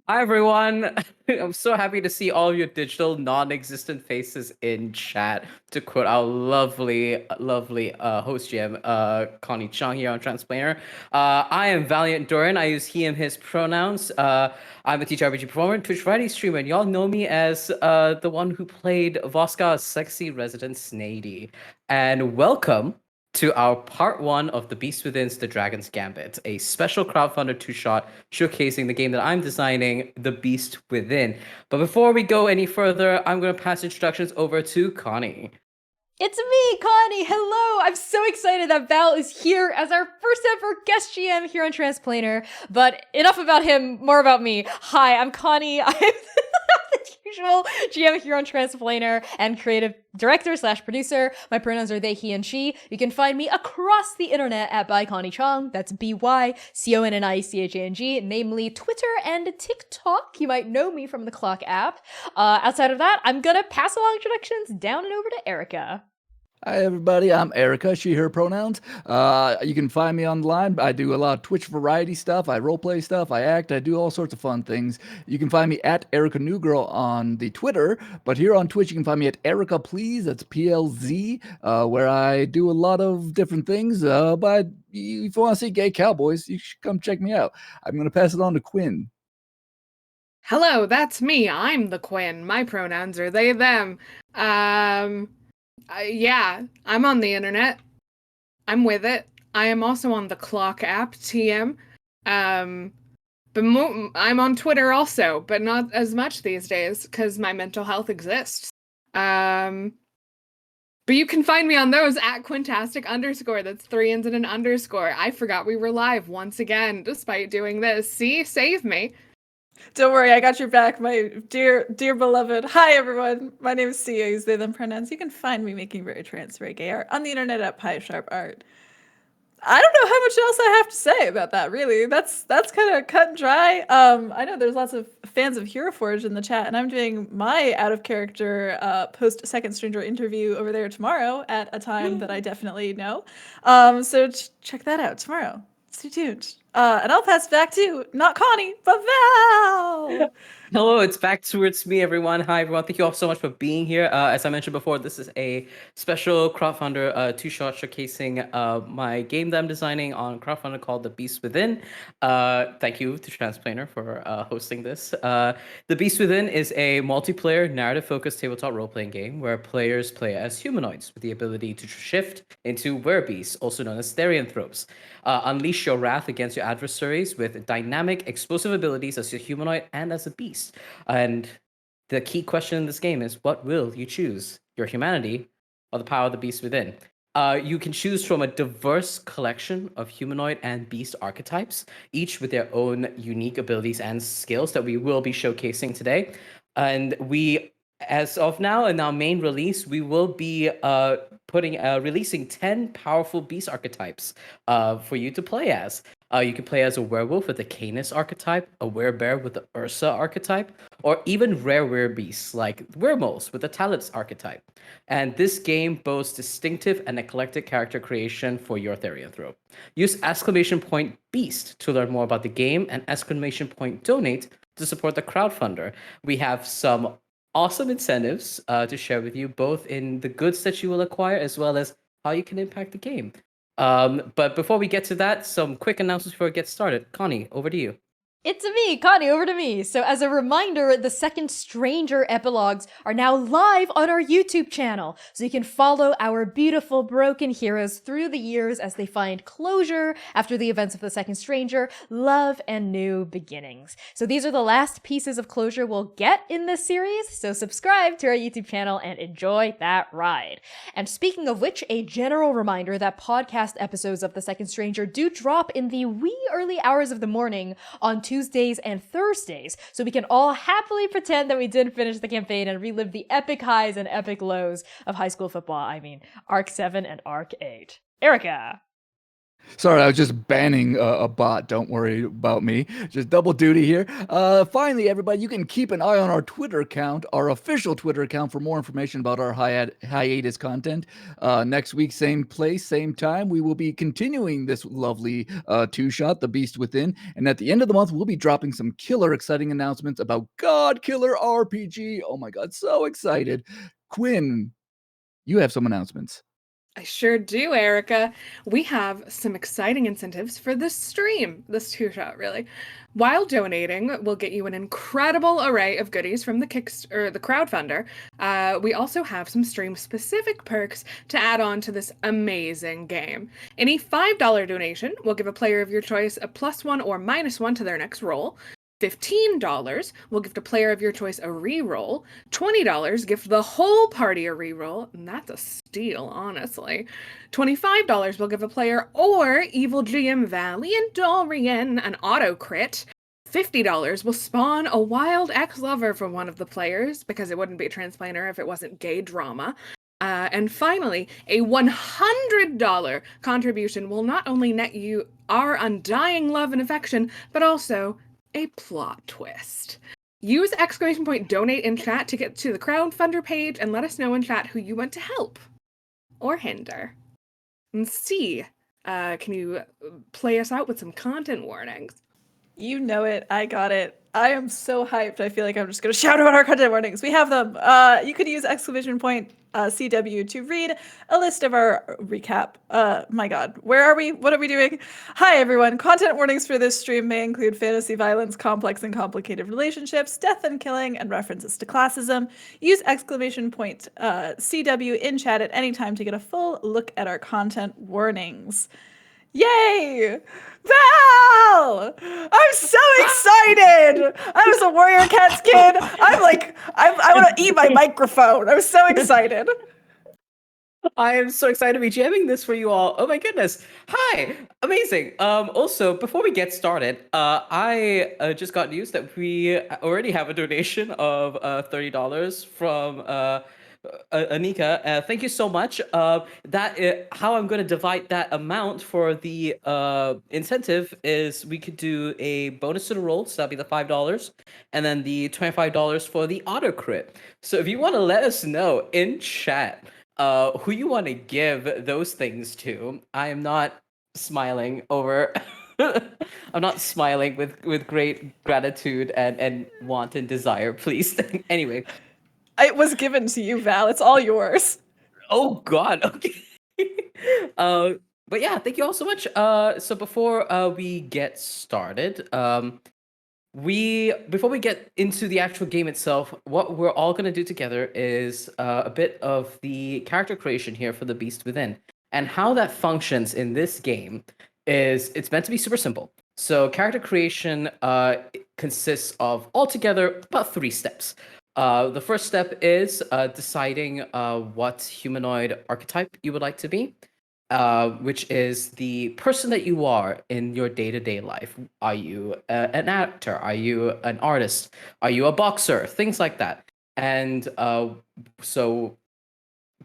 Hi everyone. I'm so happy to see all of your digital non-existent faces in chat. To quote our lovely host GM, Connie Chung here on Transplaner. I am Valiant Doran. I use he and his pronouns. I'm a TTRPG performer, Twitch variety streamer, and y'all know me as the one who played Voska's sexy resident Snady. And welcome to our part one of The Beast Within's The Dragon's Gambit, a special crowdfunded two-shot showcasing the game that I'm designing, The Beast Within. But before we go any further, I'm going to pass instructions over to Connie. It's me, Connie! Hello! I'm so excited that Val is here as our first ever guest GM here on Transplaner. But enough about him, more about me. Hi, I'm Connie. I'm the usual GM here on Transplaner and creative director slash producer. My pronouns are they, he, and she. You can find me across the internet at by Connie Chong. That's BYCONNIECHANG, namely Twitter and TikTok. You might know me from the Clock app. Outside of that, I'm gonna pass along introductions down and over to Erica. Hi, everybody. I'm Erica, she, her pronouns. You can find me online. I do a lot of Twitch variety stuff. I roleplay stuff. I act. I do all sorts of fun things. You can find me at Erica Newgirl on the Twitter, but here on Twitch, you can find me at Erica Please. That's PLZ, where I do a lot of different things. But if you want to see gay cowboys, you should come check me out. I'm going to pass it on to Quinn. Hello, that's me. I'm the Quinn. My pronouns are they, them. Yeah, I'm on the internet. I'm with it. I am also on the Clock app, TM. I'm on Twitter also, but not as much these days because my mental health exists. But you can find me on those at Quintastic_. That's 3 N's and an underscore. I forgot we were live once again, despite doing this. See, save me. Don't worry, I got your back, my dear beloved. Hi, everyone. My name is Sia. Use they, them pronouns. You can find me making very trans, very gay art on the internet at PieSharpArt. I don't know how much else I have to say about that, really. That's kind of cut and dry. I know there's lots of fans of Hero Forge in the chat, and I'm doing my out-of-character post-Second Stranger interview over there tomorrow at a time that I definitely know. So check that out tomorrow. Stay tuned. And I'll pass back to not Connie, but Val. Hello, it's back towards me, everyone. Hi, everyone. Thank you all so much for being here. As I mentioned before, this is a special crowdfunder two-shot showcasing my game that I'm designing on crowdfunder called The Beast Within. Thank you to Transplaner for hosting this. The Beast Within is a multiplayer, narrative-focused tabletop role-playing game where players play as humanoids with the ability to shift into werebeasts, also known as therianthropes. Unleash your wrath against your adversaries with dynamic, explosive abilities as a humanoid and as a beast. And the key question in this game is, what will you choose? Your humanity or the power of the beast within? You can choose from a diverse collection of humanoid and beast archetypes, each with their own unique abilities and skills that we will be showcasing today. And as of now, in our main release, we will be releasing 10 powerful beast archetypes for you to play as. You can play as a werewolf with the Canis archetype, a werebear with the Ursa archetype, or even rare werebeasts like werewolves with the Talents archetype. And this game boasts distinctive and eclectic character creation for your therianthrope. Use !beast to learn more about the game and !donate to support the crowdfunder. We have some awesome incentives to share with you, both in the goods that you will acquire as well as how you can impact the game. But before we get to that, some quick announcements before we get started. Connie, over to you. It's me, Connie, over to me. So as a reminder, the Second Stranger epilogues are now live on our YouTube channel. So you can follow our beautiful broken heroes through the years as they find closure after the events of the Second Stranger, love, and new beginnings. So these are the last pieces of closure we'll get in this series. So subscribe to our YouTube channel and enjoy that ride. And speaking of which, a general reminder that podcast episodes of the Second Stranger do drop in the wee early hours of the morning on Tuesdays and Thursdays, so we can all happily pretend that we did finish the campaign and relive the epic highs and epic lows of high school football. I mean, Arc 7 and Arc 8. Erica! Sorry, I was just banning a bot. Don't worry about me. Just double duty here. Finally, everybody, you can keep an eye on our Twitter account, our official Twitter account, for more information about our hiatus content. Next week, same place, same time, we will be continuing this lovely two-shot, The Beast Within. And at the end of the month, we'll be dropping some killer exciting announcements about God Killer RPG. Oh my God, so excited. Quinn, you have some announcements. I sure do, Erica. We have some exciting incentives for this stream, this two-shot, really. While donating, we'll get you an incredible array of goodies from the crowdfunder. We also have some stream-specific perks to add on to this amazing game. Any $5 donation will give a player of your choice a +1 or -1 to their next roll. $15 will gift a player of your choice a reroll. $20 gift the whole party a reroll, and that's a steal, honestly. $25 will give a player or Evil GM Valiant Dorian an auto crit. $50 will spawn a wild ex-lover for one of the players, because it wouldn't be a transplanter if it wasn't gay drama. And finally, a $100 contribution will not only net you our undying love and affection, but also a plot twist. Use !donate in chat to get to the crowdfunder page and let us know in chat who you want to help or hinder. And C, can you play us out with some content warnings? You know it. I got it. I am so hyped. I feel like I'm just going to shout out our content warnings. We have them. You could use !CW to read a list of our recap. My God, where are we? What are we doing? Hi, everyone. Content warnings for this stream may include fantasy violence, complex and complicated relationships, death and killing, and references to classism. Use !CW in chat at any time to get a full look at our content warnings. Yay! Val! I'm so excited! I was a Warrior Cats kid. I want to eat my microphone. I'm so excited. I am so excited to be jamming this for you all. Oh my goodness. Hi. Amazing. Also, before we get started, I just got news that we already have a donation of $30 from Anika. Thank you so much. How I'm going to divide that amount for the incentive is we could do a bonus to the roll, so that'll be the $5, and then the $25 for the auto crit. So if you want to let us know in chat who you want to give those things to, I am not smiling over. I'm not smiling with great gratitude and want and desire, please. Anyway. It was given to you, Val. It's all yours. Oh God. Okay. But yeah, thank you all so much. So before we get started, before we get into the actual game itself, what we're all gonna do together is a bit of the character creation here for the Beast Within, and how that functions in this game is it's meant to be super simple. So character creation consists of altogether about 3 steps. The first step is deciding what humanoid archetype you would like to be, which is the person that you are in your day-to-day life. Are you an actor? Are you an artist? Are you a boxer? Things like that. And so,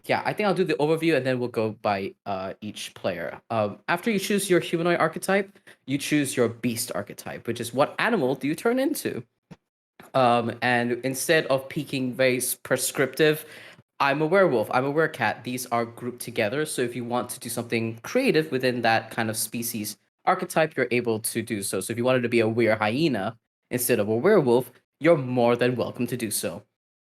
yeah, I think I'll do the overview and then we'll go by each player. After you choose your humanoid archetype, you choose your beast archetype, which is what animal do you turn into? And instead of peaking very prescriptive, I'm a werewolf, I'm a werecat, these are grouped together. So if you want to do something creative within that kind of species archetype, you're able to do so. So if you wanted to be a were hyena instead of a werewolf, you're more than welcome to do so.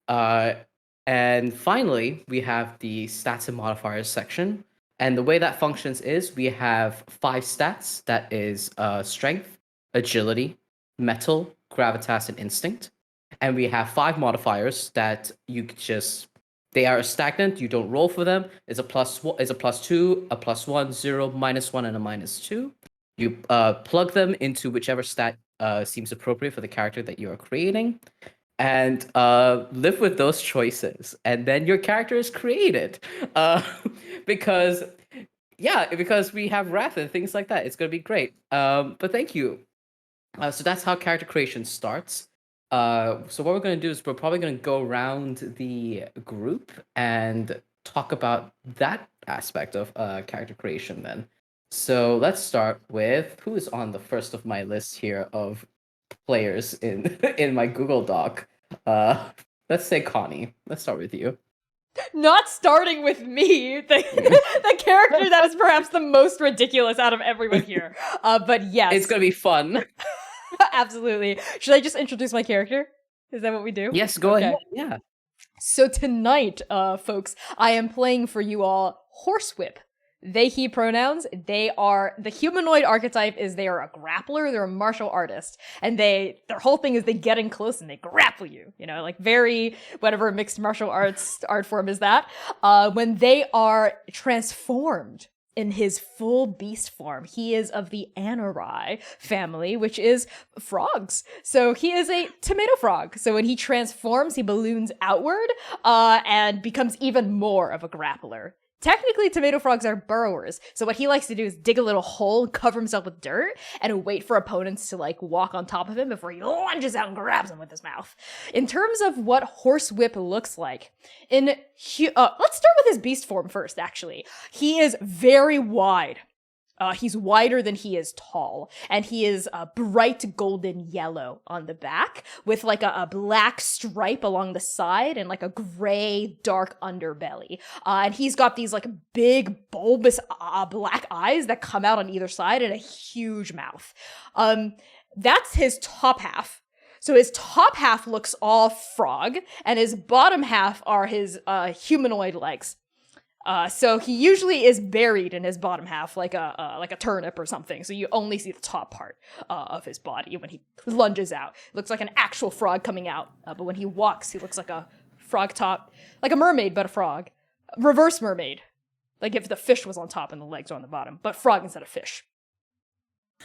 And finally, we have the stats and modifiers section. And the way that functions is we have 5 stats. That is strength, agility, metal, gravitas, and instinct. And we have 5 modifiers that they are stagnant. You don't roll for them. It's a +2, a +1, 0, -1, and a -2. You plug them into whichever stat seems appropriate for the character that you are creating, and live with those choices. And then your character is created, because we have wrath and things like that. It's gonna be great. But thank you. So that's how character creation starts. So what we're going to do is we're probably going to go around the group and talk about that aspect of character creation then. So let's start with who is on the first of my list here of players in in my Google Doc. Uh, let's say Connie. Let's start with you. Not starting with me, the character that is perhaps the most ridiculous out of everyone here. But yes, It's gonna be fun. absolutely. Should I just introduce my character? Is that what we do? Yes, go Okay. ahead. Yeah. So tonight, folks, I am playing for you all Horsewhip. They, he pronouns. They are the humanoid archetype is they are a grappler, they're a martial artist, and their whole thing is they get in close and they grapple you. You know, like very whatever mixed martial arts art form is that. When they are transformed in his full beast form, he is of the Anurai family, which is frogs. So he is a tomato frog. So when he transforms, he balloons outward and becomes even more of a grappler. Technically, tomato frogs are burrowers. So what he likes to do is dig a little hole and cover himself with dirt and wait for opponents to like walk on top of him before he lunges out and grabs them with his mouth. In terms of what Horsewhip looks like, let's start with his beast form first, actually. He is very wide. He's wider than he is tall, and he is bright golden yellow on the back with like a black stripe along the side and like a gray dark underbelly. And he's got these like big bulbous black eyes that come out on either side and a huge mouth. That's his top half. So his top half looks all frog, and his bottom half are his humanoid legs. So he usually is buried in his bottom half like a turnip or something. So you only see the top part of his body when he lunges out. It looks like an actual frog coming out. But when he walks, he looks like a frog top, like a mermaid, but a frog. Reverse mermaid. Like if the fish was on top and the legs are on the bottom, but frog instead of fish.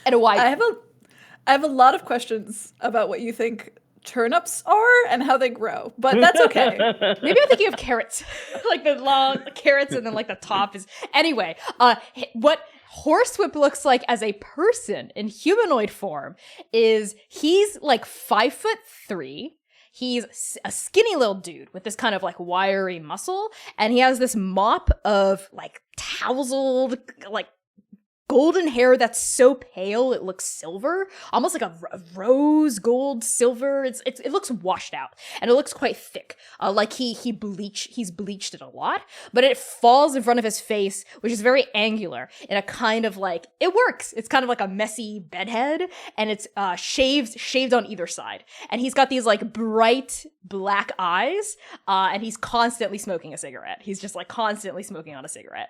And a wide. I have a lot of questions about what you think turnips are and how they grow, but that's okay. Maybe I'm thinking of carrots, like the long carrots, and then like the top is. Anyway, what Horsewhip looks like as a person in humanoid form is he's like 5'3". He's a skinny little dude with this kind of like wiry muscle, and he has this mop of like tousled like golden hair that's so pale it looks silver, almost like a rose gold silver. It looks washed out, and it looks quite thick, like he's bleached it a lot, but it falls in front of his face, which is very angular in a kind of like, it works. It's kind of like a messy bedhead, and it's shaved on either side, and he's got these like bright black eyes, and he's constantly smoking a cigarette. He's just like constantly smoking on a cigarette.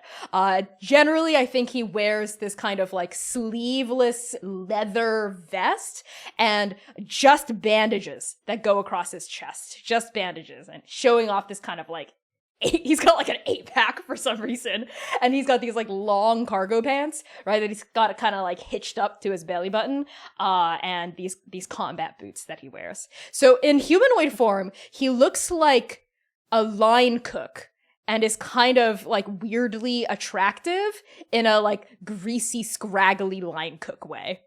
Generally, I think he wears this kind of like sleeveless leather vest and just bandages that go across his chest, just bandages, and showing off this kind of like, he's got like an 8-pack for some reason, and he's got these like long cargo pants, right, that he's got kind of like hitched up to his belly button, and these combat boots that he wears. So in humanoid form, he looks like a line cook, and is kind of like weirdly attractive in a like greasy, scraggly line cook way.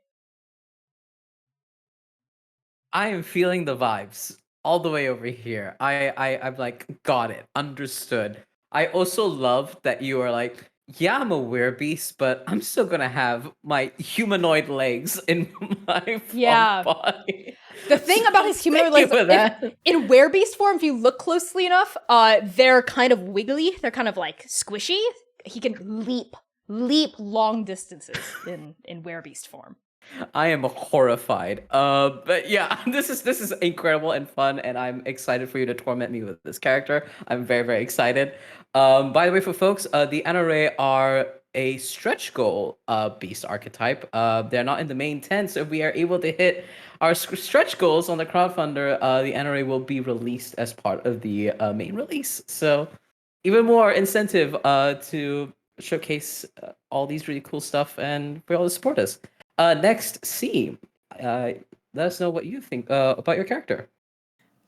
I am feeling the vibes all the way over here. I'm like, got it, understood. I also love that you are like, yeah, I'm a werebeast, but I'm still gonna have my humanoid legs in my Yeah. body. The thing about his humanoid Thank you legs, for that. in werebeast form, if you look closely enough, they're kind of wiggly. They're kind of like squishy. He can leap long distances in werebeast form. I am horrified. But yeah, this is incredible and fun, and I'm excited for you to torment me with this character. I'm very, very excited. By the way, for folks, the NRA are a stretch goal beast archetype. They're not in the main 10, so if we are able to hit our stretch goals on the crowdfunder, the NRA will be released as part of the main release. So even more incentive to showcase all these really cool stuff and for all to support us. Next, C. Let us know what you think about your character.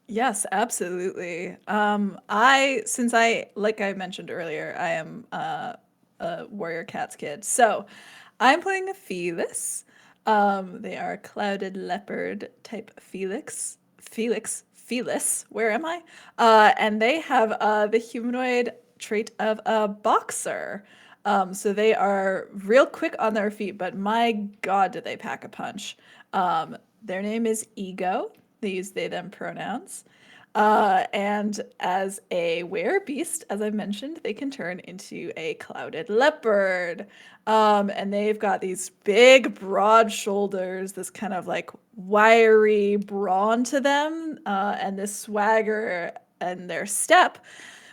Yes, absolutely. Since like I mentioned earlier, I am a warrior cat's kid. So I'm playing a Felix. They are a clouded leopard type Felix. Where am I? And they have the humanoid trait of a boxer. So they are real quick on their feet, but my God, did they pack a punch. Their name is Ego. They use they, them pronouns. And as a werebeast, as I mentioned, they can turn into a clouded leopard. And they've got these big, broad shoulders, this kind of like wiry brawn to them, and this swagger and their step,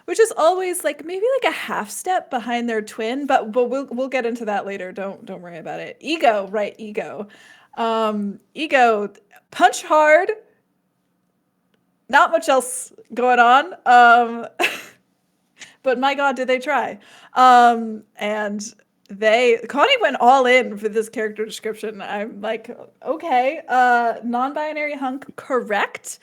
which is always like maybe like a half step behind their twin, but we'll get into that later. Don't worry about it. Ego, right? Ego. Ego, punch hard. Not much else going on. But my God, did they try? And Connie went all in for this character description. I'm like, okay, non-binary hunk, correct.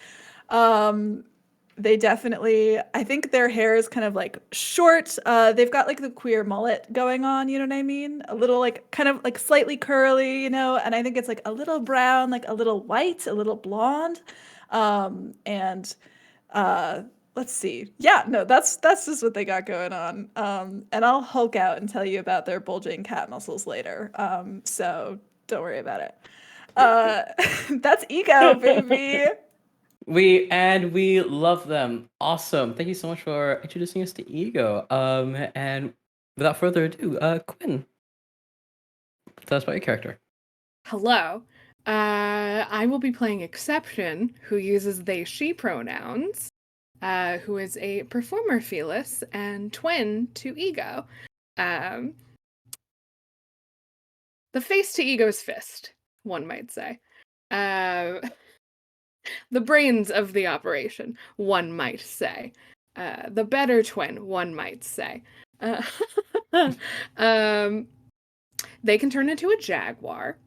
They definitely, I think their hair is kind of like short. They've got like the queer mullet going on, you know what I mean? A little like kind of like slightly curly, you know, and I think it's like a little brown, like a little white, a little blonde. And let's see. Yeah, no, that's just what they got going on. And I'll hulk out and tell you about their bulging cat muscles later. So don't worry about it. That's Ego, baby. We love them. Awesome. Thank you so much for introducing us to Ego. And without further ado, Quinn, tell us about your character. Hello. I will be playing Exception, who uses they, she pronouns, who is a performer Felis and twin to Ego. The face to Ego's fist, one might say. The brains of the operation, one might say. The better twin, one might say. They can turn into a jaguar.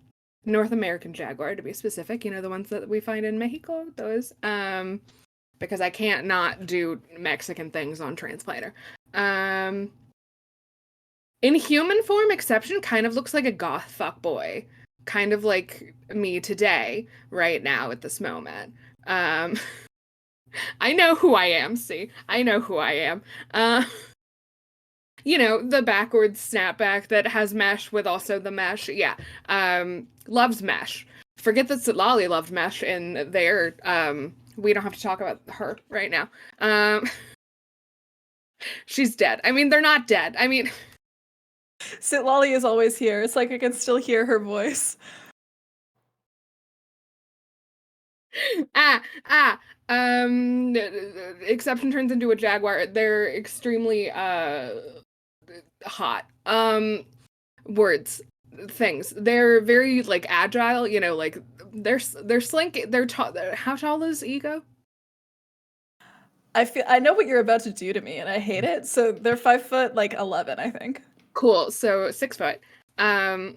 North American jaguar, to be specific. You know, the ones that we find in Mexico, those. Because I can't not do Mexican things on Translator. In human form, Exception kind of looks like a goth fuckboy. Kind of like me today, right now, at this moment. I know who I am, see? I know who I am. You know, the backwards snapback that has mesh with also the mesh. Yeah. Loves mesh. Forget that Lolly loved mesh in there. We don't have to talk about her right now. She's dead. I mean, they're not dead. I mean... Sitlolly is always here. It's like I can still hear her voice. Exception turns into a jaguar. They're extremely hot. Words, things. They're very like agile. You know, like they're slinky. They're tall. How tall is Ego? I know what you're about to do to me, and I hate it. So they're 5'11", I think. Cool. So 6 foot. I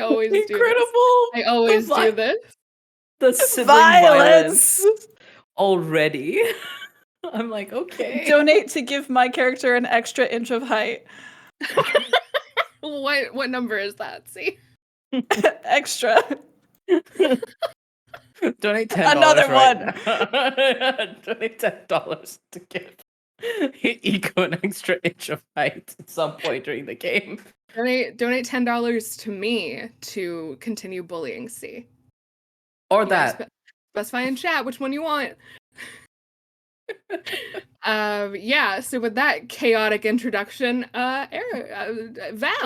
always do Incredible. this. I always do this. The sibling violence already. I'm like, okay. Donate to give my character an extra inch of height. What number is that? See? Extra. Donate $10. Another right one. now. Donate $10 to give Ego an extra inch of height at some point during the game. Donate $10 to me to continue bullying C. Or that. Specify in chat which one you want. Yeah, so with that chaotic introduction, Val,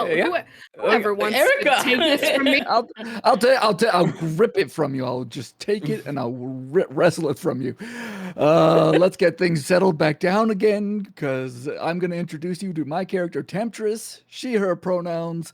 Yeah. whoever wants Erica. to take this from me. I'll grip it from you. I'll just take it and I'll wrestle it from you. Let's get things settled back down again, because I'm going to introduce you to my character, Temptress. She, her pronouns.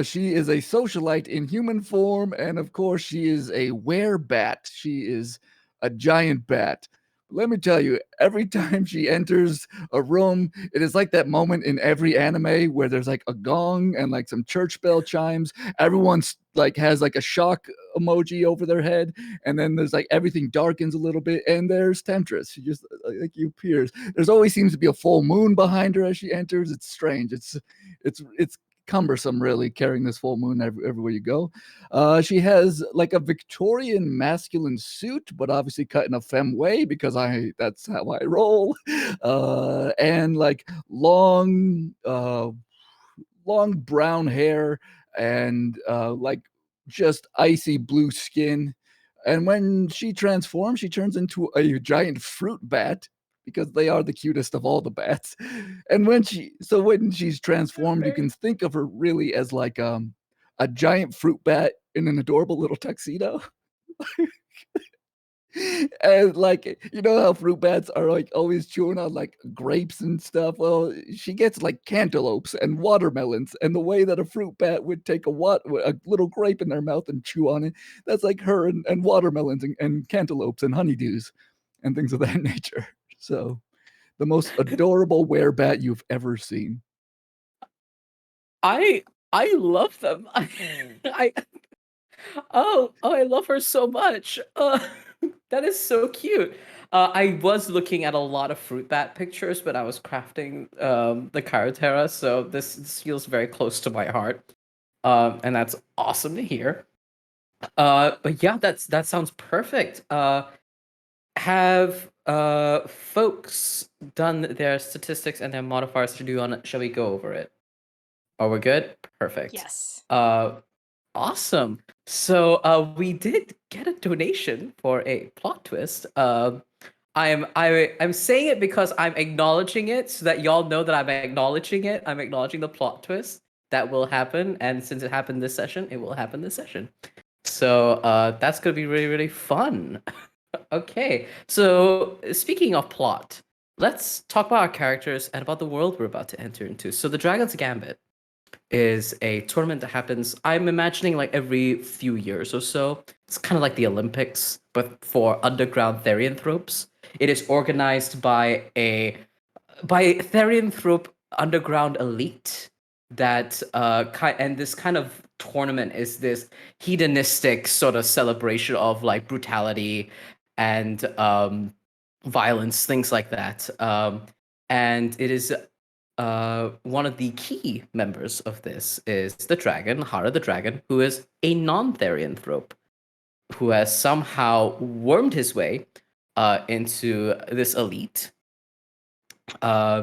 She is a socialite in human form, and of course, she is a werebat. She is a giant bat. Let me tell you, every time she enters a room, it is like that moment in every anime where there's like a gong and like some church bell chimes. Everyone's like has like a shock emoji over their head, and then there's like everything darkens a little bit, and there's Temptress. She just like you appears. There's always seems to be a full moon behind her as she enters. It's strange. It's cumbersome, really, carrying this full moon everywhere you go. She has like a Victorian masculine suit, but obviously cut in a femme way because that's how I roll. And like long brown hair and like just icy blue skin. And when she transforms, she turns into a giant fruit bat because they are the cutest of all the bats. And when she's transformed, you can think of her really as like a giant fruit bat in an adorable little tuxedo. And like, you know how fruit bats are like always chewing on like grapes and stuff. Well, she gets like cantaloupes and watermelons, and the way that a fruit bat would take a little grape in their mouth and chew on it, that's like her and watermelons and cantaloupes and honeydews and things of that nature. So the most adorable werebat you've ever seen. I love them. I I love her so much. That is so cute. I was looking at a lot of fruit bat pictures when I was crafting the Carotera, so this feels very close to my heart, and that's awesome to hear. But yeah, that sounds perfect. Have folks done their statistics and their modifiers to do on it? Shall we go over it? Are we good? Perfect. Yes. Awesome. So we did get a donation for a plot twist. I'm saying it because I'm acknowledging it so that y'all know that I'm acknowledging it. I'm acknowledging the plot twist that will happen, and since it happened this session, it will happen this session. So that's gonna be really, really fun. Okay, so speaking of plot, let's talk about our characters and about the world we're about to enter into. So the Dragon's Gambit is a tournament that happens, I'm imagining, like every few years or so. It's kind of like the Olympics, but for underground therianthropes. It is organized by therianthrope underground elite that and this kind of tournament is this hedonistic sort of celebration of like brutality and violence, things like that. And it is one of the key members of this is the dragon, Hara the dragon, who is a non-therianthrope, who has somehow wormed his way into this elite. Yeah,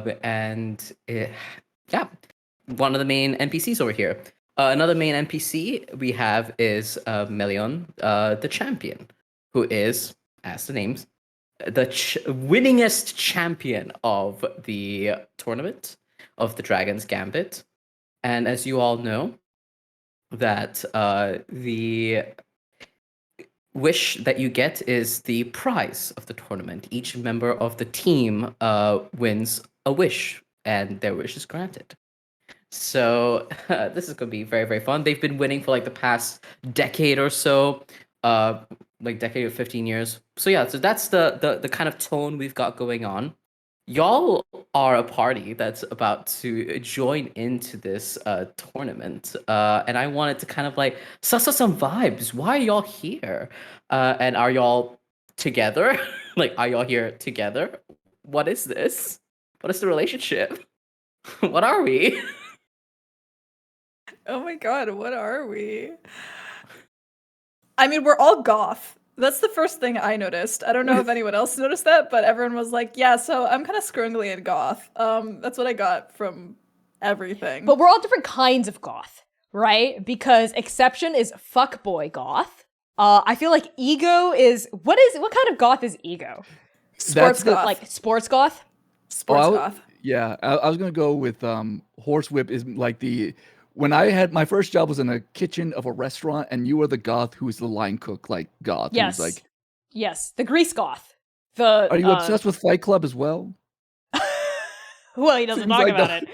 one of the main NPCs over here. Another main NPC we have is Melion, the champion, who is, as the names, the winningest champion of the tournament of the Dragon's Gambit. And as you all know, that the wish that you get is the prize of the tournament. Each member of the team wins a wish, and their wish is granted. So this is going to be very, very fun. They've been winning for like the past decade or so, like decade or 15 years. So yeah, so that's the kind of tone we've got going on. Y'all are a party that's about to join into this tournament, and I wanted to kind of like suss out some vibes. Why are y'all here? And are y'all together? Like, are y'all here together? What is this? What is the relationship? What are we? Oh my god, what are we? I mean, we're all goth. That's the first thing I noticed. I don't know if anyone else noticed that, but everyone was like, yeah, so I'm kind of scrungly and goth. That's what I got from everything. But we're all different kinds of goth, right? Because exception is fuckboy goth. I feel like ego is what kind of goth is ego? Sports goth. Like sports goth? Sports goth. Yeah, I was gonna go with horsewhip is like when I had my first job was in a kitchen of a restaurant, and you were the goth who was the line cook, like goth. Yes. Who's like, yes, the grease goth. Are you obsessed with Fight Club as well? Well, he doesn't Seems talk like about it.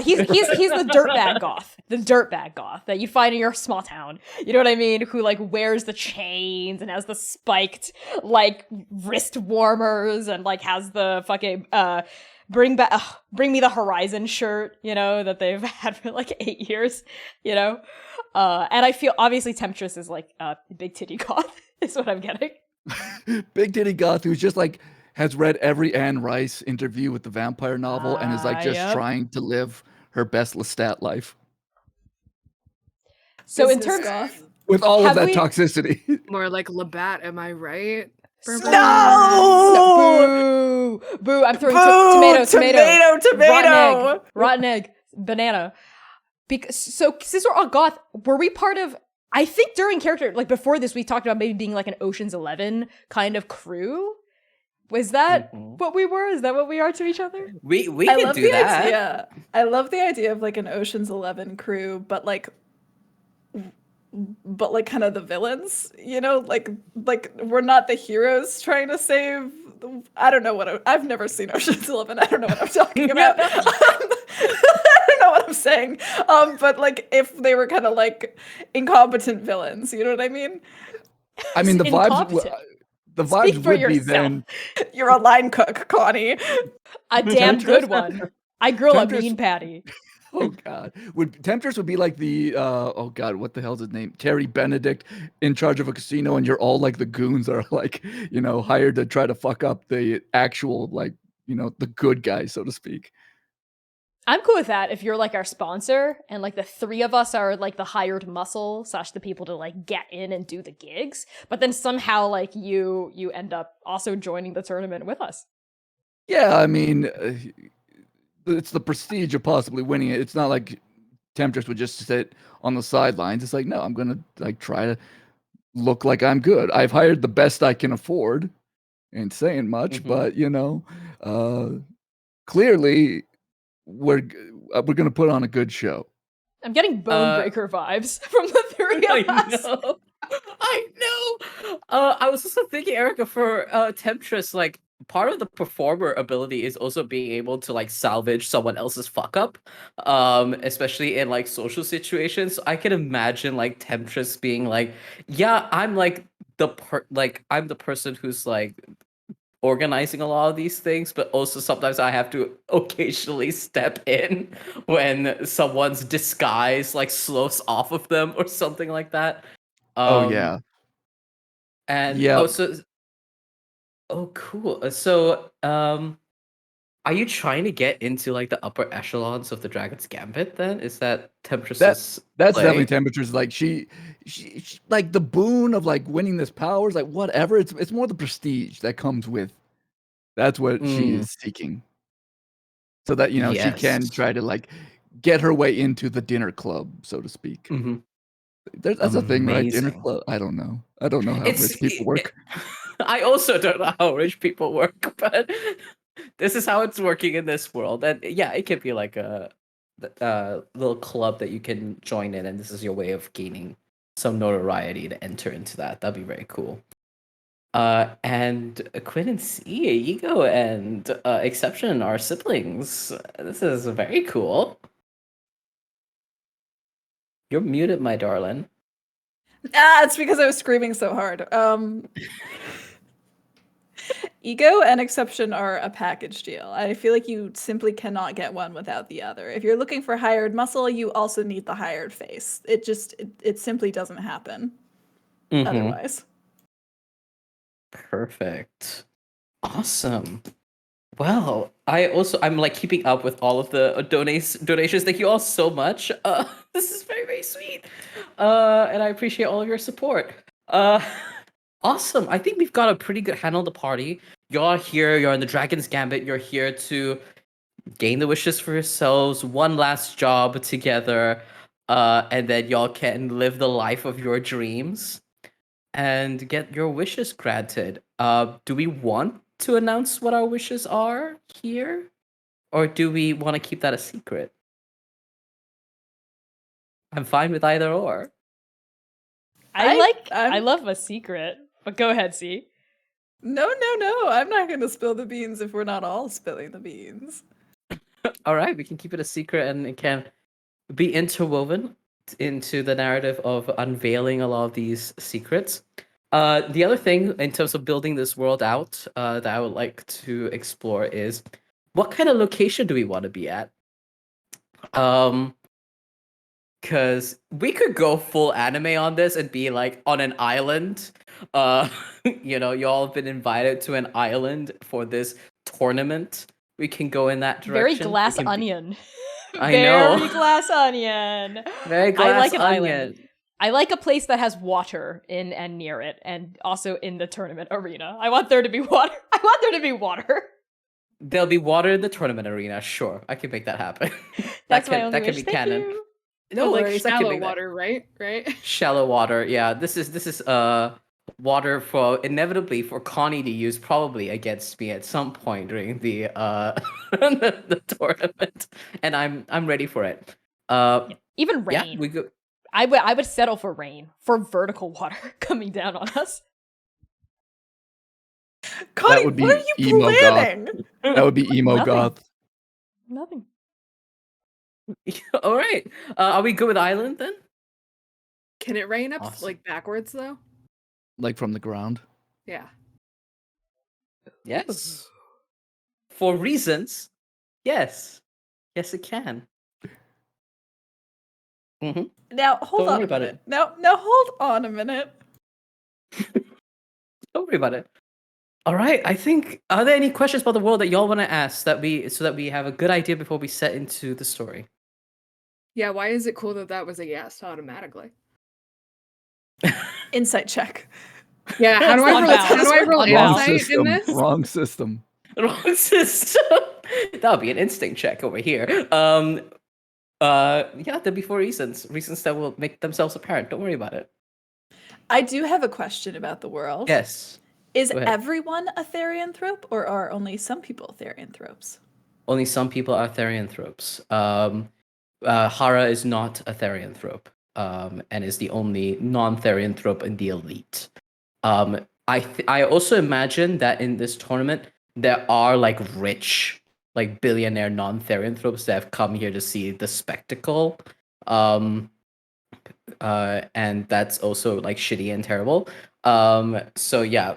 He's the dirtbag goth. The dirtbag goth that you find in your small town. You know what I mean? Who like wears the chains and has the spiked like wrist warmers and like has the fucking bring me the horizon shirt, you know, that they've had for like 8 years, you know. And I feel obviously Temptress is like big titty goth is what I'm getting. Big titty goth who's just like has read every Anne Rice interview with the vampire novel and is like just Yep. trying to live her best Lestat life. So in Business terms, goth. With all Have of that we- toxicity. More like Labatt, am I right? No! boo! I'm throwing Boo! tomato, Tomato! rotten egg, banana. So since we're all goth, were we part of? I think during character, like before this, we talked about maybe being like an Ocean's 11 kind of crew. Was that what we were? Is that what we are to each other? We I can love do the that. idea. I love the idea of like an Ocean's 11 crew, but like kind of the villains, you know, like we're not the heroes trying to save. I don't know what I've never seen Ocean's 11. I don't know what I'm talking about. I don't know what I'm saying. But like if they were kind of like incompetent villains, you know what I mean? I mean, the Incompetent. vibes Speak for would be yourself. then. You're a line cook, Connie. A damn good Temptress? one. I grill a Temptress- mean patty. Oh God, Temptress would be like the oh God, what the hell's his name? Terry Benedict in charge of a casino, and you're all like the goons that are like, you know, hired to try to fuck up the actual, like, you know, the good guys, so to speak. I'm cool with that if you're like our sponsor and like the three of us are like the hired muscle / the people to like get in and do the gigs, but then somehow like you end up also joining the tournament with us. Yeah, I mean, it's the prestige of possibly winning it. It's not like Temptress would just sit on the sidelines. It's like, no, I'm gonna like try to look like I'm good. I've hired the best I can afford. Ain't saying much, but you know, clearly we're gonna put on a good show. I'm getting Bonebreaker vibes from the three of us. I know. I was also thinking, Erica, for Temptress, like part of the performer ability is also being able to like salvage someone else's fuck up, especially in like social situations. So I can imagine like Temptress being like, yeah, I'm like I'm the person who's like organizing a lot of these things, but also sometimes I have to occasionally step in when someone's disguise like slows off of them or something like that. Oh yeah, And yeah. oh cool. So are you trying to get into like the upper echelons of the Dragon's Gambit then? Is that Temptress's That's play? definitely Temperatures. Like she like the boon of like winning this power is like whatever. It's more the prestige that comes with. That's what she is seeking. So that, you know, she can Yes. try to like get her way into the dinner club, so to speak. That's a thing, right? Dinner Amazing. club. I don't know. I don't know how It's rich people work. I also don't know how rich people work, but this is how it's working in this world. And yeah, it could be like a little club that you can join in, and this is your way of gaining some notoriety to enter into that. That'd be very cool. And Quinn and C, Ego and Exception are siblings. This is very cool. You're muted, my darling. It's because I was screaming so hard. Ego and Exception are a package deal. I feel like you simply cannot get one without the other. If you're looking for hired muscle, you also need the hired face. It simply doesn't happen otherwise. Perfect. Awesome. Well, I'm like keeping up with all of the donations. Thank you all so much. This is very, very sweet. And I appreciate all of your support. Awesome. I think we've got a pretty good handle on the party. You're all here, you're in the Dragon's Gambit, you're here to gain the wishes for yourselves, one last job together, and then y'all can live the life of your dreams and get your wishes granted. Do we want to announce what our wishes are here? Or do we want to keep that a secret? I'm fine with either or. I love a secret, but go ahead, C. No. I'm not going to spill the beans if we're not all spilling the beans. All right, we can keep it a secret and it can be interwoven into the narrative of unveiling a lot of these secrets. The other thing in terms of building this world out that I would like to explore is what kind of location do we want to be at? Because we could go full anime on this and be like on an island. You know, y'all have been invited to an island for this tournament. We can go in that Very direction. glass onion. I know. Very glass onion. Very glass I like an onion. island. I like a place that has water in and near it, and also in the tournament arena. I want there to be water. I want there to be water. There'll be water in the tournament arena. Sure, I can make that happen. That's my only that can wish. be Thank canon. you. No like worries, I can shallow make that. water, right? Right. Shallow water. Yeah, this is water for inevitably for Connie to use probably against me at some point during the the tournament, and I'm ready for it. Even Yeah, rain. we go. I would settle for rain, for vertical water coming down on us. Connie, would be what are you emo goth. planning? That would be emo Nothing. goth. Nothing. All right. Are we good with island then? Can it rain up Awesome. like backwards though? Like from the ground. Yeah. Yes. For reasons, yes. Yes, it can. Mm-hmm. Now hold Don't on worry a about minute. it. Now hold on a minute. Don't worry about it. All right. I think. Are there any questions about the world that y'all want to ask so that we have a good idea before we set into the story? Yeah, why is it cool that that was a yes automatically? Insight check. Yeah, how do I roll, Unbalanced. how do I roll Unbalanced. Wrong insight in system. this? Wrong system. Wrong system. That would be an instinct check over here. Yeah, there'll be 4 reasons that will make themselves apparent. Don't worry about it. I do have a question about the world. Yes. Is Go ahead. everyone a therianthrope, or are only some people therianthropes? Only some people are therianthropes. Hara is not a therianthrope, and is the only non-therianthrope in the elite. I also imagine that in this tournament there are like rich, like billionaire non-therianthropes that have come here to see the spectacle. And that's also like shitty and terrible. So yeah,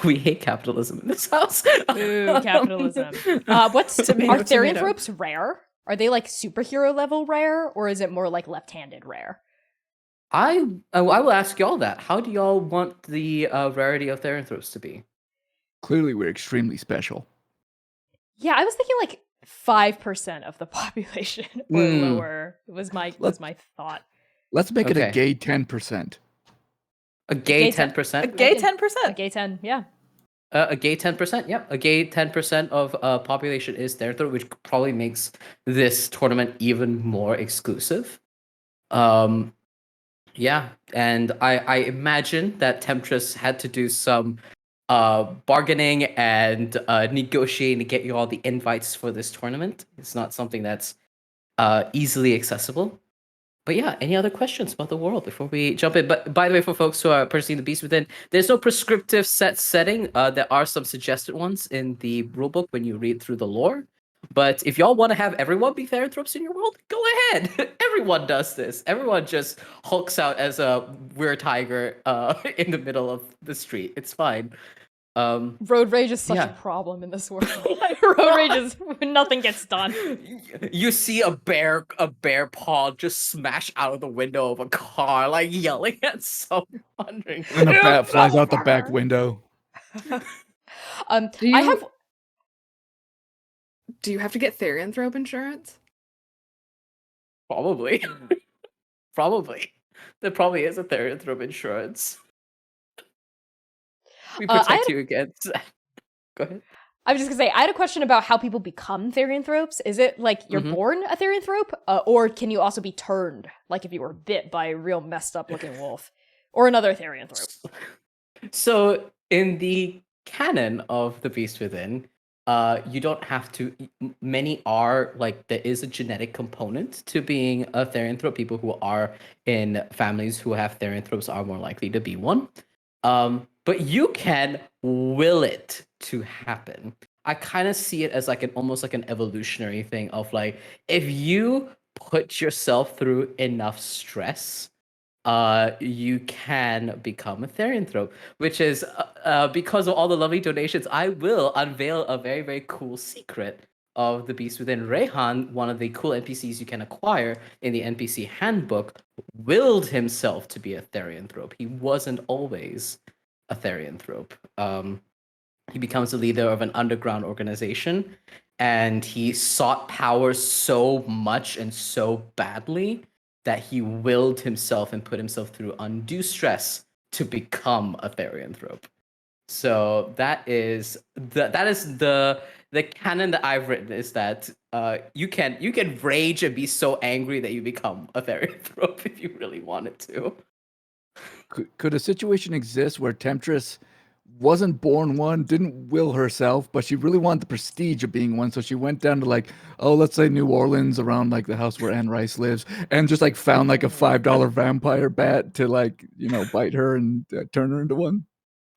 we hate capitalism in this house. Ooh, capitalism. What's Tomato, are tomato. therianthropes rare? Are they like superhero level rare, or is it more like left-handed rare? I will ask y'all that. How do y'all want the rarity of therianthropes to be? Clearly, we're extremely special. Yeah, I was thinking like 5% of the population or lower was my thought. Let's make it a Okay. gay 10%. A gay gay ten- 10%? A gay Like a 10%. gay 10, yeah. A gay 10%, yep. A gay 10% of population is therianthrope, which probably makes this tournament even more exclusive. Yeah, and I imagine that Temptress had to do some bargaining and negotiating to get you all the invites for this tournament. It's not something that's easily accessible. But yeah, any other questions about the world before we jump in? But by the way, for folks who are purchasing the Beast Within, there's no prescriptive set setting. There are some suggested ones in the rulebook when you read through the lore. But if y'all want to have everyone be therianthropes in your world, go ahead. Everyone does this. Everyone just hulks out as a weird tiger in the middle of the street. It's fine. Road rage is such Yeah. a problem in this world. Road rage is when nothing gets done. You see a bear paw just smash out of the window of a car, like yelling at someone. wondering, And a "You bat flies out the motherfucker!" back window. Do I you- have Do you have to get therianthrope insurance? Probably. Probably. There probably is a therianthrope insurance. We I protect had- you against. Go ahead. I was just gonna say, I had a question about how people become therianthropes. Is it like you're Mhm. born a therianthrope, or can you also be turned, like if you were bit by a real messed up looking wolf, or another therianthrope? So, in the canon of the Beast Within, you don't have to. Many are like there is a genetic component to being a therianthrope. People who are in families who have therianthropes are more likely to be one. But you can will it to happen. I kind of see it as like almost like an evolutionary thing of like if you put yourself through enough stress, you can become a therianthrope, which is because of all the lovely donations. I will unveil a very, very cool secret of the Beast Within. Rehan, one of the cool NPCs you can acquire in the NPC handbook, willed himself to be a therianthrope. He wasn't always a therianthrope. He becomes the leader of an underground organization, and he sought power so much and so badly that he willed himself and put himself through undue stress to become a therianthrope. So that is the canon that I've written, is that you can rage and be so angry that you become a therianthrope if you really wanted to. Could a situation exist where Temptress wasn't born one, didn't will herself, but she really wanted the prestige of being one, so she went down to like, oh, let's say New Orleans, around like the house where Anne Rice lives, and just like found like a $5 vampire bat to like, bite her and turn her into one?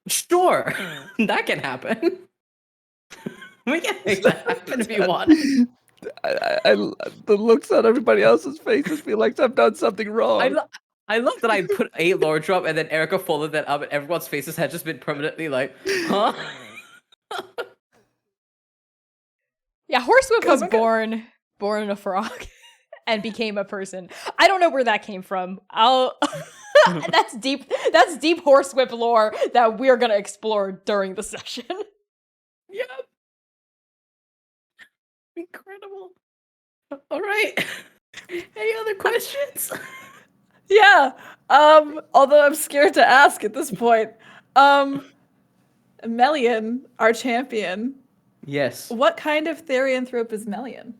Sure, that can happen. We can make that happen if you want. The looks on everybody else's faces feel like I've done something wrong. I love that I put a lore drop and then Erica followed that up and everyone's faces had just been permanently like, huh? Yeah, Horsewhip was born a frog and became a person. I don't know where that came from. That's deep Horsewhip lore that we're gonna explore during the session. Yep. Incredible. All right. Any other questions? Yeah. Although I'm scared to ask at this point. Melian, our champion. Yes. What kind of therianthrope is Melian?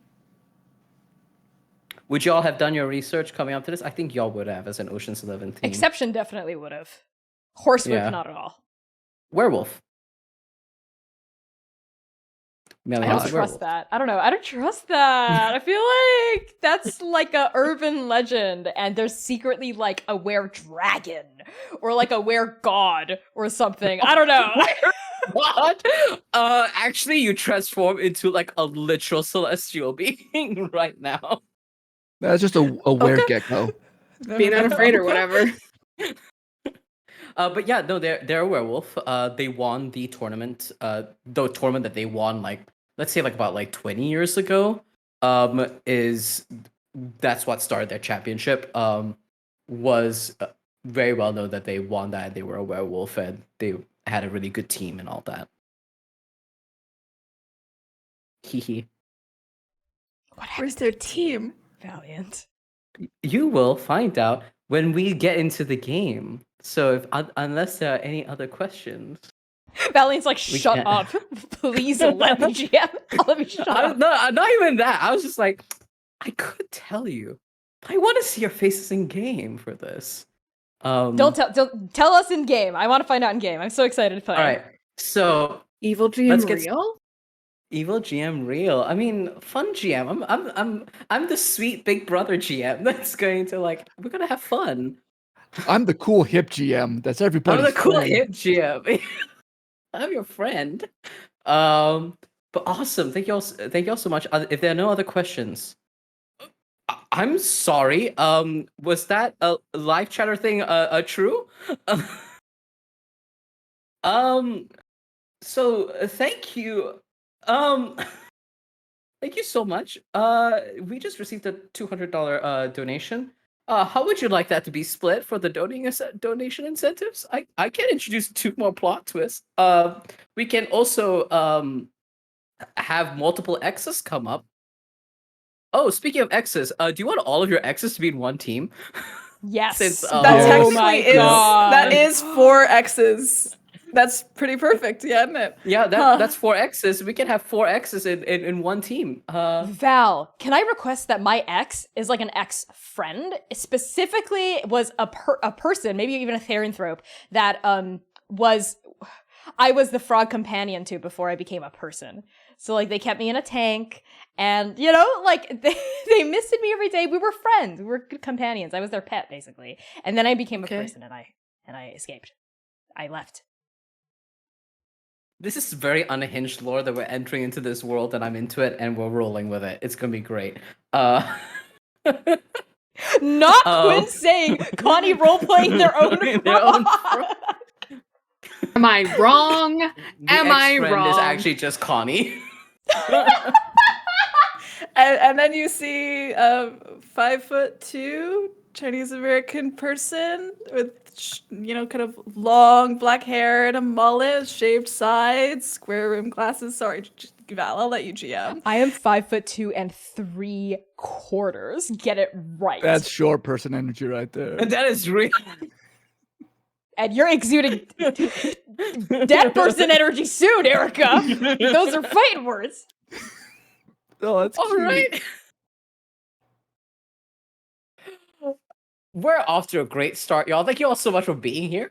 Would y'all have done your research coming up to this? I think y'all would have as an Ocean's 11 team. Exception definitely would have. Horsewhip, not at all. Werewolf. I don't trust that. I don't know. I don't trust that. I feel like that's like a urban legend, and there's secretly like a were-dragon or like a were-god or something. I don't know. What? Actually, you transform into like a literal celestial being right now. That's just a were-gecko. Being unafraid or whatever. But yeah, no, they're a werewolf. They won the tournament. The tournament that they won, like, let's say like about like 20 years ago. That's what started their championship. Was very well known that they won that. They were a werewolf and they had a really good team and all that. Hee. Where's their team? Valiant. You will find out when we get into the game. So unless there are any other questions. Valiant's like, shut up. Please let me GM. Let me shut up. No, not even that. I was just like, I could tell you. I want to see your faces in game for this. Don't tell us in game. I want to find out in game. I'm so excited to play. All right. So Evil GM real? Evil GM real. I mean, fun GM. I'm the sweet big brother GM that's going to we're gonna have fun. I'm the cool hip GM. That's everybody's I'm the cool friend. hip GM. I'm your friend. But awesome. Thank you all so much. If there are no other questions, I'm sorry. Was that a live chatter thing true? So thank you. Thank you so much. We just received a $200 donation. How would you like that to be split for the donation incentives? I can introduce 2 more plot twists. We can also have multiple X's come up. Oh, speaking of X's, do you want all of your X's to be in one team? Yes. Since, That Yes. technically is God. that is 4 X's. That's pretty perfect, yeah, isn't it? Yeah, Huh. that's 4 X's. We can have 4 X's in one team. Val, can I request that my ex is like an ex-friend? Specifically was a person, maybe even a therianthrope, that I was the frog companion to before I became a person. So like they kept me in a tank and they misted me every day. We were friends. We were good companions. I was their pet basically. And then I became a person and I escaped. I left. This is very unhinged lore that we're entering into this world, and I'm into it, and we're rolling with it. It's gonna be great. Not Quinn saying Connie role-playing their own frog. Am I wrong? The Am I ex-friend wrong? is actually just Connie. And then you see a 5'2" Chinese American person with kind of long black hair and a mullet, shaved sides, square rim glasses. Sorry, Val, I'll let you GM. I am 5'2" and 3/4. Get it right. That's short person energy right there. That is real. And you're exuding dead person energy soon, Erica. Those are fighting words. Oh, that's All cute. right. We're off to a great start, y'all. Thank you all so much for being here.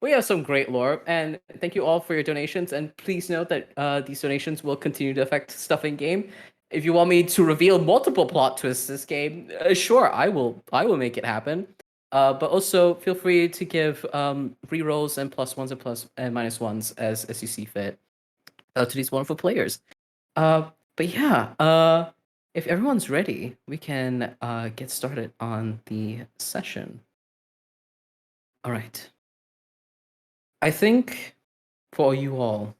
We have some great lore, and thank you all for your donations. And please note that these donations will continue to affect stuff in game. If you want me to reveal multiple plot twists this game, sure, I will make it happen. But also feel free to give rerolls and +1s and plus and -1s as you see fit to these wonderful players. But yeah, if everyone's ready, we can get started on the session. All right. I think for you all,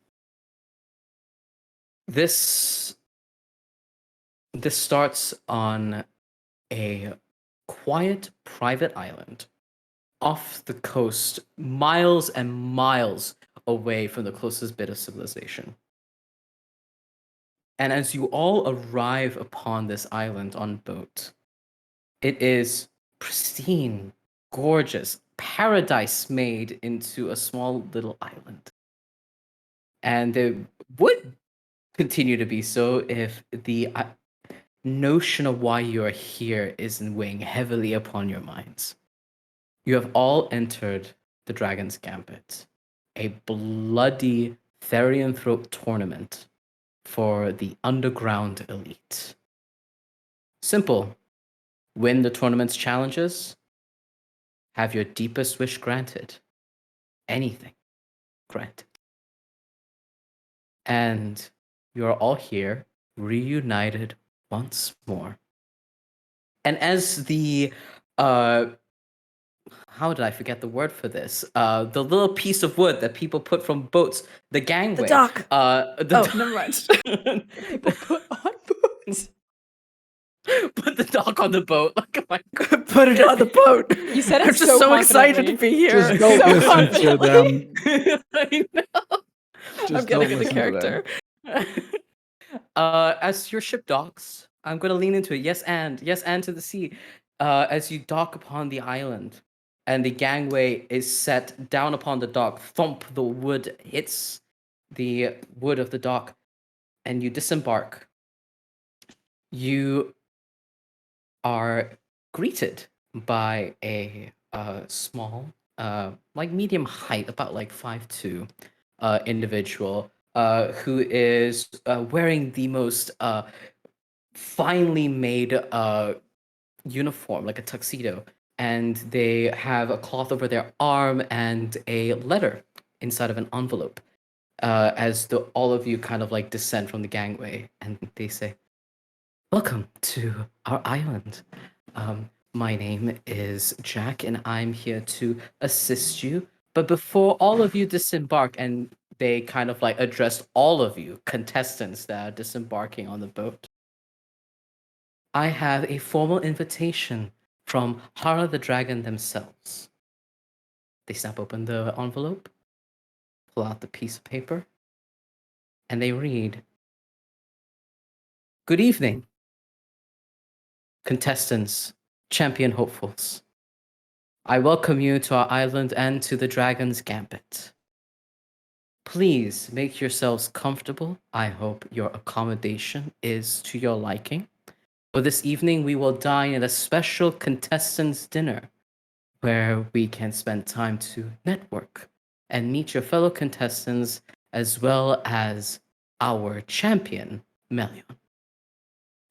this starts on a quiet private island off the coast, miles and miles away from the closest bit of civilization. And as you all arrive upon this island on boat, it is pristine, gorgeous, paradise made into a small little island. And it would continue to be so if the notion of why you are here isn't weighing heavily upon your minds. You have all entered the Dragon's Gambit, a bloody Therian Throat tournament for the underground elite. Simple. Win the tournament's challenges, have your deepest wish granted. Anything granted. And you're all here, reunited once more. And as the how did I forget the word for this? The little piece of wood that people put from boats, the gangway. The dock. Never mind. People put on boots. Put the dock on the boat. Like, oh my God. Put it on the boat. You said it I'm just so excited to be here. Just don't So listen to them. I know. Just I'm getting don't into listen to them. character. As your ship docks, I'm gonna lean into it. Yes, and to the sea. As you dock upon the island, and the gangway is set down upon the dock, thump, the wood hits the wood of the dock, and you disembark. You are greeted by a small, like medium height, about like 5'2", individual, who is wearing the most finely made uniform, like a tuxedo, and they have a cloth over their arm and a letter inside of an envelope. As all of you kind of like descend from the gangway, and they say, "Welcome to our island. My name is Jack, and I'm here to assist you. But before all of you disembark," and they kind of like addressed all of you contestants that are disembarking on the boat, "I have a formal invitation from Hara the Dragon themselves." They snap open the envelope, pull out the piece of paper, and they read, "Good evening, contestants, champion hopefuls. I welcome you to our island and to the Dragon's Gambit. Please make yourselves comfortable. I hope your accommodation is to your liking. For this evening, we will dine at a special contestants' dinner where we can spend time to network and meet your fellow contestants as well as our champion, Melion.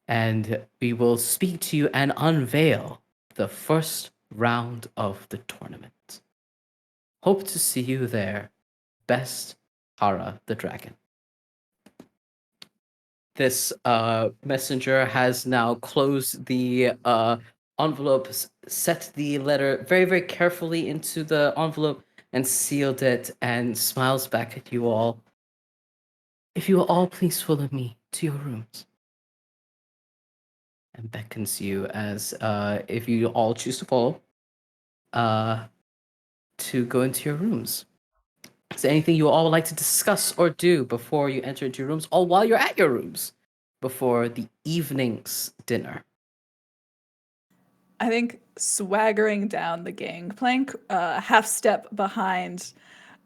And we will speak to you and unveil the first round of the tournament. Hope to see you there. Best, Hara the Dragon." This messenger has now closed the envelope, set the letter very, very carefully into the envelope, and sealed it, and smiles back at you all. "If you will all please follow me to your rooms." And beckons you as if you all choose to follow, to go into your rooms. Is there anything you all would like to discuss or do before you enter into your rooms, or while you're at your rooms before the evening's dinner? I think swaggering down the gangplank, half step behind.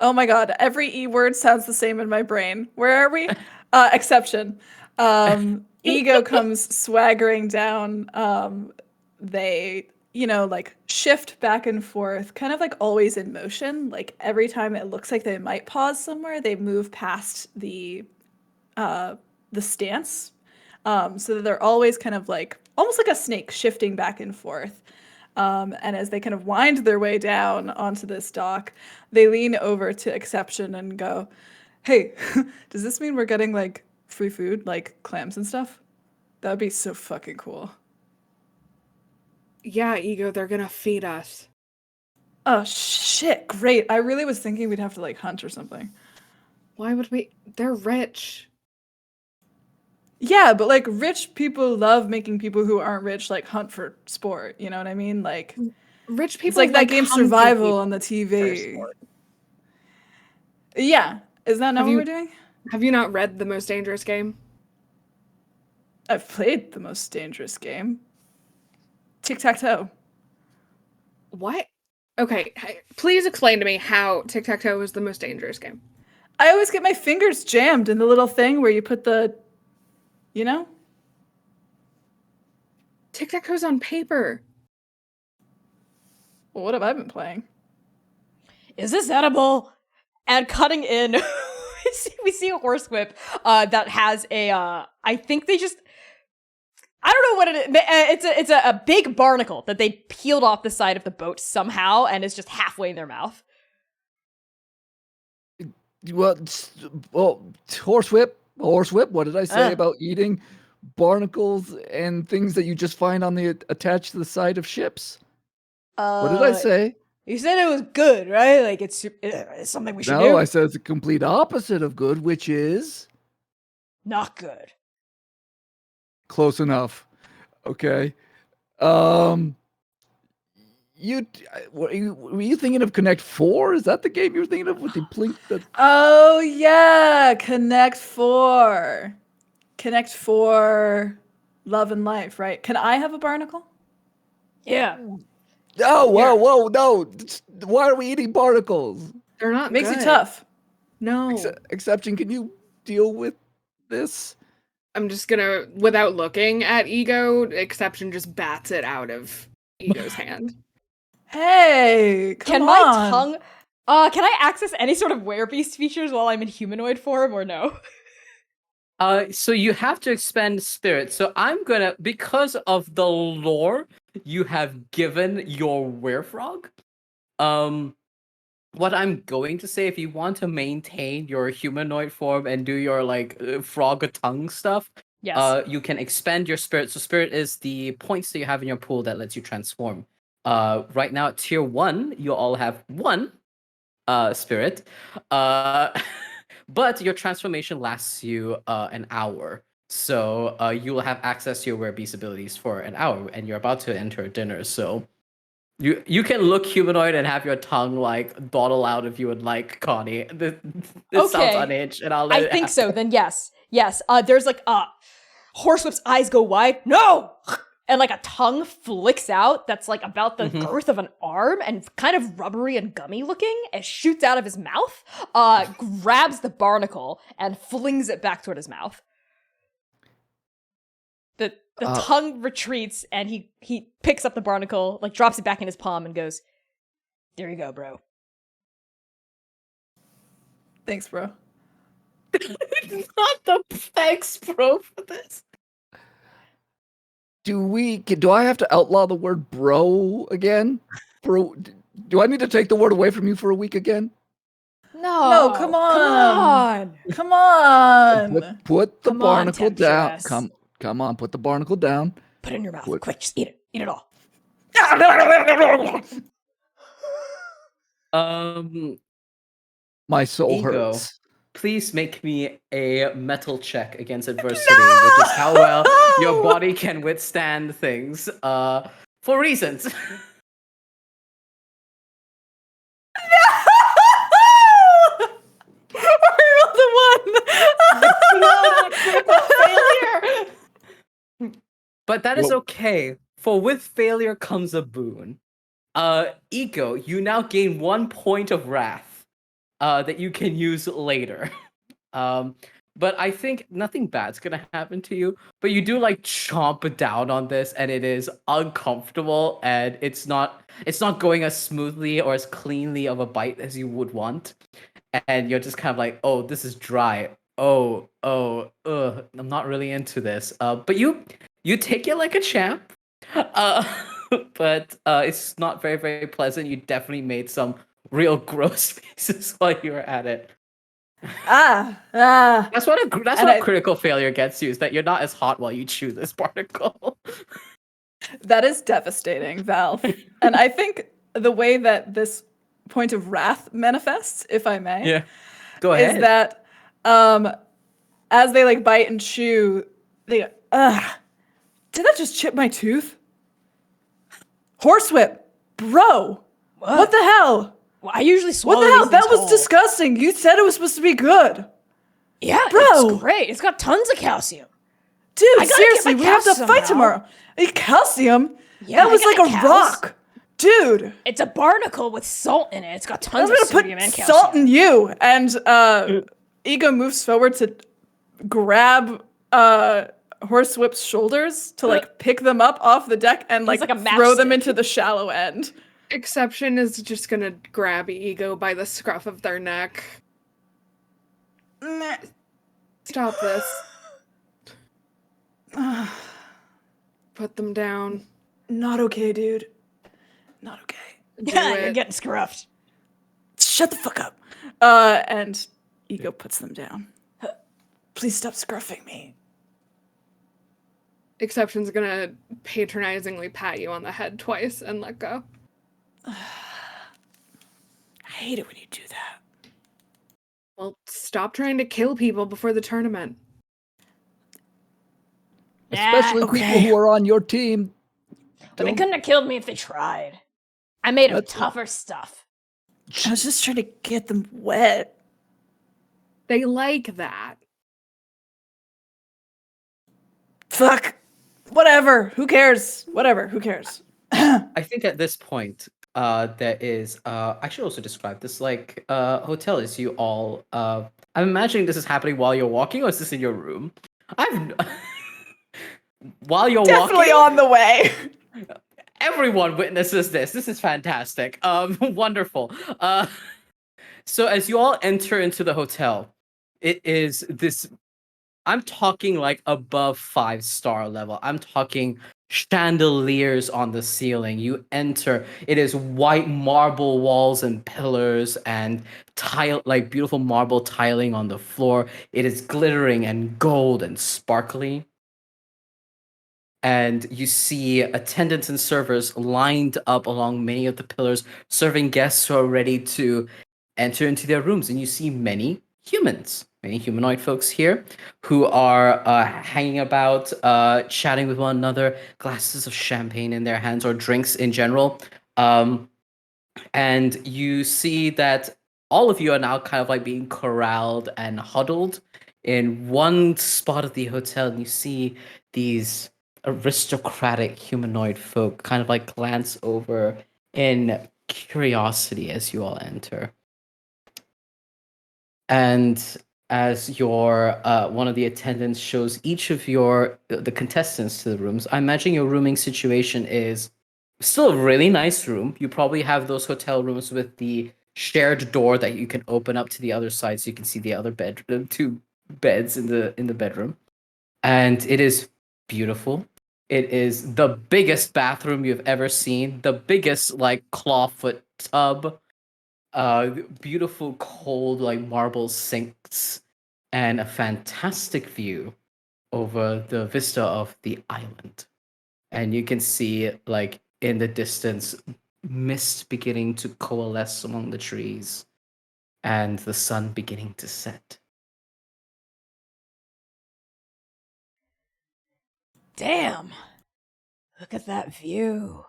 Oh my god, every E word sounds the same in my brain. Where are we? Exception. Ego comes swaggering down. They, like shift back and forth, kind of like always in motion. Like every time it looks like they might pause somewhere, they move past the stance, so that they're always kind of like almost like a snake shifting back and forth. And as they kind of wind their way down onto this dock, they lean over to Exception and go, "Hey, does this mean we're getting like free food, like clams and stuff? That would be so fucking cool." Yeah, Ego, they're gonna feed us. Oh shit, great. I really was thinking we'd have to like hunt or something. Why would we? They're rich. Yeah, but like rich people love making people who aren't rich like hunt for sport. You know what I mean? Like Rich people it's like that game hungry Survival people on the for TV. sport. Yeah, is that not Have what you- we're doing? Have you not read The Most Dangerous Game? I've played The Most Dangerous Game. Tic-tac-toe. What? Okay, please explain to me how tic-tac-toe is the most dangerous game. I always get my fingers jammed in the little thing where you put the, Tic-tac-toe's on paper. Well, what have I been playing? Is this edible? And cutting in, we see a horsewhip that has a. I think they just. I don't know what it is. It's a big barnacle that they peeled off the side of the boat somehow, and is just halfway in their mouth. Well, horsewhip. What did I say about eating barnacles and things that you just find on the attached to the side of ships? What did I say? You said it was good, right? Like it's something we should do. No, I said it's the complete opposite of good, which is Not good. close enough. Okay. Were you thinking of Connect 4? Is that the game you were thinking of with the blink? Oh yeah, Connect 4. Connect 4 Love and Life, right? Can I have a barnacle? Yeah. Oh, whoa, no. Why are we eating barnacles? They're not Makes good. you tough. No. Exception, can you deal with this? I'm just gonna, without looking at Ego, Exception just bats it out of Ego's hand. Hey, come Can on. my tongue can I access any sort of werebeast features while I'm in humanoid form or no? So you have to expend spirit. So I'm gonna, because of the lore you have given your werefrog, what I'm going to say, if you want to maintain your humanoid form and do your frog tongue stuff, Yes. you can expend your spirit. So spirit is the points that you have in your pool that lets you transform. Right now at tier 1, you all have 1 spirit. But your transformation lasts you an hour. So you will have access to your werebeast abilities for an hour, and you're about to enter dinner. So you can look humanoid and have your tongue dawdle out if you would like, Connie. This sounds Okay. unhinged, and I'll let I it think so. happen. Then yes. There's Horsewhip's eyes go wide. No! And a tongue flicks out that's about the girth of an arm and kind of rubbery and gummy looking and shoots out of his mouth, grabs the barnacle and flings it back toward his mouth. The tongue retreats and he picks up the barnacle, drops it back in his palm and goes, "There you go, bro." Thanks, bro. Not the thanks, bro, for this. Do I have to outlaw the word bro again? Do I need to take the word away from you for a week again? No, come on. Come on. Put the Come on, barnacle down. Temptress. Come on, put the barnacle down. Put it in your mouth. What? Quick, just eat it. Eat it all. My soul Ego. hurts. Please make me a metal check against adversity, which is how well your body can withstand things. For reasons. But that is Well- okay, for with failure comes a boon. Ego, you now gain 1 point of wrath that you can use later. Um, but I think nothing bad's gonna happen to you. But you do like chomp down on this, and it is uncomfortable, and it's not going as smoothly or as cleanly of a bite as you would want. And you're just kind of like, oh, this is dry. I'm not really into this. But you take it like a champ. Uh, but it's not very, very pleasant. You definitely made some real gross faces while you were at it. Ah. That's what And I- critical failure gets you, is that you're not as hot while you chew this particle. That is devastating, Valve. And I think the way that this point of wrath manifests, if I may, Yeah. Go ahead. is that as they like bite and chew, they go, ugh, did that just chip my tooth? Horsewhip, bro, what the hell? Well, I usually swallow What the hell? these That things was whole. disgusting. You said it was supposed to be good. Yeah, Bro. it's great. It's got tons of calcium. Dude, I gotta get seriously, my we have to calcium fight now. tomorrow. Calcium? Yeah, that I was got like the a cows. rock. Dude, It's a barnacle with salt in it. It's got tons I'm of gonna sodium put and calcium. salt in you. And Ego moves forward to grab Horsewhip's shoulders to like pick them up off the deck and like, like a throw them matchstick. into the shallow end. Exception is just gonna grab Ego by the scruff of their neck. Meh. Stop this. Put them down. Not okay, dude. Not okay. Do Yeah, you're it. getting scruffed. Shut the fuck up. And Ego puts them down. Please stop scruffing me. Exception's gonna patronizingly pat you on the head twice and let go. I hate it when you do that. Well, stop trying to kill people before the tournament. Especially Yeah, people okay. who are on your team. But they Don't- couldn't have killed me if they tried. I made of That's- tougher stuff. I was just trying to get them wet. They like that. Fuck. Whatever. Who cares? Whatever. Who cares? I think at this point, there is I should also describe this like hotel is you all I'm imagining this is happening while you're walking, or is this in your room? While you're Definitely walking, on the way. everyone witnesses this. This is fantastic. Wonderful. So as you all enter into the hotel, it is this. I'm talking like above 5-star level. I'm talking chandeliers on the ceiling. You enter, it is white marble walls and pillars and like beautiful marble tiling on the floor. It is glittering and gold and sparkly. And you see attendants and servers lined up along many of the pillars, serving guests who are ready to enter into their rooms. And you see many humans, many humanoid folks here who are hanging about, chatting with one another, glasses of champagne in their hands or drinks in general. And you see that all of you are now kind of like being corralled and huddled in one spot of the hotel. And you see these aristocratic humanoid folk kind of like glance over in curiosity as you all enter. And as your one of the attendants shows each of the contestants to the rooms, I imagine your rooming situation is still a really nice room. You probably have those hotel rooms with the shared door that you can open up to the other side, so you can see the other two beds in the bedroom. And it is beautiful. It is the biggest bathroom you've ever seen, the biggest like clawfoot tub, beautiful cold like marble sinks, and a fantastic view over the vista of the island. And you can see like in the distance mist beginning to coalesce among the trees and the sun beginning to set. Damn. Look at that view.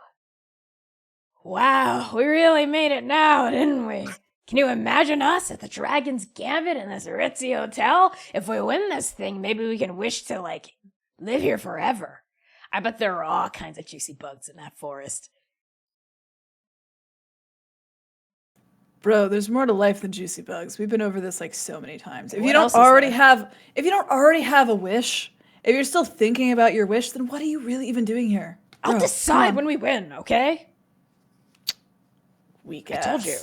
Wow, we really made it now, didn't we? Can you imagine us at the Dragon's Gambit in this ritzy hotel? If we win this thing, maybe we can wish to, like, live here forever. I bet there are all kinds of juicy bugs in that forest. Bro, there's more to life than juicy bugs. We've been over this like so many times. If What you don't else is already there? have if you don't already have a wish, if you're still thinking about your wish, then what are you really even doing here? I'll Bro, decide come on. when we win, okay? Weak I ass. told you.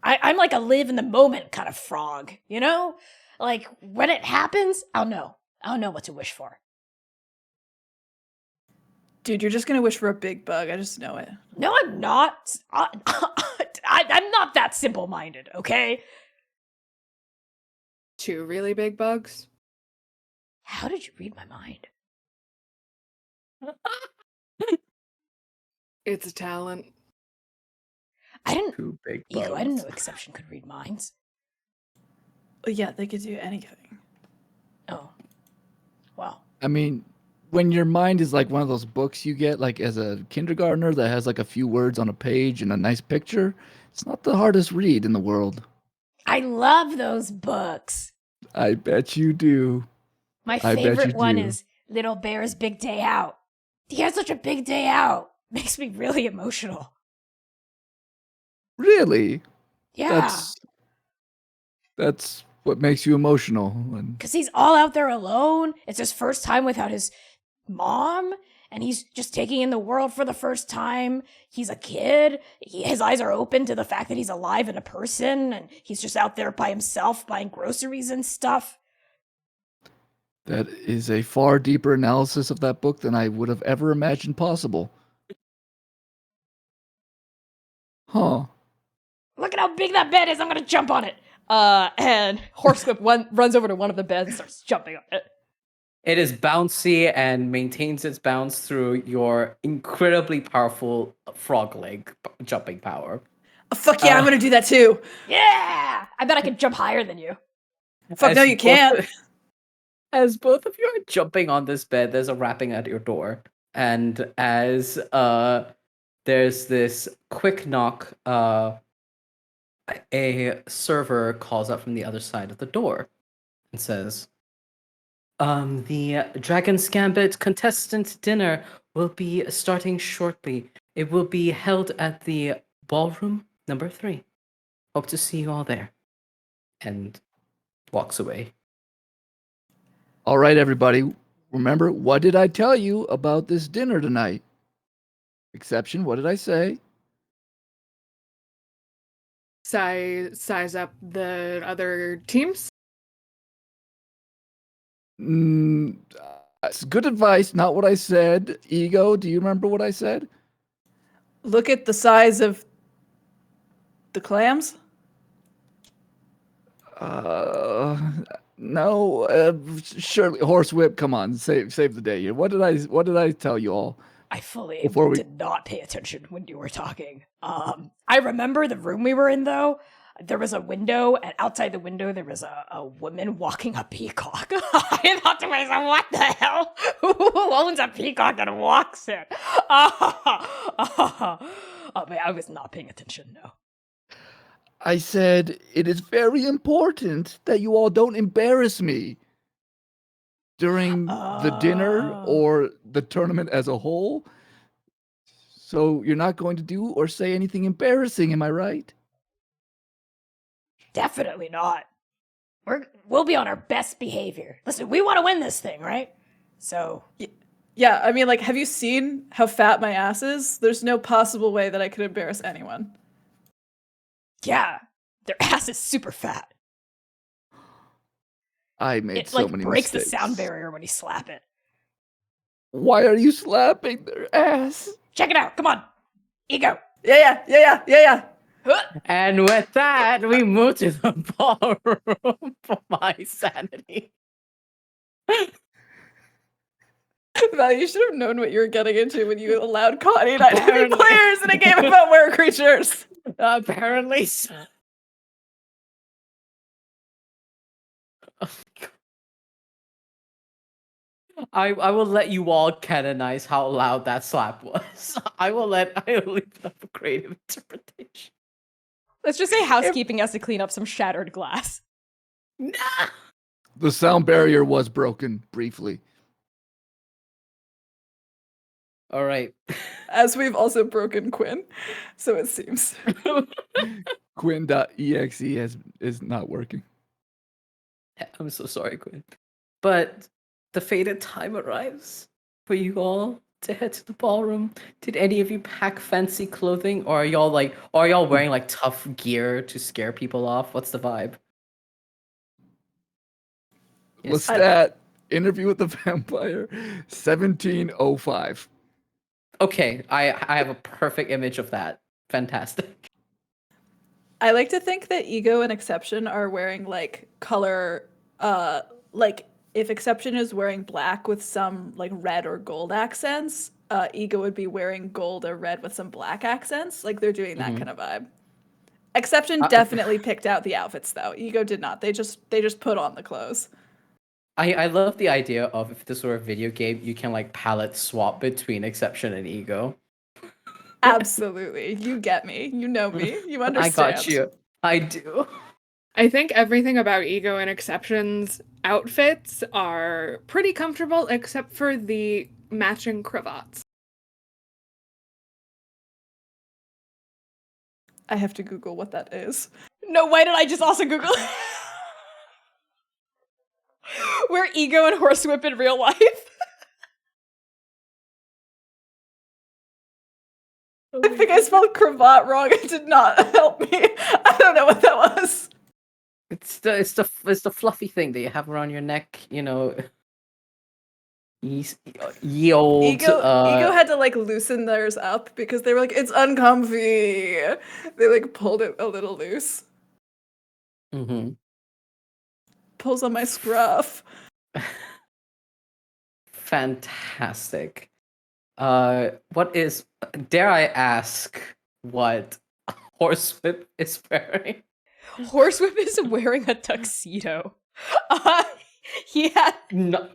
I'm like a live in the moment kind of frog, you know? Like, when it happens, I'll know. I'll know what to wish for. Dude, you're just gonna wish for a big bug. I just know it. No, I'm not. I'm not that simple-minded, okay? 2 really big bugs. How did you read my mind? It's a talent. I didn't... Two big Ego, I didn't know bugs. Exception could read minds. Yeah, they could do anything. Oh. Well. I mean, when your mind is like one of those books you get like as a kindergartner that has like a few words on a page and a nice picture, it's not the hardest read in the world. I love those books. I bet you do. My I bet favorite you one do. is Little Bear's Big Day Out. He had such a big day out. Makes me really emotional. Really? Yeah. That's what makes you emotional. And Because he's all out there alone. It's his first time without his mom. And he's just taking in the world for the first time. He's a kid. His eyes are open to the fact that he's alive and a person. And he's just out there by himself buying groceries and stuff. that is a far deeper analysis of that book than I would have ever imagined possible. Huh. Look at how big that bed is. I'm going to jump on it. And Horsewhip runs over to one of the beds and starts jumping on it. It is bouncy and maintains its bounce through your incredibly powerful frog leg jumping power. Oh, fuck yeah, I'm gonna do that too. Yeah! I bet I could jump higher than you. Fuck As no, you both- can't. As both of you are jumping on this bed, there's a rapping at your door. And as there's this quick knock, a server calls up from the other side of the door and says, the Dragon's Gambit contestant dinner will be starting shortly. It will be held at the ballroom number 3. Hope to see you all there. And walks away. All right, everybody. Remember, what did I tell you about this dinner tonight? Exception, what did I say? Size up the other teams. It's good advice, not what I said. Ego, do you remember what I said? Look at the size of the clams. No. Surely, Horsewhip. Come on, save the day here. What did I tell you all? I fully Before we- did not pay attention when you were talking. I remember the room we were in, though. There was a window, and outside the window, there was a woman walking a peacock. I thought to myself, what the hell? Who owns a peacock and walks it? Oh, man, I was not paying attention, no. I said it is very important that you all don't embarrass me during the dinner Oh. or the tournament as a whole. So you're not going to do or say anything embarrassing, am I right? Definitely not. We'll be on our best behavior. Listen, we want to win this thing, right? So, Yeah, I mean, like, have you seen how fat my ass is? There's no possible way that I could embarrass anyone. yeah, their ass is super fat. I made It so like many breaks mistakes. the sound barrier when you slap it. Why are you slapping their ass? Check it out. Come on. Ego. Yeah. And with that, we move to the ballroom for my sanity. Val, you should have known what you were getting into when you allowed Connie and I to be Apparently. players in a game about were creatures. Apparently so. Oh my God. I will let you all canonize how loud that slap was. I will leave it up for creative interpretation. Let's just say housekeeping has to clean up some shattered glass. Nah. The sound barrier was broken briefly. All right. As we've also broken Quinn, so it seems. Quinn.exe is not working. I'm so sorry, Quinn. But the fated time arrives for you all to head to the ballroom. Did any of you pack fancy clothing, or are y'all wearing like tough gear to scare people off? What's the vibe? Yes. Lestat, Interview with the Vampire, 1705. Okay, I have a perfect image of that. Fantastic. I like to think that Ego and Exception are wearing like color, like if Exception is wearing black with some like red or gold accents, Ego would be wearing gold or red with some black accents. Like they're doing that kind of vibe. Exception definitely picked out the outfits though. Ego did not. They just put on the clothes. I love the idea of if this were a video game, you can like palette swap between Exception and Ego. Absolutely. You get me. You know me. You understand. I got you. I do. I think everything about Ego and Exception's outfits are pretty comfortable, except for the matching cravats. I have to Google what that is. No, why did I just also Google it? We're Ego and Horsewhip in real life. I think I spelled cravat wrong. It did not help me. I don't know what that was. It's the fluffy thing that you have around your neck, you know. Ye old Ego had to like loosen theirs up because they were like, it's uncomfy. They like pulled it a little loose. Mhm. Pulls on my scruff. Fantastic. What is, dare I ask what Horsewhip is wearing? Horsewhip is wearing a tuxedo. He had Not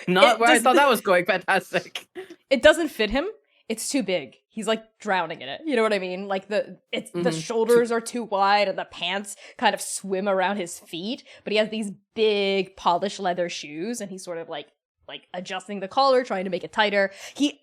It where I does- thought that was going. Fantastic. it doesn't fit him. It's too big. He's like drowning in it. You know what I mean? Like the shoulders are too wide and the pants kind of swim around his feet, but he has these big polished leather shoes and he's sort of like adjusting the collar, trying to make it tighter.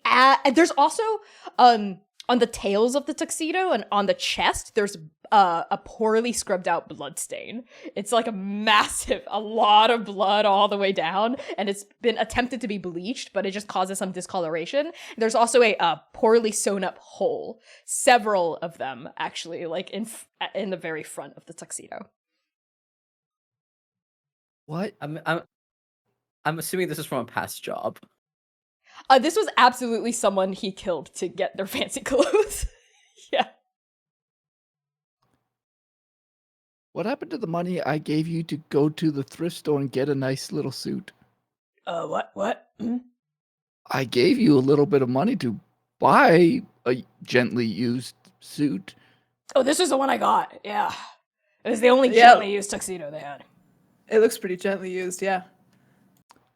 And there's also on the tails of the tuxedo and on the chest, there's a poorly scrubbed out blood stain. It's like a lot of blood all the way down, and it's been attempted to be bleached, but it just causes some discoloration. There's also a poorly sewn up hole, several of them actually, like in the very front of the tuxedo. What? I'm assuming this is from a past job. This was absolutely someone he killed to get their fancy clothes. Yeah. What happened to the money I gave you to go to the thrift store and get a nice little suit? What? I gave you a little bit of money to buy a gently used suit. Oh, this was the one I got. Yeah. It was the only Yeah. gently used tuxedo they had. It looks pretty gently used, yeah.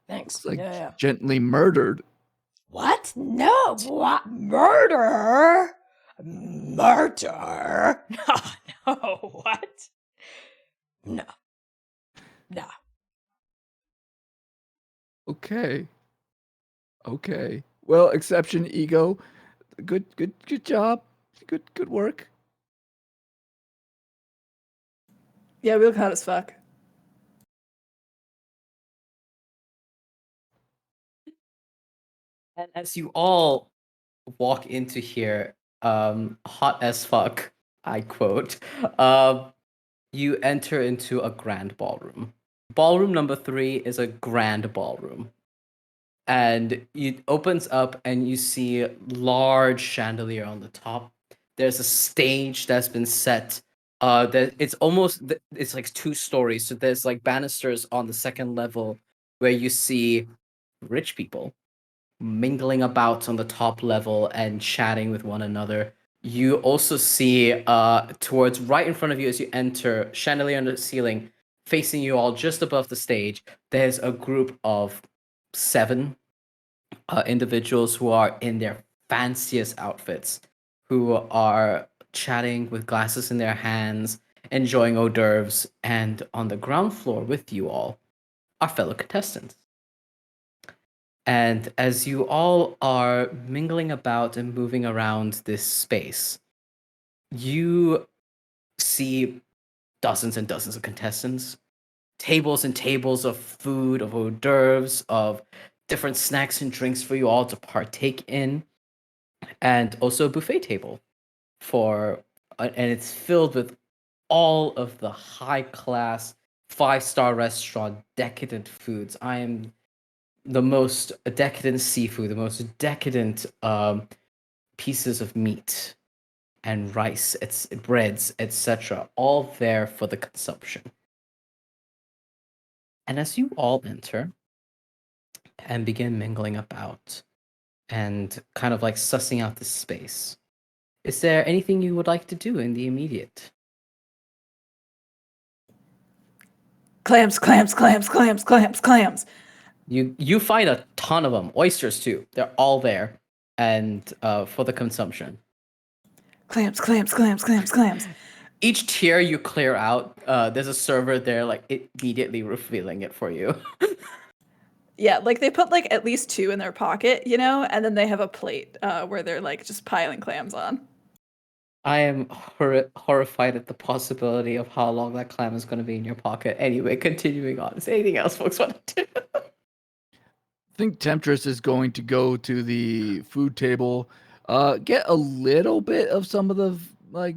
Thanks. It's like Yeah. gently murdered. What? No. What? Murder? Murder? No. What? No. No. Okay. Well, Exception, Ego. Good job. Good work. Yeah, we look hot as fuck. And as you all walk into here, hot as fuck, I quote, you enter into a grand ballroom. Ballroom number 3 is a grand ballroom. And it opens up and you see a large chandelier on the top. There's a stage that's been set. It's like 2 stories. So there's like banisters on the second level where you see rich people mingling about on the top level and chatting with one another. You also see towards right in front of you as you enter, chandelier on the ceiling, facing you all just above the stage, there's a group of 7 individuals who are in their fanciest outfits, who are chatting with glasses in their hands, enjoying hors d'oeuvres, and on the ground floor with you all are fellow contestants. And as you all are mingling about and moving around this space, you see dozens and dozens of contestants, tables and tables of food, of hors d'oeuvres, of different snacks and drinks for you all to partake in, and also a buffet table and it's filled with all of the high class 5-star restaurant decadent foods. I am the most decadent seafood, the most decadent pieces of meat and rice, it's breads, etc., all there for the consumption. And as you all enter and begin mingling about and kind of like sussing out the space, is there anything you would like to do in the immediate? Clams, clams, clams, clams, clams, clams. You find a ton of them, oysters too. They're all there, and for the consumption. Clams, clams, clams, clams, clams. Each tier you clear out, there's a server there, like immediately refilling it for you. Yeah, like they put like at least 2 in their pocket, you know, and then they have a plate where they're like just piling clams on. I am horrified at the possibility of how long that clam is going to be in your pocket. Anyway, continuing on. Is there anything else folks want to do? I think Temptress is going to go to the food table, get a little bit of some of the like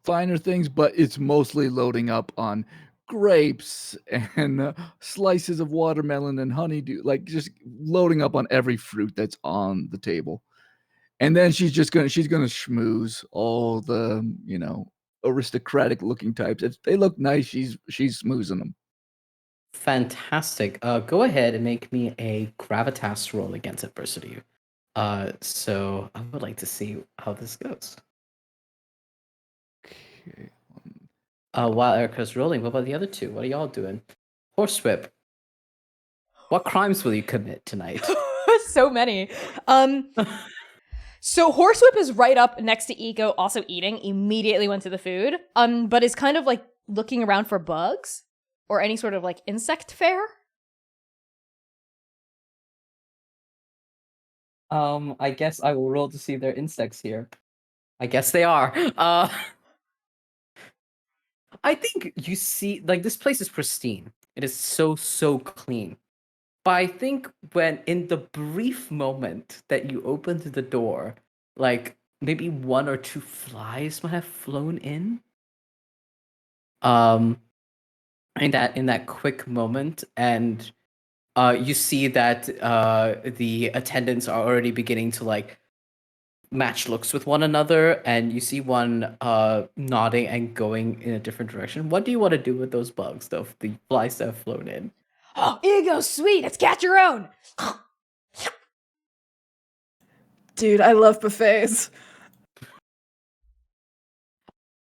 finer things, but it's mostly loading up on grapes and slices of watermelon and honeydew, like just loading up on every fruit that's on the table. And then she's gonna schmooze all the, aristocratic looking types. They look nice. She's schmoozing them. Fantastic. Go ahead and make me a gravitas roll against adversity. So I would like to see how this goes. Okay. While Erica's rolling, what about the other two? What are y'all doing? Horsewhip. What crimes will you commit tonight? So many. So Horsewhip is right up next to Ego, also eating, immediately went to the food, but is kind of like looking around for bugs or any sort of like insect fare. I guess I will roll to see if there are insects here. I guess they are. I think you see, like, this place is pristine. It is so clean. But I think when in the brief moment that you opened the door, like maybe 1 or 2 flies might have flown in. Um, in that quick moment, and you see that the attendants are already beginning to like match looks with one another, and you see one nodding and going in a different direction. What do you want to do with those bugs, though? The flies that have flown in. Oh, Ego, sweet, it's catch your own. Dude, I love buffets.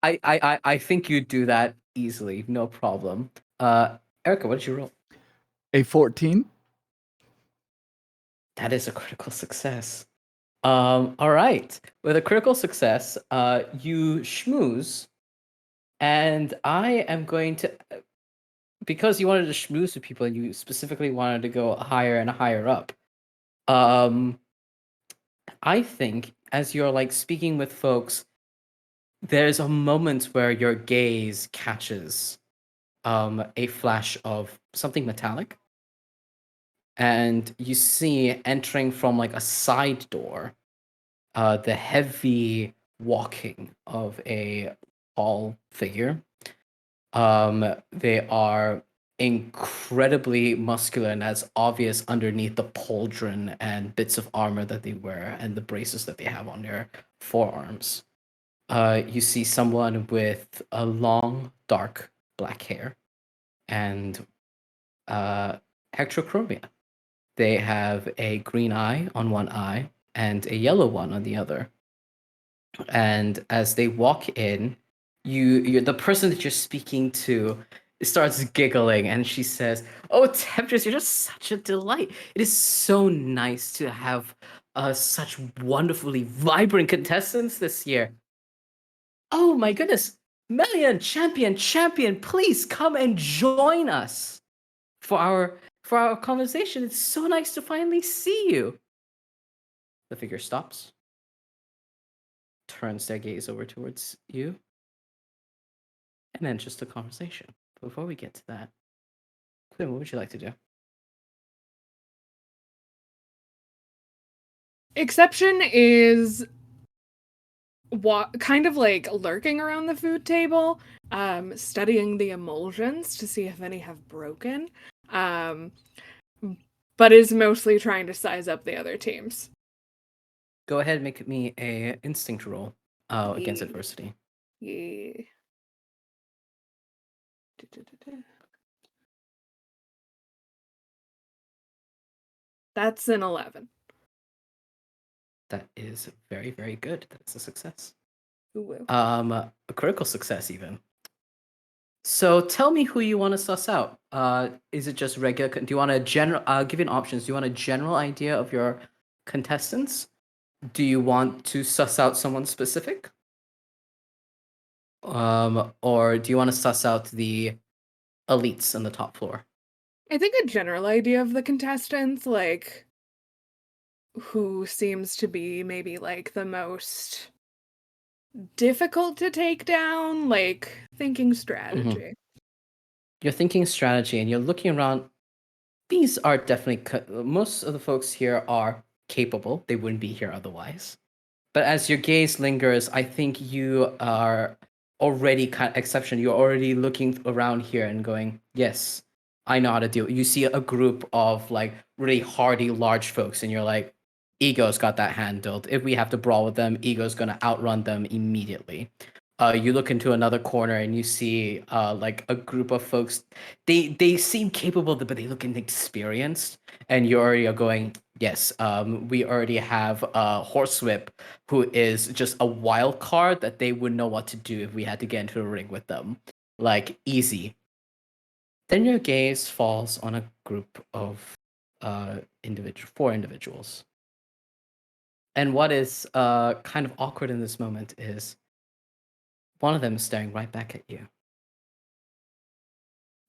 I think you'd do that easily, no problem. Erica, what did you roll? A 14. That is a critical success. All right. With a critical success, you schmooze, and I am going to, because you wanted to schmooze with people and you specifically wanted to go higher and higher up. I think as you're like speaking with folks, there's a moment where your gaze catches a flash of something metallic, and you see entering from like a side door the heavy walking of a tall figure. They are incredibly muscular, and that's obvious underneath the pauldron and bits of armor that they wear and the braces that they have on their forearms. You see someone with a long, dark black hair and heterochromia. They have a green eye on one eye and a yellow one on the other. And as they walk in, you're the person that you're speaking to starts giggling, and she says, "Oh, Temptress, you're just such a delight. It is so nice to have such wonderfully vibrant contestants this year. Oh my goodness, Melian, champion, please come and join us for for our conversation. It's so nice to finally see you. The figure stops, turns their gaze over towards you, and enters the conversation. Before we get to that, Quinn, what would you like to do? Exception is kind of like lurking around the food table, studying the emulsions to see if any have broken, but is mostly trying to size up the other teams. Go ahead and make me a instinct roll against Yeah. adversity. Yeah. That's an 11. That is very, very good. That's a success. Ooh. A critical success even. So tell me who you want to suss out. Is it just regular? Do you want a general? I'll give you options. Do you want a general idea of your contestants? Do you want to suss out someone specific? Or do you want to suss out the elites on the top floor? I think a general idea of the contestants, like who seems to be maybe like the most difficult to take down, like thinking strategy. You're thinking strategy and you're looking around. These are definitely most of the folks here are capable. They wouldn't be here otherwise. But as your gaze lingers, I think you are already kind of exception. You're already looking around here and going, yes, I know how to deal. You see a group of like really hardy, large folks, and you're like, Ego's got that handled. If we have to brawl with them, Ego's gonna outrun them immediately. You look into another corner and you see like a group of folks. They seem capable, but they look inexperienced. And you already are going, yes. We already have Horsewhip, who is just a wild card that they would know what to do if we had to get into a ring with them, like easy. Then your gaze falls on a group of four individuals. And what is kind of awkward in this moment is one of them is staring right back at you.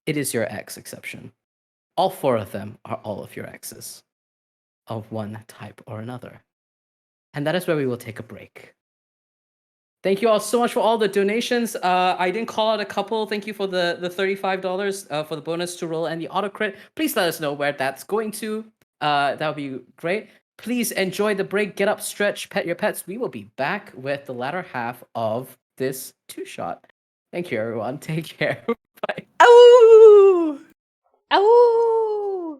It is your ex exception. All four of them are all of your exes, of one type or another. And that is where we will take a break. Thank you all so much for all the donations. I didn't call out a couple. Thank you for the $35 for the bonus to roll and the auto crit. Please let us know where that's going to. That would be great. Please enjoy the break. Get up, stretch, pet your pets. We will be back with the latter half of this two-shot. Thank you, everyone. Take care. Bye. Ow! Ow!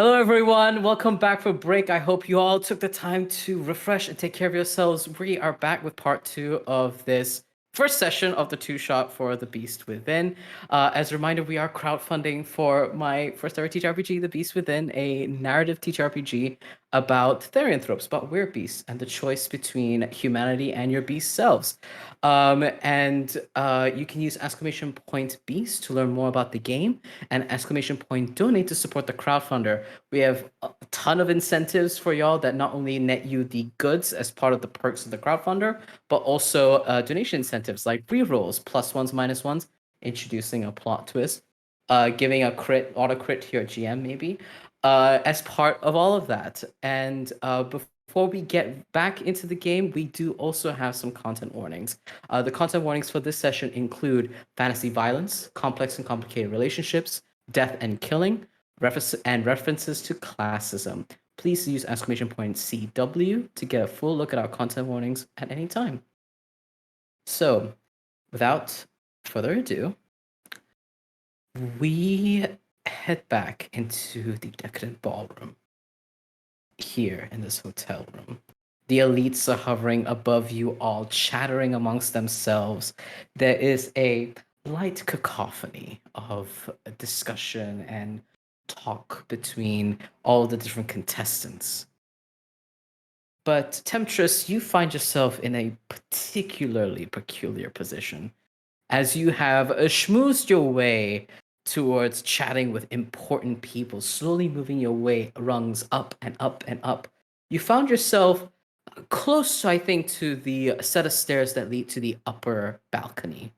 Hello, everyone. Welcome back for break. I hope you all took the time to refresh and take care of yourselves. We are back with part 2 of this first session of the two-shot for The Beast Within. As a reminder, we are crowdfunding for my first ever TTRPG, The Beast Within, a narrative TTRPG about therianthropes, about werebeasts, and the choice between humanity and your beast selves. And you can use !beast to learn more about the game, and !donate to support the crowdfunder. We have a ton of incentives for y'all that not only net you the goods as part of the perks of the crowdfunder, but also donation incentives like rerolls, plus ones, minus ones, introducing a plot twist, giving a crit, auto crit to your GM maybe, as part of all of that. And before we get back into the game, we do also have some content warnings. The content warnings for this session include fantasy violence, complex and complicated relationships, death and killing, references to classism. Please use !CW to get a full look at our content warnings at any time. So, without further ado, we head back into the decadent ballroom here in this hotel room. The elites are hovering above you all, chattering amongst themselves. There is a light cacophony of discussion and talk between all the different contestants. But Temptress, you find yourself in a particularly peculiar position, as you have schmoozed your way towards chatting with important people, slowly moving your way rungs up and up and up. You found yourself close, I think, to the set of stairs that lead to the upper balcony.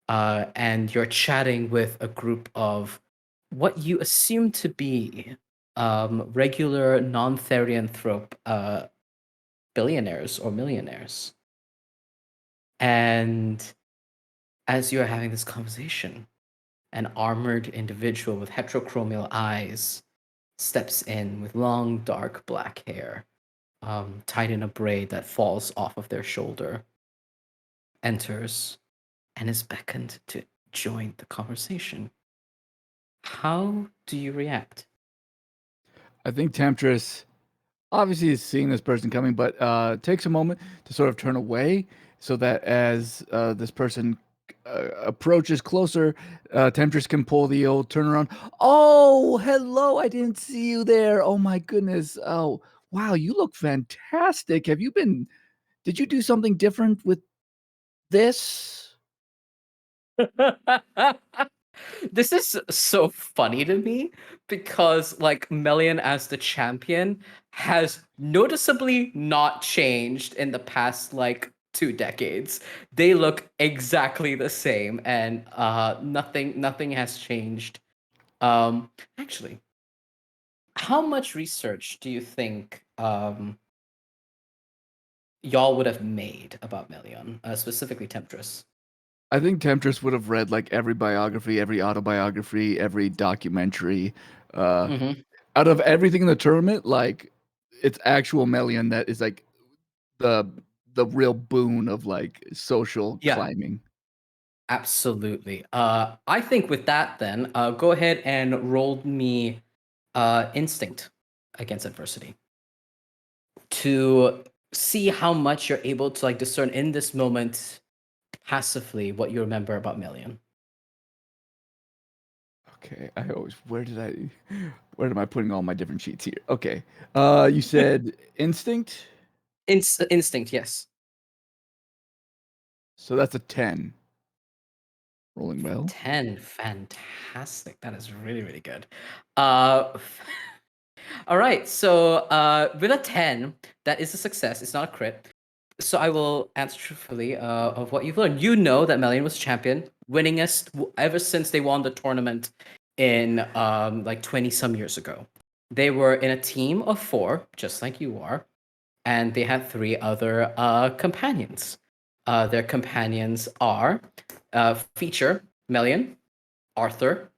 And you're chatting with a group of what you assume to be regular non-therianthrope billionaires or millionaires. And as you're having this conversation, an armored individual with heterochromial eyes steps in with long, dark black hair, tied in a braid that falls off of their shoulder, enters, and is beckoned to join the conversation. How do you react? I think Temptress obviously is seeing this person coming, but takes a moment to sort of turn away so that as this person approaches closer, Temptress can pull the old turnaround. Oh, hello! I didn't see you there. Oh my goodness. Oh, wow! You look fantastic. Did you do something different with this? This is so funny to me because like Melian as the champion has noticeably not changed in the past like 2 decades. They look exactly the same, and nothing has changed. Actually, how much research do you think y'all would have made about Melian, specifically Temptress? I think Temptress would have read like every biography, every autobiography, every documentary. Uh, Mm-hmm. Out of everything in the tournament, like it's actual Melian that is like the the real boon of like social Yeah. climbing. Absolutely. I think with that, then, go ahead and roll me instinct against adversity to see how much you're able to like discern in this moment passively what you remember about Melian. Okay, I always where am I putting all my different sheets here? Okay. You said instinct, Instinct, yes. so that's a 10. Rolling well. 10, fantastic. That is really, really good. Uh, all right, so with a 10, that is a success. It's not a crit. So I will answer truthfully of what you've learned. You know that Melian was champion, winningest ever since they won the tournament in like 20 some years ago. They were in a team of 4, just like you are, and they had 3 other companions. Their companions are Feature, Melian, Arthur,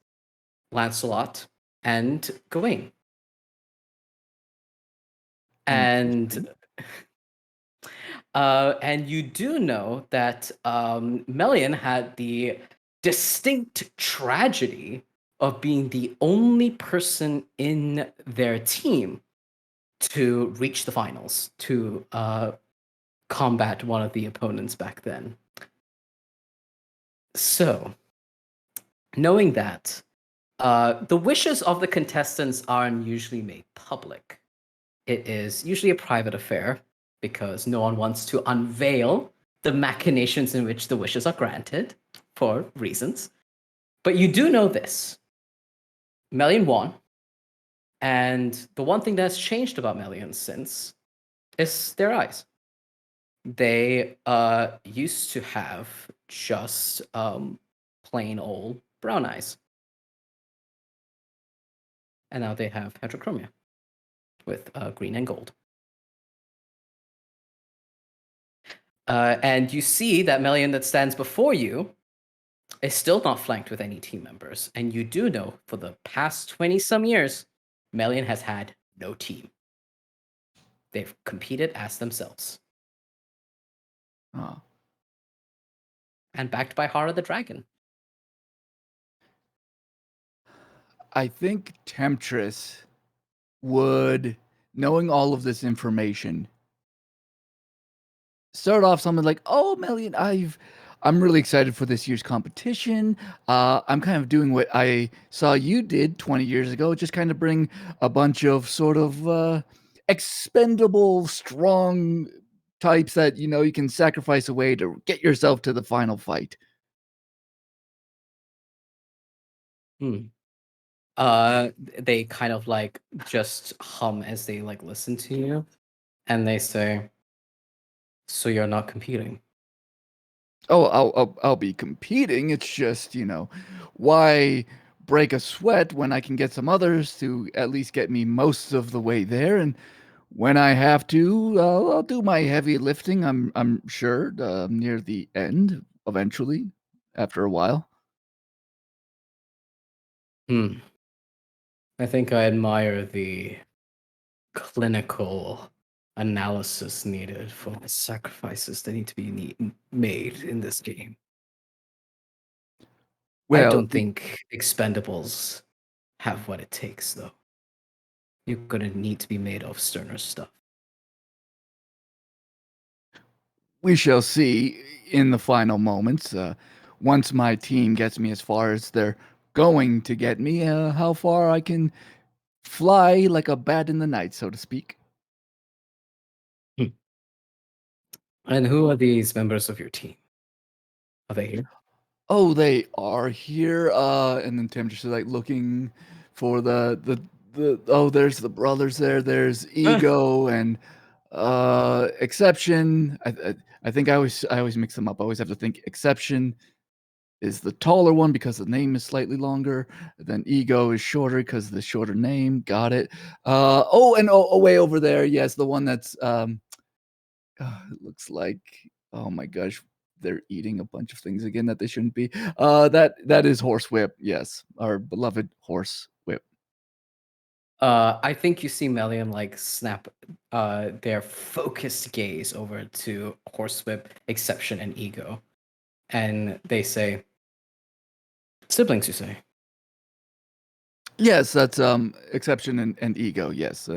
Lancelot, and Gawain. Interesting. And you do know that Melian had the distinct tragedy of being the only person in their team to reach the finals, to combat one of the opponents back then. So, knowing that, the wishes of the contestants aren't usually made public. It is usually a private affair because no one wants to unveil the machinations in which the wishes are granted for reasons. But you do know this. Melian won. And the one thing that's changed about Melian since is their eyes. They used to have just plain old brown eyes. And now they have heterochromia with green and gold. And you see that Melian that stands before you is still not flanked with any team members. And you do know for the past 20-some years, Melian has had no team. They've competed as themselves. Oh. And backed by Hara the Dragon. I think Temptress would, knowing all of this information, start off something like, "Oh, Melian, I'm really excited for this year's competition. I'm kind of doing what I saw you did 20 years ago, just kind of bring a bunch of sort of expendable, strong types that you can sacrifice away to get yourself to the final fight." They kind of like just hum as they like listen to you, and they say, "So you're not competing?" Oh, I'll be competing. It's just, why break a sweat when I can get some others to at least get me most of the way there? And when I have to, I'll do my heavy lifting. I'm sure near the end eventually, after a while. I think I admire the clinical analysis needed for the sacrifices that need to be made in this game. I Well, don't think expendables have what it takes, though. You're gonna need to be made of sterner stuff. we shall see in the final moments. Once my team gets me as far as they're going to get me, how far I can fly like a bat in the night, so to speak. And who are these members of your team? Are they here? Oh, they are here. And then Tim just like looking for the oh, there's the brothers there. There's Ego and Exception. I think I always mix them up. I always have to think Exception is the taller one because the name is slightly longer. Then Ego is shorter because the shorter name. Got it. Way over there, yes, the one that's it looks like, oh my gosh, they're eating a bunch of things again that they shouldn't be. That is Horsewhip, yes, our beloved Horsewhip. I think you see Melian like snap their focused gaze over to Horsewhip, Exception, and Ego. And they say, siblings, you say? Yes, that's Exception and Ego. Yes,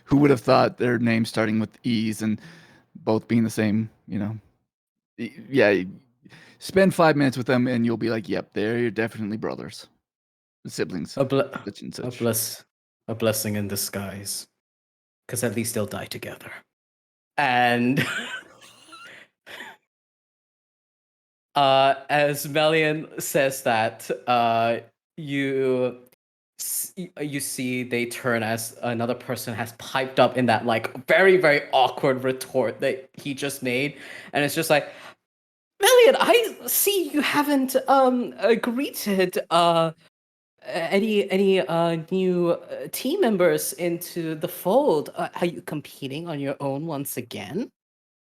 who would have thought their names starting with E's and both being the same? Yeah. Spend 5 minutes with them and you'll be like, "Yep, they're definitely brothers, siblings, A, ble- such and a, such." bless- a blessing in disguise. Because at least they'll die together. And as Melian says that, you see they turn as another person has piped up in that like very very awkward retort that he just made, and it's just like, Melian, I see you haven't greeted any new team members into the fold. Are you competing on your own once again?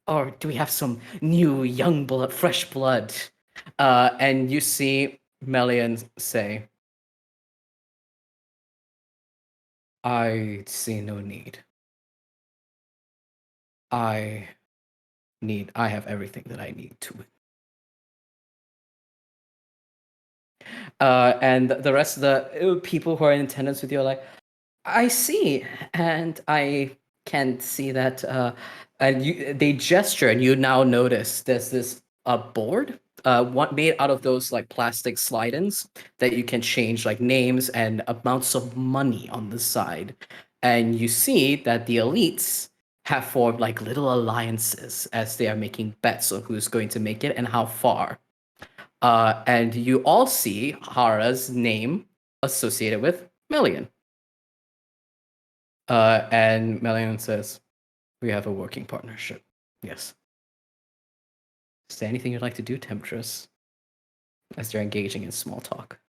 Or do we have some new young blood, fresh blood? And you see Melian say, I see no need. I have everything that I need to win. And the rest of the people who are in attendance with you are like, I see, and I can see that. And they gesture, and you now notice there's this board, one made out of those like plastic slide-ins that you can change like names and amounts of money on the side, and you see that the elites have formed like little alliances as they are making bets on who's going to make it and how far. And you all see Hara's name associated with Million. And Melian says, we have a working partnership. Yes. Is there anything you'd like to do, Temptress? As they're engaging in small talk.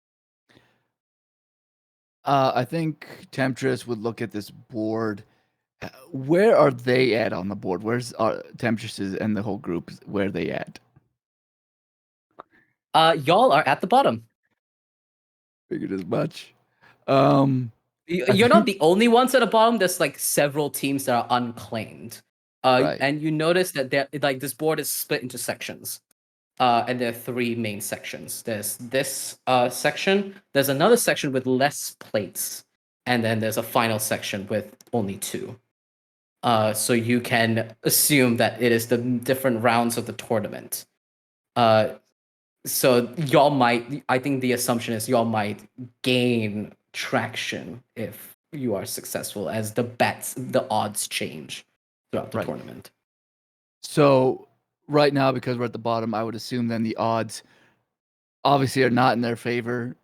I think Temptress would look at this board. Where are they at on the board? Where's Temptress and the whole group? Where are they at? Y'all are at the bottom. Figured as much. You're not the only ones at the bottom. There's like several teams that are unclaimed. Right. And you notice that they're like this board is split into sections. And there are three main sections. There's this section, there's another section with less plates, and then there's a final section with only two. So you can assume that it is the different rounds of the tournament. So y'all might, I think the assumption is y'all might gain traction if you are successful as the odds change throughout the Right. tournament. So right now, because we're at the bottom, I would assume then the odds obviously are not in their favor.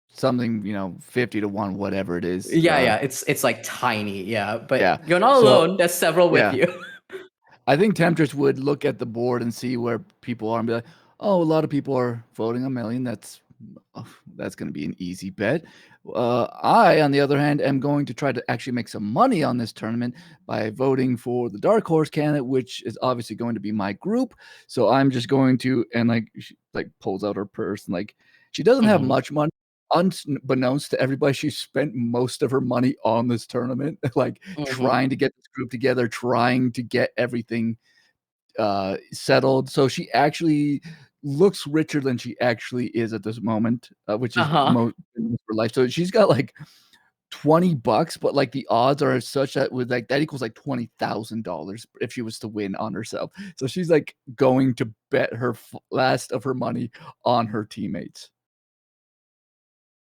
Something 50-1, whatever it is. Yeah, it's like tiny, yeah. But Yeah, you're not so- alone. There's several with yeah. you. I think Temptress would look at the board and see where people are and be like, "Oh, a lot of people are voting a Million. That's going to be an easy bet." I, on the other hand, am going to try to actually make some money on this tournament by voting for the Dark Horse candidate, which is obviously going to be my group. So I'm just going to, and she pulls out her purse, and she doesn't have Mhm. much money. Unbeknownst to everybody, she spent most of her money on this tournament, trying to get this group together, trying to get everything settled. So she actually looks richer than she actually is at this moment, which is most for life. So she's got $20, but the odds are such that with that equals $20,000 if she was to win on herself. So she's going to bet her last of her money on her teammates.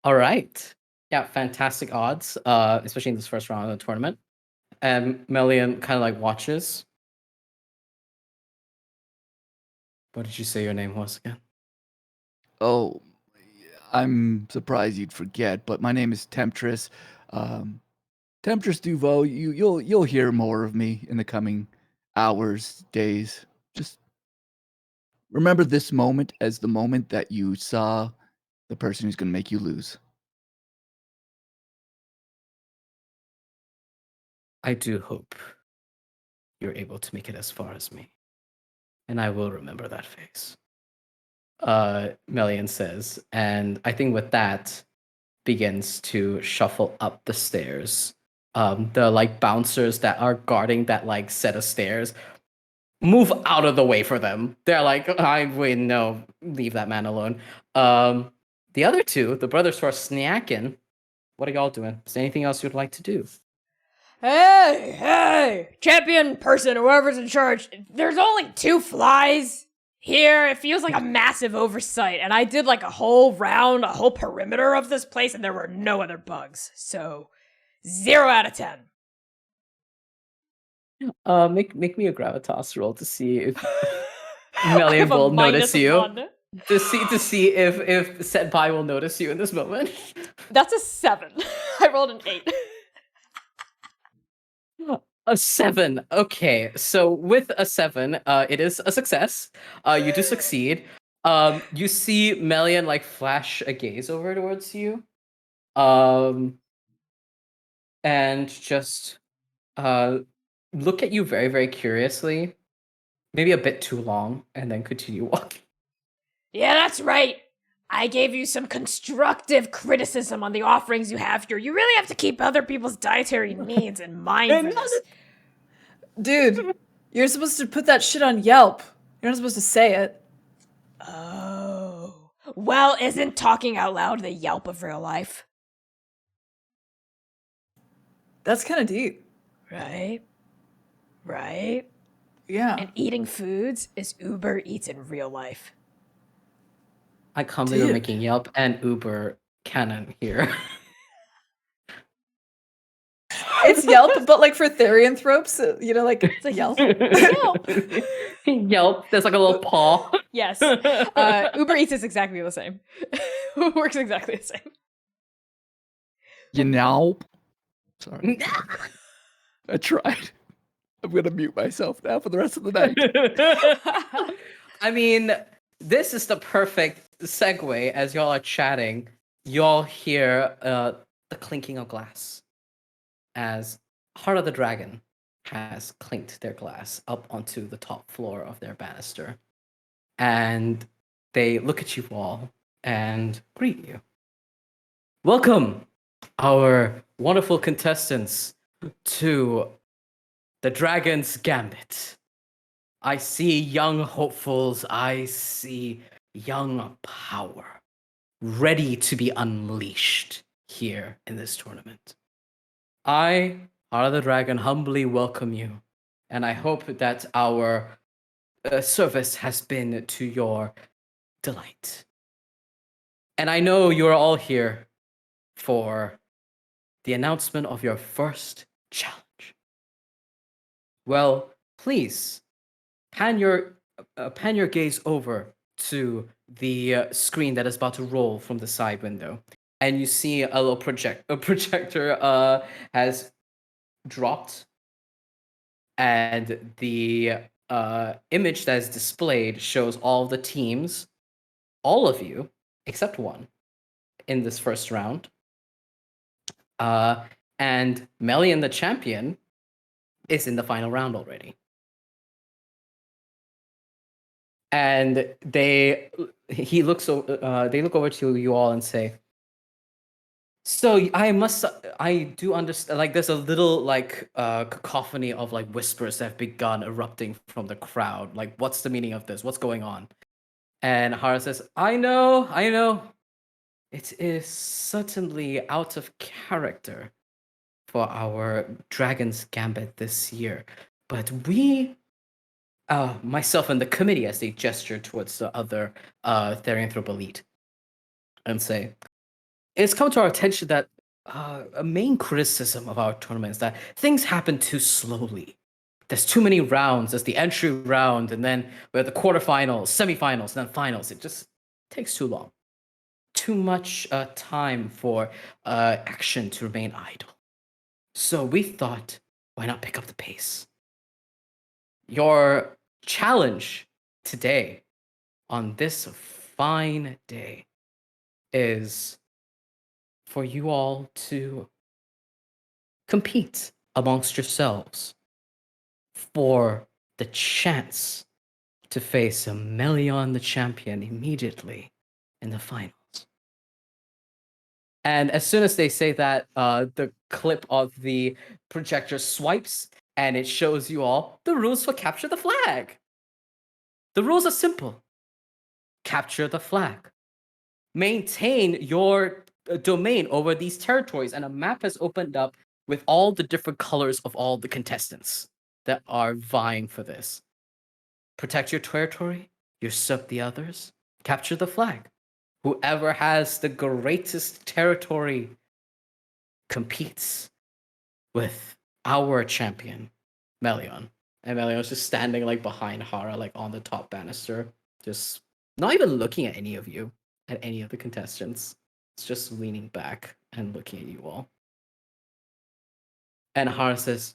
All right. Yeah, fantastic odds, especially in this first round of the tournament. And Melian kind of watches. What did you say your name was again? Oh, I'm surprised you'd forget, but my name is Temptress. Temptress Duveau. You'll hear more of me in the coming hours, days. Just remember this moment as the moment that you saw the person who's going to make you lose. I do hope you're able to make it as far as me. And I will remember that face. Melian says, and I think with that begins to shuffle up the stairs. The bouncers that are guarding that set of stairs move out of the way for them. They're wait, no, leave that man alone. The other two, the brothers who are snacking, what are y'all doing? Is there anything else you'd like to do? Hey, champion person, whoever's in charge. There's only 2 flies here. It feels like a massive oversight. And I did a whole round, a whole perimeter of this place, and there were no other bugs. So 0 out of 10. Make me a gravitas roll to see if Melian will notice you. -1. To see if Senpai will notice you in this moment. That's a 7. I rolled an 8. A 7. Okay, so with a 7, it is a success. You do succeed. You see Melian flash a gaze over towards you, and just look at you very, very curiously, maybe a bit too long, and then continue walking. Yeah, that's right. I gave you some constructive criticism on the offerings you have here. You really have to keep other people's dietary needs in mind for this. Dude, you're supposed to put that shit on Yelp. You're not supposed to say it. Oh. Well, isn't talking out loud the yelp of real life? That's kind of deep. Right? Right? Yeah. And eating foods is Uber Eats in real life. I can't believe we're Dude. making Yelp and Uber canon here. It's Yelp, but like for therianthropes, like It's like Yelp. Yelp. Yelp. There's like a little paw. Yes. Uber Eats is exactly the same. Works exactly the same. You know. Sorry. I tried. I'm gonna mute myself now for the rest of the night. I mean, this is the perfect segue. As y'all are chatting, y'all hear the clinking of glass as Heart of the Dragon has clinked their glass up onto the top floor of their banister. And they look at you all and greet you. Welcome, our wonderful contestants, to the Dragon's Gambit. I see young hopefuls, I see young power, ready to be unleashed here in this tournament. I, Heart of the Dragon, humbly welcome you, and I hope that our service has been to your delight. And I know you're all here for the announcement of your first challenge. Well, please pan your gaze over to the screen that is about to roll from the side window, and you see a little projector has dropped, and the image that is displayed shows all the teams, all of you except one, in this first round. And Melian, the champion, is in the final round already. And they look over to you all and say, so I do understand, like there's a little like cacophony of like whispers that have begun erupting from the crowd. Like, what's the meaning of this? What's going on? And Hara says, I know. It is certainly out of character for our Dragon's Gambit this year. But we, myself and the committee, as they gesture towards the other Therianthrope elite, and say, it's come to our attention that a main criticism of our tournament is that things happen too slowly. There's too many rounds. There's the entry round, and then we have the quarterfinals, semifinals, and then finals. It just takes too long. Too much time for action to remain idle. So we thought, why not pick up the pace? Your challenge today, on this fine day, is for you all to compete amongst yourselves for the chance to face Melion the champion immediately in the finals. And as soon as they say that, the clip of the projector swipes and it shows you all the rules for capture the flag. The rules are simple. Capture the flag. Maintain your domain over these territories, and a map has opened up with all the different colors of all the contestants that are vying for this. Protect your territory, usurp the others, capture the flag. Whoever has the greatest territory competes with our champion, Melion. And Melion's just standing like behind Hara, like on the top banister, just not even looking at any of you, at any of the contestants. It's just leaning back and looking at you all. And Hara says,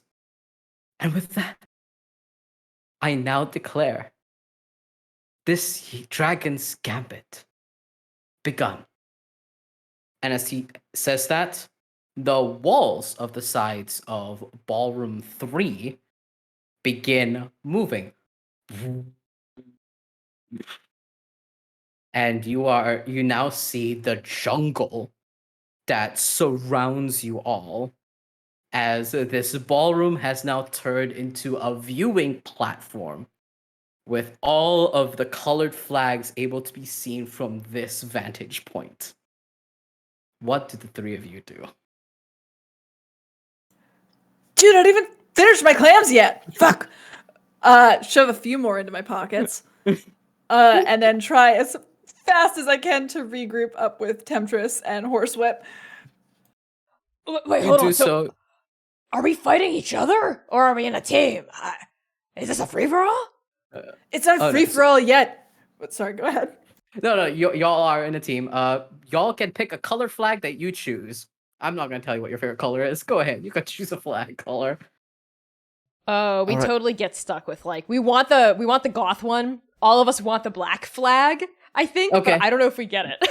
and with that, I now declare this Dragon's Gambit begun. And as he says that, the walls of the sides of Ballroom 3 begin moving. And you now see the jungle that surrounds you all, as this ballroom has now turned into a viewing platform with all of the colored flags able to be seen from this vantage point. What did the three of you do? Dude, I didn't even finish my clams yet. Fuck. Shove a few more into my pockets. And then try as fast as I can to regroup up with Temptress and Horsewhip. Wait, You hold do on. So, so. are we fighting each other, or are we in a team? Is this a free for all? It's not no, free for all yet. But sorry, go ahead. No, y'all are in a team. Y'all can pick a color flag that you choose. I'm not gonna tell you what your favorite color is. Go ahead, you can choose a flag color. We All right. totally get stuck with like we want the goth one. All of us want the black flag, I think. Okay. But I don't know if we get it.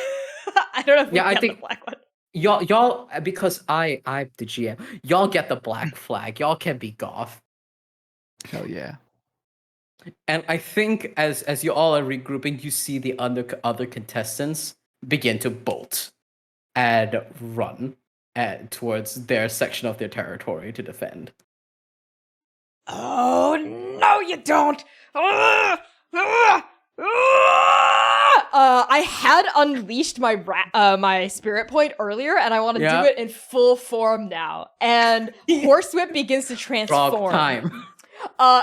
I don't know if we Yeah, I get think- the black one. Y'all, because I'm the GM. Y'all get the black flag. Y'all can be goth. Hell yeah. And I think as you all are regrouping, you see the other contestants begin to bolt and run towards their section of their territory to defend. Oh no, you don't! I had unleashed my my spirit point earlier, and I want to Yeah. do it in full form now. And Horsewhip begins to transform. Frog time.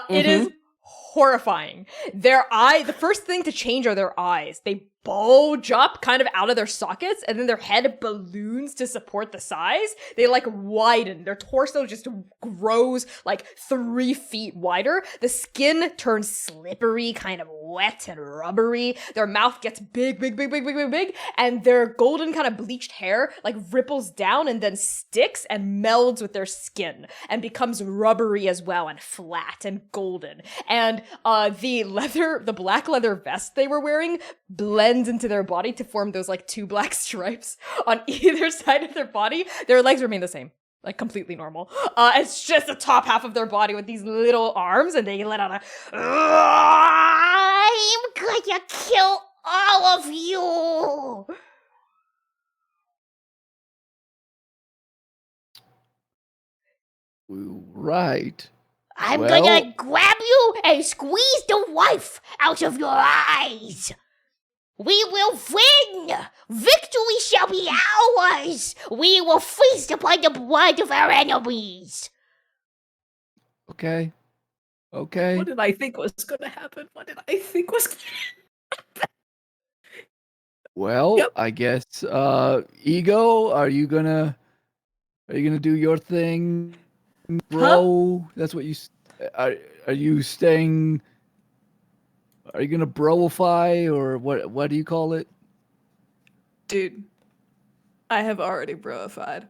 It is horrifying. The first thing to change are their eyes. They bulge up kind of out of their sockets, and then their head balloons to support the size. They like widen. Their torso just grows like 3 feet wider. The skin turns slippery, kind of wet and rubbery. Their mouth gets big, and their golden kind of bleached hair like ripples down and then sticks and melds with their skin and becomes rubbery as well and flat and golden. And the black leather vest they were wearing blends into their body to form those like 2 black stripes on either side of their body. Their legs remain the same, like completely normal. It's just the top half of their body with these little arms, and they let out a I'm gonna kill all of you. Right. I'm Well- gonna grab you and squeeze the life out of your eyes. We will win! Victory shall be ours! We will feast upon the blood of our enemies! Okay. Okay. What did I think was gonna happen? What did I think was Well, Yep. I guess Ego, are you gonna do your thing, bro? That's what are you staying? Are you gonna broify or what do you call it? Dude, I have already broified.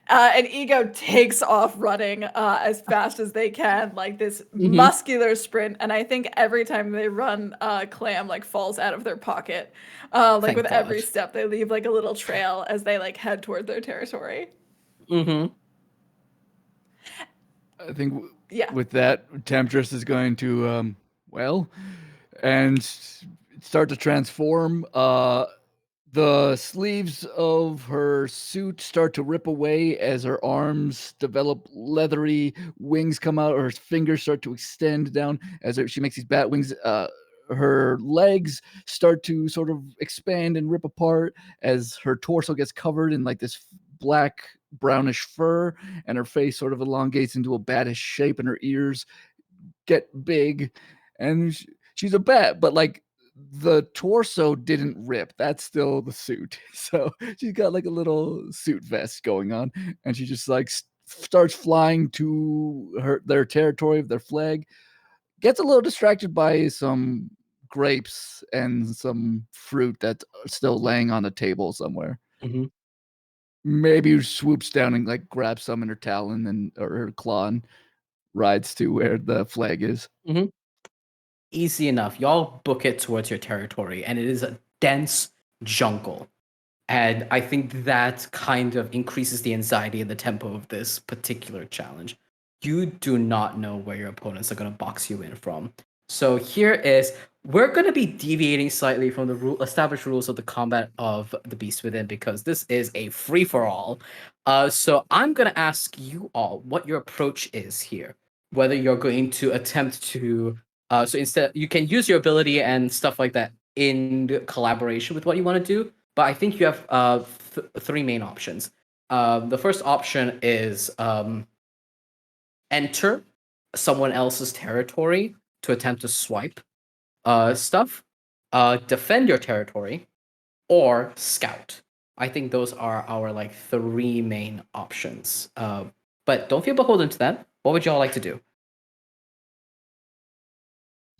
And Ego takes off running as fast as they can, like this muscular sprint. And I think every time they run, Clam like falls out of their pocket. Like Thank with every God. step, they leave like a little trail as they like head toward their territory. Mm-hmm. I think Yeah. with that, Temptress is going to and start to transform. The sleeves of her suit start to rip away as her arms develop leathery wings come out. Her fingers start to extend down as she makes these bat wings. Her legs start to sort of expand and rip apart as her torso gets covered in like this black brownish fur, and her face sort of elongates into a batish shape, and her ears get big, and she's a bat, but like the torso didn't rip. That's still the suit. So she's got like a little suit vest going on, and she just like starts flying to their territory of their flag. Gets a little distracted by some grapes and some fruit that's still laying on the table somewhere. Mhm. Maybe swoops down and like grabs some in her talon or her claw and rides to where the flag is. Easy enough. Y'all book it towards your territory, and it is a dense jungle. And I think that kind of increases the anxiety and the tempo of this particular challenge. You do not know where your opponents are going to box you in from. So here is, we're going to be deviating slightly from the established rules of the combat of the Beast Within, because this is a free-for-all. So I'm going to ask you all what your approach is here. Whether you're going to attempt to So instead, you can use your ability and stuff like that in collaboration with what you want to do. But I think you have three main options. The first option is enter someone else's territory to attempt to swipe stuff, defend your territory, or scout. I think those are our like three main options. But don't feel beholden to that. What would y'all like to do?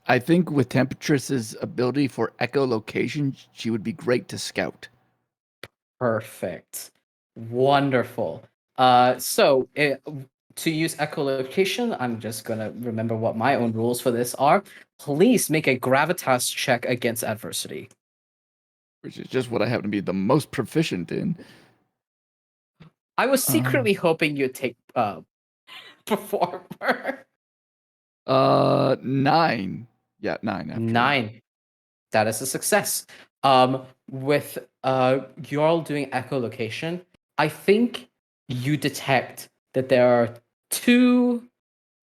I think with Temptress's ability for echolocation, she would be great to scout. Perfect. Wonderful. To use echolocation, I'm just gonna remember what my own rules for this are. Please make a gravitas check against adversity. Which is just what I happen to be the most proficient in. I was secretly hoping you'd take performer. 9. Yeah, 9. Actually. 9. That is a success. With you're all doing echolocation, I think you detect that there are 2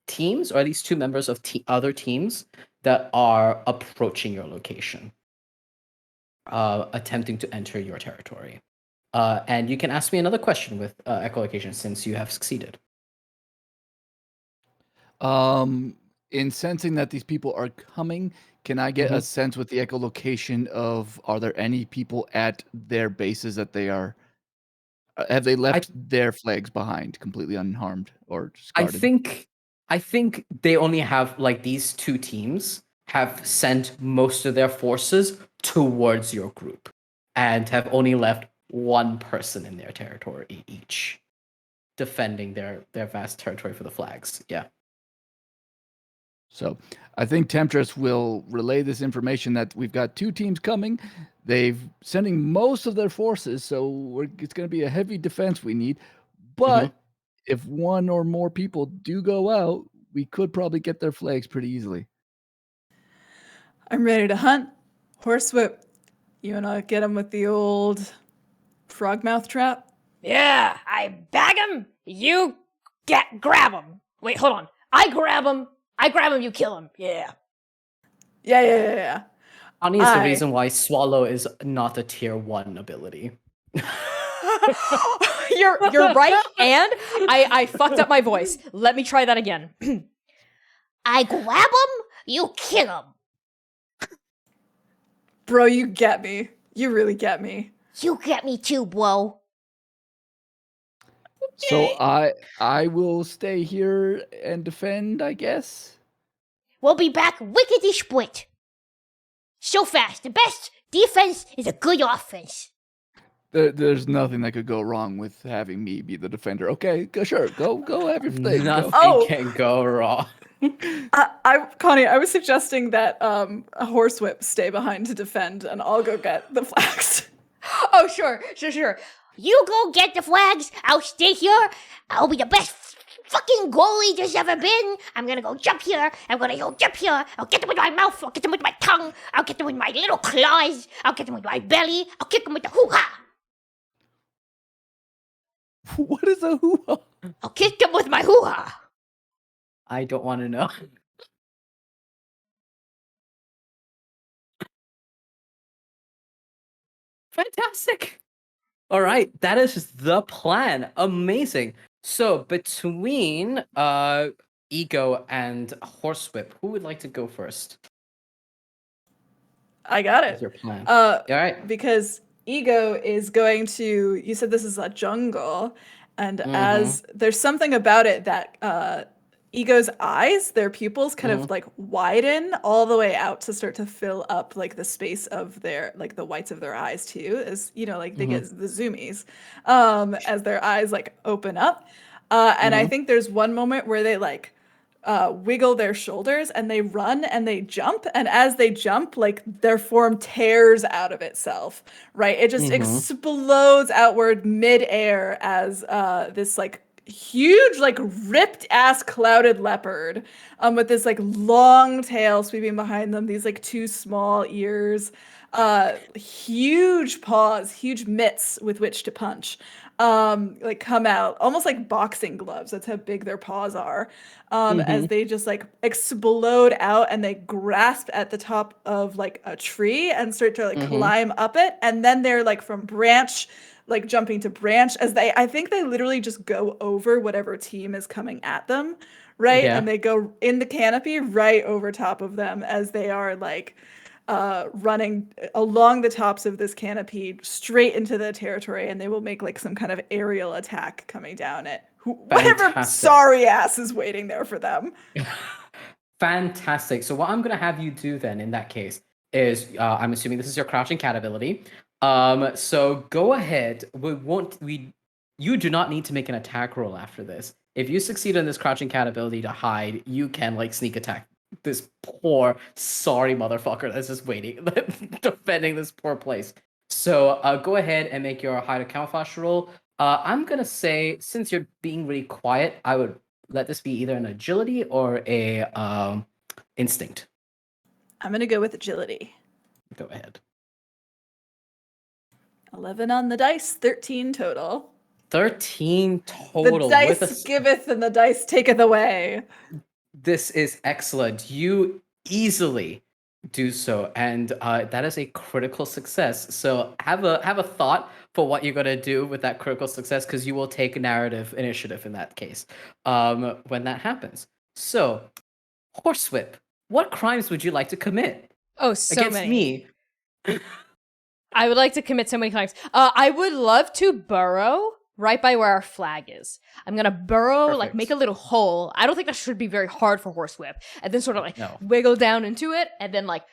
teams, or at least 2 members of other teams that are approaching your location, attempting to enter your territory. And you can ask me another question with echolocation since you have succeeded. In sensing that these people are coming, can I get a sense with the echolocation of, are there any people at their bases that they are, have they left their flags behind completely unharmed or discarded? I think they only have, like, these 2 teams have sent most of their forces towards your group and have only left 1 person in their territory each, defending their vast territory for the flags. Yeah. So I think Temptress will relay this information that we've got 2 teams coming. They've sending most of their forces, so it's going to be a heavy defense we need. But if 1 or more people do go out, we could probably get their flags pretty easily. I'm ready to hunt. Horsewhip. You wanna get him with the old frogmouth trap? Yeah, I bag him, you grab him. Wait, hold on. I grab him, you kill him. Yeah. Yeah. Ani is the reason why Swallow is not a tier 1 ability. You're right, and I fucked up my voice. Let me try that again. I grab him, you kill him. Bro, you get me. You really get me. You get me too, bro. So I will stay here and defend, I guess. We'll be back wickety split. So fast. The best defense is a good offense. There's nothing that could go wrong with having me be the defender. Okay, sure. Go have your thing. Nothing can go wrong. Connie, I was suggesting that a Horsewhip stay behind to defend, and I'll go get the flags. Oh, sure. You go get the flags. I'll stay here. I'll be the best fucking goalie there's ever been. I'm gonna go jump here. I'm gonna go jump here. I'll get them with my mouth. I'll get them with my tongue. I'll get them with my little claws. I'll get them with my belly. I'll kick them with the hoo-ha. What is a hoo-ha? I'll kick them with my hoo-ha. I don't want to know. Fantastic. All right, that is the plan. Amazing. So between Ego and Horsewhip, who would like to go first? I got it. What's your plan? All right. Because Ego is going to, you said this is a jungle, and as there's something about it that Ego's eyes, their pupils kind of like widen all the way out to start to fill up like the space of their, like the whites of their eyes too, as you know, like they get the zoomies as their eyes like open up. And I think there's one moment where they like wiggle their shoulders and they run and they jump, and as they jump, like their form tears out of itself, right? It just explodes outward mid-air as this like huge, like ripped ass clouded leopard with this like long tail sweeping behind them, these like 2 small ears, huge paws, huge mitts with which to punch. like come out almost like boxing gloves. That's how big their paws are. As they just like explode out and they grasp at the top of like a tree and start to like climb up it. And then they're like from branch, like jumping to branch as I think they literally just go over whatever team is coming at them. Right. Yeah. And they go in the canopy right over top of them as they are like running along the tops of this canopy straight into the territory, and they will make like some kind of aerial attack coming down it. Whatever Fantastic. sorry ass is waiting there for them. Fantastic. So what I'm gonna have you do then in that case is I'm assuming this is your crouching cat ability. So go ahead. You do not need to make an attack roll after this. If you succeed in this crouching cat ability to hide, you can like sneak attack this poor sorry motherfucker that's just waiting, defending this poor place. So go ahead and make your hide or camouflage roll. I'm gonna say, since you're being really quiet, I would let this be either an agility or a instinct. I'm gonna go with agility. Go ahead. 11 on the dice, 13 total. 13 total. The dice giveth and the dice taketh away. This is excellent. You easily do so, and that is a critical success. So have a thought for what you're gonna do with that critical success, because you will take narrative initiative in that case when that happens. So, Horsewhip, what crimes would you like to commit Oh, so against many. me? I would like to commit so many crimes. I would love to burrow right by where our flag is. I'm gonna burrow, like Perfect. make a little hole. I don't think that should be very hard for Horsewhip. And then sort of like No. wiggle down into it, and then like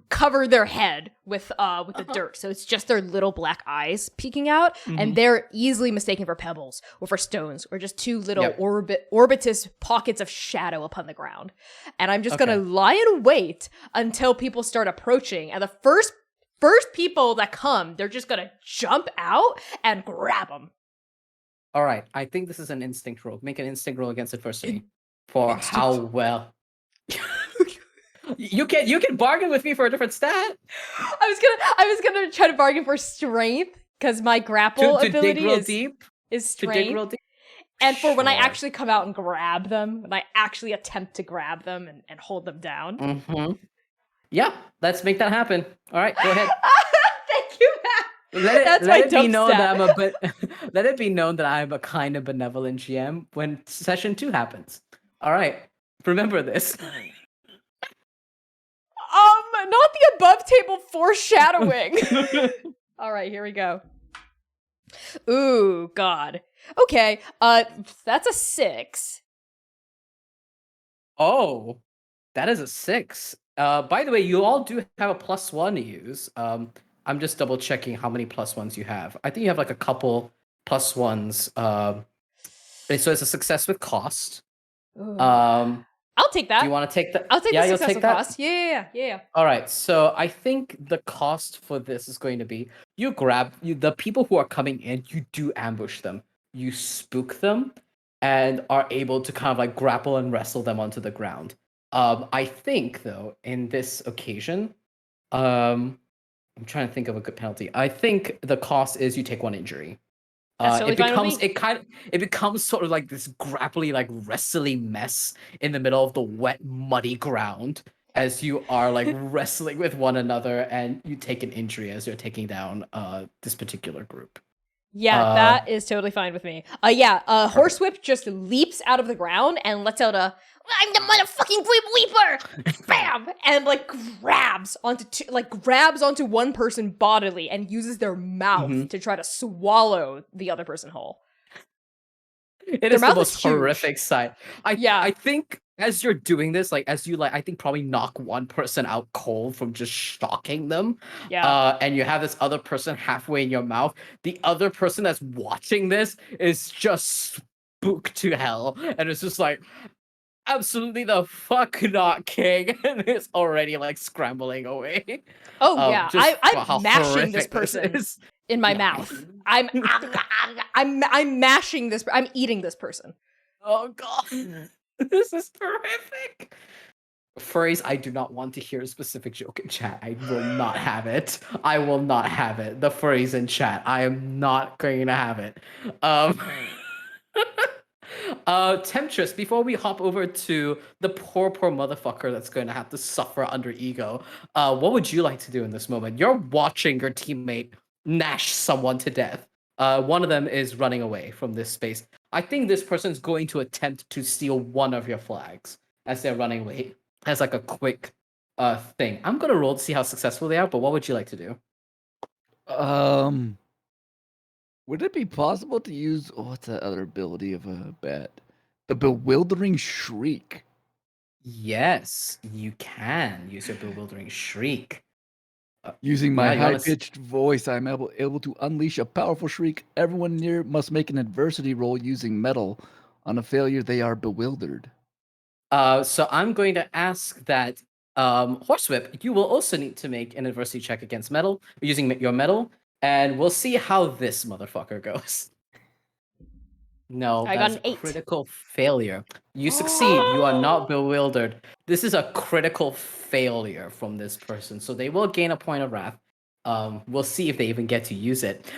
cover their head with the dirt. So it's just their little black eyes peeking out, and they're easily mistaken for pebbles or for stones or just two little Yep. orbitous pockets of shadow upon the ground. And I'm just gonna Okay. lie in wait until people start approaching, and the first people that come, they're just gonna jump out and grab them. All right, I think this is an instinct roll. Make an instinct roll against adversity for how well. You can bargain with me for a different stat. I was gonna try to bargain for strength because my grapple To dig ability real is deep. is To dig strength, real deep. and for when I Sure. actually come out and grab them, when I actually attempt to grab them and hold them down. Mm-hmm. Yeah, let's make that happen. All right, go ahead. Thank you, Matt. Let my it be dump known stat. let it be known that I'm a kind of benevolent GM when session 2 happens. All right, remember this. Not the above table foreshadowing. All right, here we go. Ooh, God. Okay, that's a 6. Oh, that is a 6. By the way, you all do have a +1 to use. I'm just double checking how many +1s you have. I think you have like a couple +1s. So it's a success with cost. Ooh. Um, I'll take that. do you want to take that? I'll take yeah, the you'll successful take that. cost. Yeah. All right, so I think the cost for this is going to be you grab the people who are coming in, you do ambush them, you spook them, and are able to kind of like grapple and wrestle them onto the ground. I think though, in this occasion, I'm trying to think of a good penalty. I think the cost is you take 1 injury. That's totally fine with me. It becomes sort of like this grapply, like wrestling mess in the middle of the wet, muddy ground as you are like wrestling with one another, and you take an injury as you're taking down this particular group. Yeah, that is totally fine with me. Horsewhip just leaps out of the ground and lets out a I'm the motherfucking Grim Reaper! bam and like grabs onto one person bodily and uses their mouth to try to swallow the other person whole. It is the mouth most is huge. horrific sight. I think as you're doing this, like as you I think probably knock one person out cold from just shocking them. Yeah. And you have this other person halfway in your mouth. The other person that's watching this is just spooked to hell, and it's just like, absolutely the fuck not, King, and it's already like scrambling away. Oh yeah, just for I'm how mashing this horrific person is. in my Yeah. mouth. I'm mashing this. I'm eating this person. Oh god, this is horrific. Furries, I do not want to hear a specific joke in chat. I will not have it. I will not have it. The furries in chat. I am not going to have it. Um, Temptress, before we hop over to the poor motherfucker that's going to have to suffer under ego, what would you like to do in this moment? You're watching your teammate gnash someone to death. One of them is running away from this space. I think this person's going to attempt to steal one of your flags as they're running away. As like a quick thing. I'm gonna roll to see how successful they are, but what would you like to do? Would it be possible to use what's that other ability of a bat? The bewildering shriek. Yes, you can use your bewildering shriek. Using my Yeah, you wanna high-pitched voice, I'm able to unleash a powerful shriek. Everyone near must make an adversity roll using metal. On a failure, they are bewildered. So I'm going to ask that Horsewhip, you will also need to make an adversity check against metal using your metal, and we'll see how this motherfucker goes. No, I got that's an a 8. critical failure. You succeed. You are not bewildered. This is a critical failure from this person, so they will gain a point of wrath. We'll see if they even get to use it.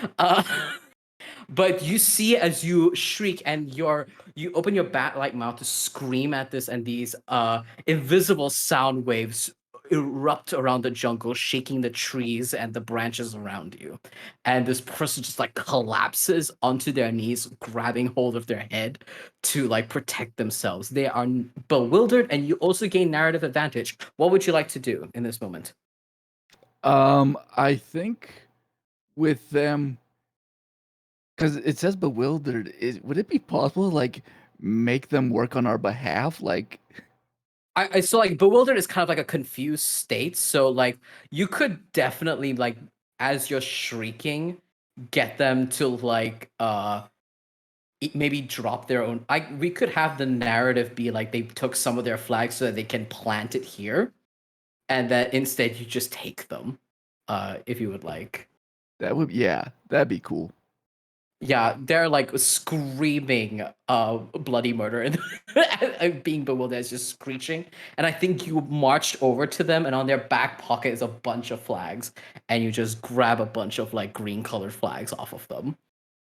But you see as you shriek and you open your bat-like mouth to scream at this, and these invisible sound waves erupt around the jungle, shaking the trees and the branches around you. And this person just like collapses onto their knees, grabbing hold of their head to like protect themselves. They are bewildered, and you also gain narrative advantage. What would you like to do in this moment? I think with them, because it says bewildered, would it be possible to like make them work on our behalf? Like, I so like bewildered is kind of like a confused state. So like you could definitely like as you're shrieking, get them to like maybe drop their own. We could have the narrative be like they took some of their flags so that they can plant it here, and that instead you just take them, if you would like. that'd be cool. Yeah, they're like screaming bloody murder and being bewildered as just screeching. And I think you marched over to them, and on their back pocket is a bunch of flags, and you just grab a bunch of like green colored flags off of them.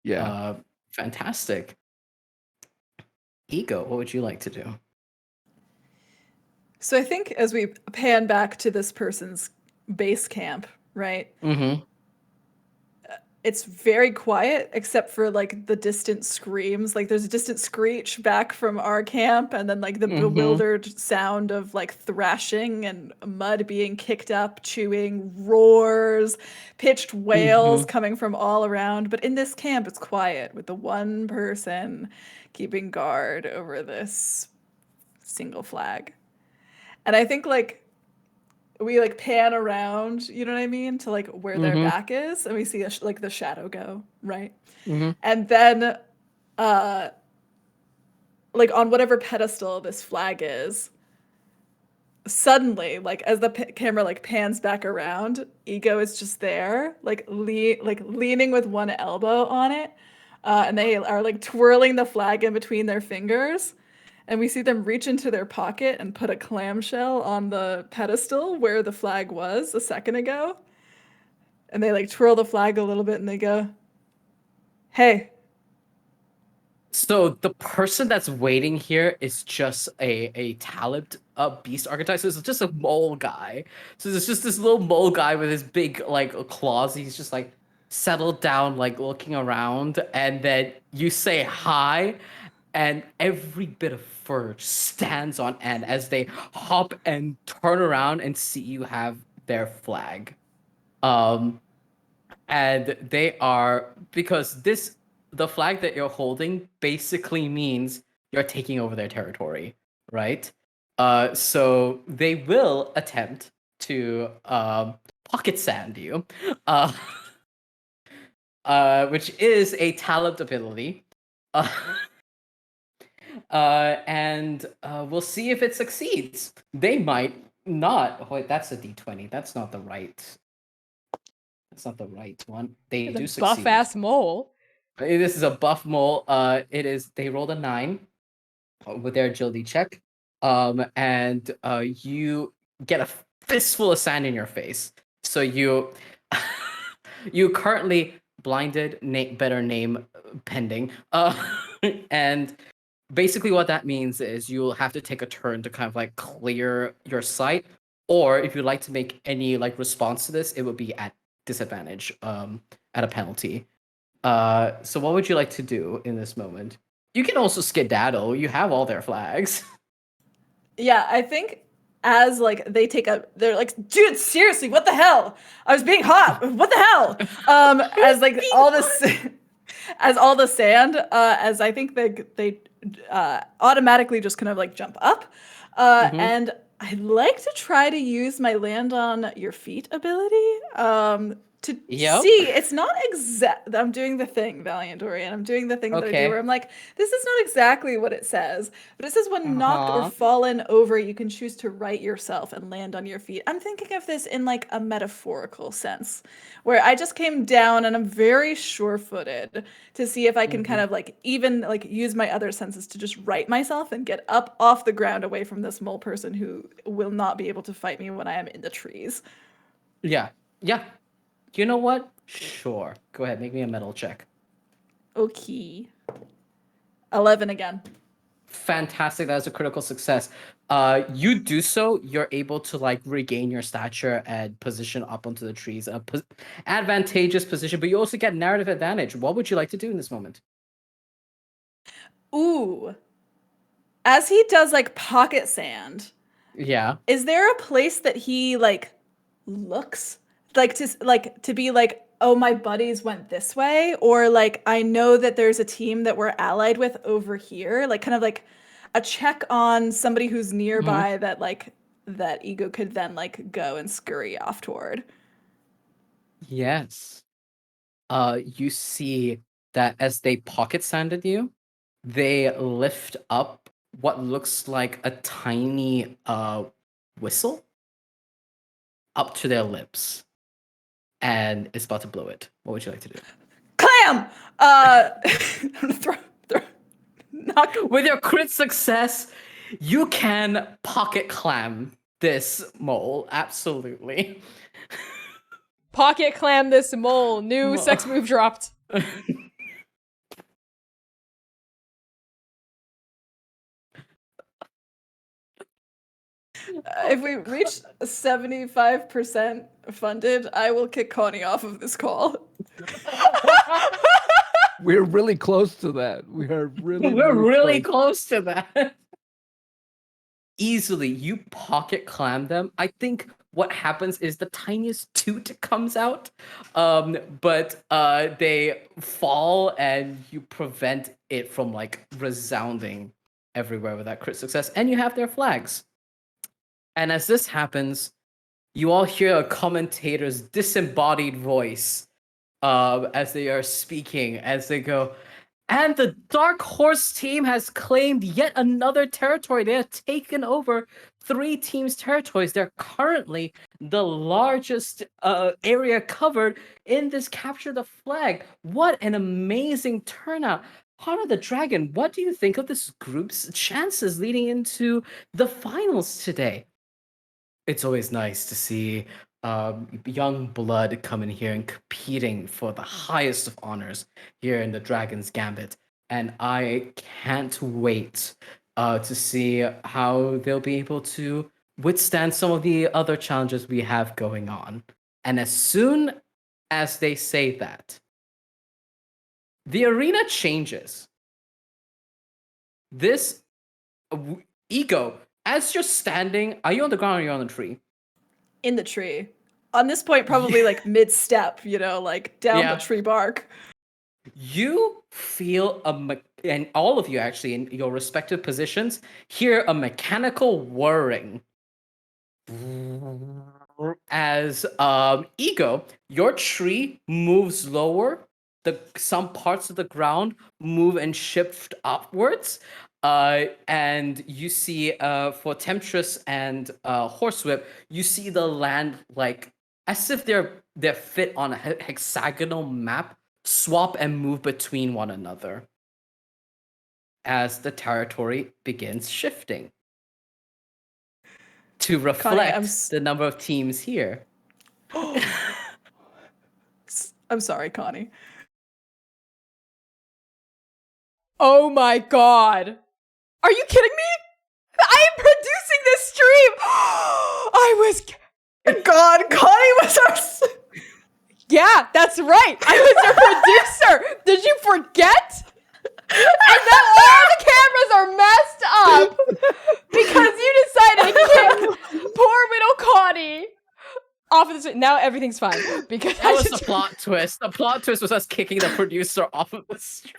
Yeah. Fantastic. Ego, what would you like to do? So I think as we pan back to this person's base camp, right? Mm-hmm. It's very quiet except for like the distant screams. Like there's a distant screech back from our camp, and then like the bewildered sound of like thrashing and mud being kicked up, chewing, roars, pitched wails coming from all around. But in this camp, it's quiet with the one person keeping guard over this single flag. And I think like we like pan around, you know what I mean, to like where their back is, and we see like the shadow go, right? And then like on whatever pedestal this flag is, suddenly like as the camera like pans back around, Ego is just there like leaning with one elbow on it, and they are like twirling the flag in between their fingers. And we see them reach into their pocket and put a clamshell on the pedestal where the flag was a second ago. And they like twirl the flag a little bit and they go, "Hey." So the person that's waiting here is just a talent beast archetype. So it's just a mole guy. So there's just this little mole guy with his big like claws. He's just like settled down, like looking around, and then you say hi, and every bit of fur stands on end as they hop and turn around and see you have their flag. And they are, because the flag that you're holding basically means you're taking over their territory, right? So they will attempt to pocket sand you, uh, which is a talent ability. And we'll see if it succeeds. They might not. Wait, that's a D20. That's not the right. That's not the right one. They do The succeed. buff ass mole. This is a buff mole. It is. They rolled a 9 with their agility check. and you get a fistful of sand in your face. So you you currently blinded, better name pending, and basically what that means is you'll have to take a turn to kind of like clear your sight, or if you'd like to make any like response to this, it would be at disadvantage, at a penalty. So what would you like to do in this moment? You can also skedaddle. You have all their flags. Yeah, I think as like they're like, dude, seriously, what the hell? I was being hot. What the hell? As like all this, as all the sand, as I think they automatically just kind of like jump up, and I'd like to try to use my land on your feet ability. To Yep. see, it's not exact. I'm doing the thing, Valiant Dorian. I'm doing the thing that I Okay. do where I'm like, this is not exactly what it says, but it says when knocked or Uh-huh. fallen over, you can choose to right yourself and land on your feet. I'm thinking of this in like a metaphorical sense, where I just came down and I'm very sure-footed to see if I can kind of like even like use my other senses to just right myself and get up off the ground away from this mole person who will not be able to fight me when I am in the trees. Yeah. Yeah. You know what? Sure. Go ahead. Make me a metal check. Okay. 11 again. Fantastic. That is a critical success. You do so, you're able to like regain your stature and position up onto the trees. Advantageous position, but you also get narrative advantage. What would you like to do in this moment? Ooh. As he does like pocket sand, Yeah. is there a place that he like looks like to be like, oh, my buddies went this way, or like I know that there's a team that we're allied with over here, like kind of like a check on somebody who's nearby that Ego could then like go and scurry off toward. Yes. You see that as they pocket sanded you, they lift up what looks like a tiny whistle up to their lips, and it's about to blow it. What would you like to do? Clam! I'm gonna throw knock. With your crit success, you can pocket clam this mole. Absolutely. Pocket clam this mole. New sex move dropped. If we reach 75% funded, I will kick Connie off of this call. We're really close to that. We are really, We're really close. close to that. Easily, you pocket clam them. I think what happens is the tiniest toot comes out, but they fall and you prevent it from like resounding everywhere with that crit success, and you have their flags. And as this happens, you all hear a commentator's disembodied voice as they are speaking, as they go, and the Dark Horse team has claimed yet another territory. They have taken over 3 teams' territories. They're currently the largest area covered in this Capture the Flag. What an amazing turnout. Heart of the Dragon, what do you think of this group's chances leading into the finals today? It's always nice to see young blood coming here and competing for the highest of honors here in the Dragon's Gambit. And I can't wait to see how they'll be able to withstand some of the other challenges we have going on. And as soon as they say that, the arena changes. This Ego, as you're standing, are you on the ground or are you on the tree? In the tree. On this point, probably like mid-step, like down Yeah. the tree bark. You feel and all of you actually in your respective positions hear a mechanical whirring as Ego, your tree moves lower. Some parts of the ground move and shift upwards. And you see for Temptress and Horsewhip, you see the land like as if they're fit on a hexagonal map, swap and move between one another as the territory begins shifting. to reflect I'm the number of teams here. I'm sorry, Connie. Oh my god. Are you kidding me? I am producing this stream. I was God, Connie was our. Yeah, that's right. I was your producer. Did you forget? And now all the cameras are messed up because you decided to kick poor little Connie off of the. Now everything's fine because That was the plot twist. The plot twist was us kicking the producer off of the stream.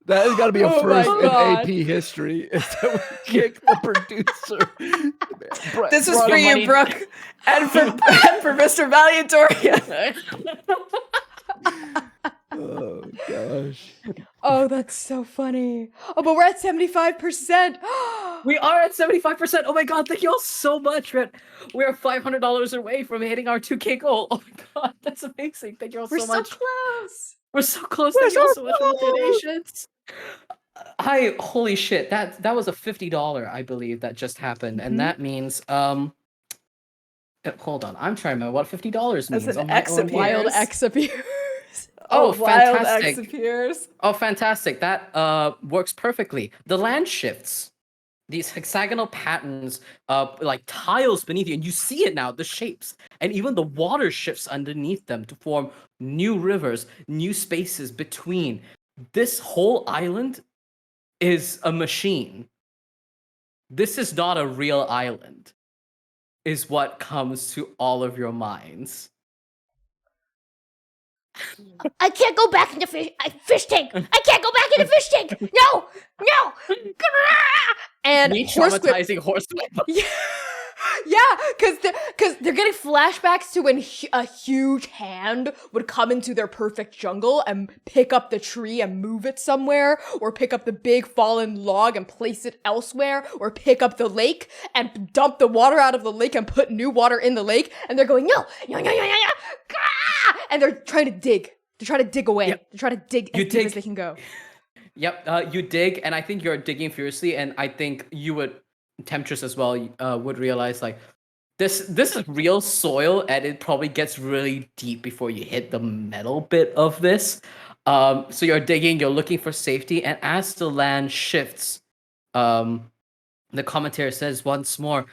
That has got to be a Oh my first in God. AP history. Is that we kick the producer. This was Brought for the you, money- Brooke, and for Mr. Valutoria. Oh gosh. Oh, that's so funny. Oh, but we're at 75%. We are at 75%. Oh my god, thank you all so much, man. We are $500 away from hitting our 2K goal. Oh my god, that's amazing. Thank you all We're so so much. close. We're so close. Thank you all so much for the donations. Holy shit, that was a $50, I believe, that just happened. And that means hold on, I'm trying to remember what $50 means. As an on my X own appears. Wild hand. X appears. Oh, Wild fantastic. X appears. Oh, fantastic. That works perfectly. The land shifts. These hexagonal patterns, like tiles beneath you, and you see it now, the shapes. And even the water shifts underneath them to form new rivers, new spaces between. This whole island is a machine. This is not a real island, is what comes to all of your minds. I can't go back in the fish tank. I can't go back in the fish tank. No, no. And Me Horsewhip. traumatizing Horsewhip. Yeah, because they're getting flashbacks to when a huge hand would come into their perfect jungle and pick up the tree and move it somewhere, or pick up the big fallen log and place it elsewhere, or pick up the lake and dump the water out of the lake and put new water in the lake. And they're going, no, no, no, no, no, no. Gah! And they're trying to dig. They're trying to dig away. Yep. They're trying to dig as deep as they can go. Yep, you dig, and I think you're digging furiously, and I think you would, Temptress as well, would realize, like, this is real soil, and it probably gets really deep before you hit the metal bit of this. So you're digging, you're looking for safety, and as the land shifts, the commentator says once more,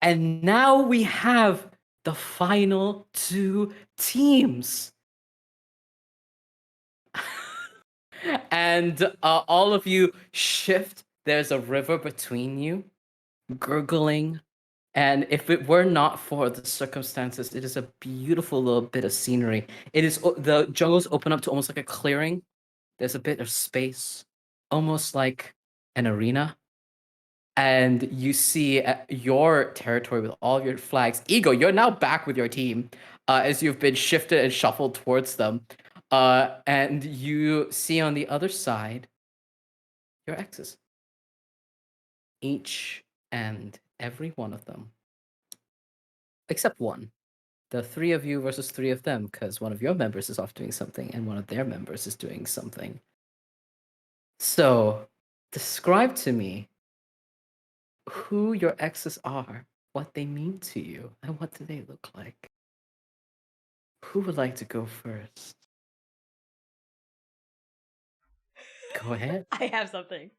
and now we have the final 2 teams. And all of you shift. There's a river between you, gurgling. And if it were not for the circumstances, it is a beautiful little bit of scenery. It is the jungles open up to almost like a clearing. There's a bit of space, almost like an arena. And you see your territory with all of your flags. Ego, you're now back with your team as you've been shifted and shuffled towards them. And you see on the other side your exes. Each and every one of them. Except one. The 3 of you versus 3 of them, because one of your members is off doing something and one of their members is doing something. So, describe to me who your exes are, what they mean to you, and what do they look like. Who would like to go first? Go ahead. I have something.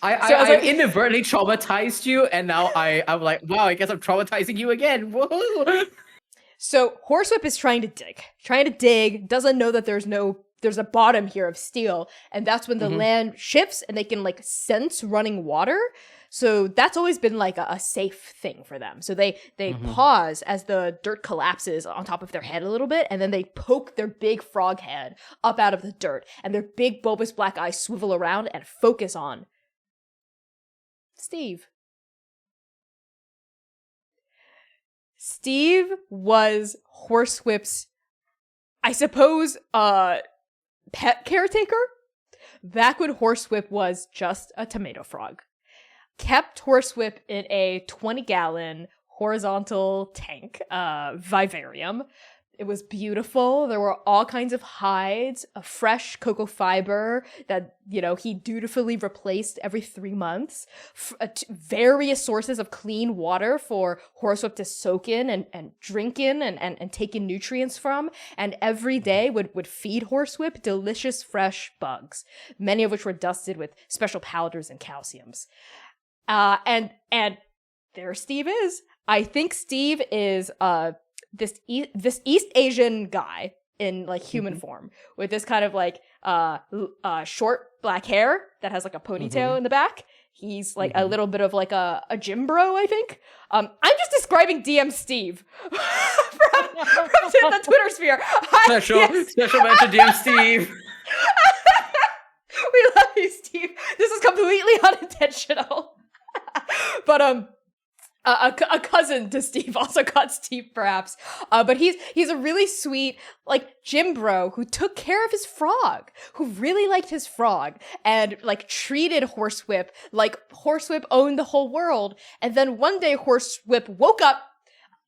I inadvertently traumatized you, and now I'm like, wow, I guess I'm traumatizing you again. Whoa. So Horsewhip is trying to dig, doesn't know that there's a bottom here of steel, and that's when the land shifts and they can like sense running water. So that's always been like a safe thing for them. So they pause as the dirt collapses on top of their head a little bit, and then they poke their big frog head up out of the dirt, and their big bulbous black eyes swivel around and focus on Steve. Steve was Horsewhip's, I suppose, pet caretaker back when Horsewhip was just a tomato frog. Kept Horsewhip in a 20-gallon horizontal tank, vivarium, It was beautiful. There were all kinds of hides, a fresh cocoa fiber that, he dutifully replaced every 3 months, various sources of clean water for Horsewhip to soak in and drink in and take in nutrients from, and every day would feed Horsewhip delicious fresh bugs, many of which were dusted with special powders and calciums. And there Steve is. I think Steve is this East Asian guy in like human form with this kind of like short black hair that has like a ponytail in the back. He's like a little bit of like a gym bro, I think. I'm just describing DM Steve from the Twitter sphere. Special mention, DM Steve. We love you, Steve. This is completely unintentional. But a cousin to Steve, also called Steve, perhaps. But he's a really sweet, like, gym bro who took care of his frog, who really liked his frog, and, like, treated Horsewhip like Horsewhip owned the whole world. And then one day Horsewhip woke up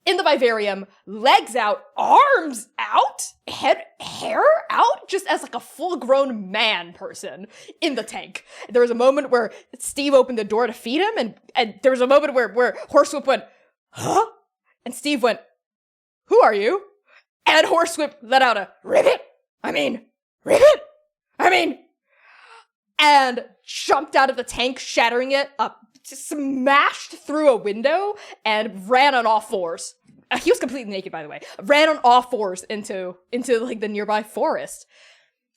in the vivarium, legs out, arms out, hair out, just as like a full-grown man person in the tank. There was a moment where Steve opened the door to feed him, and there was a moment where Horsewhip went, huh? And Steve went, who are you? And Horsewhip let out a ribbit, and jumped out of the tank, shattering it up, smashed through a window, and ran on all fours. He was completely naked, by the way. Ran on all fours into like the nearby forest.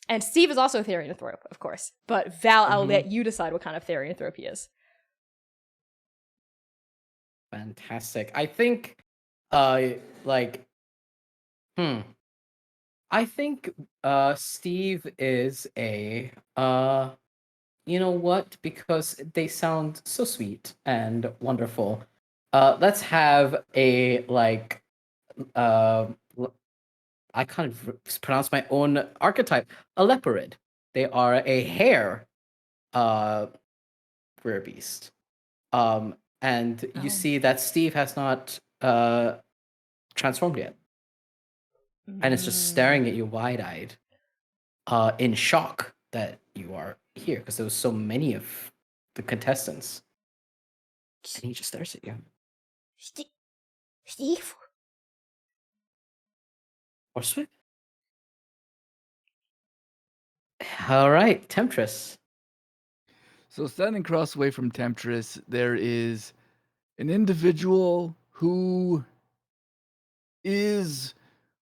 And Steve is also a Therianthrope, of course. But Val, I'll let you decide what kind of Therianthrope he is. Fantastic. I think, I think Steve is a you know what? Because they sound so sweet and wonderful. Let's have a I can't pronounce my own archetype. A leopard. They are a hare werebeast. And you see that Steve has not transformed yet. And it's just staring at you wide-eyed, in shock that you are here, because there was so many of the contestants. And he just stares at you. Steve? Horsewhip? All right, Temptress. So standing across away from Temptress, there is an individual who is,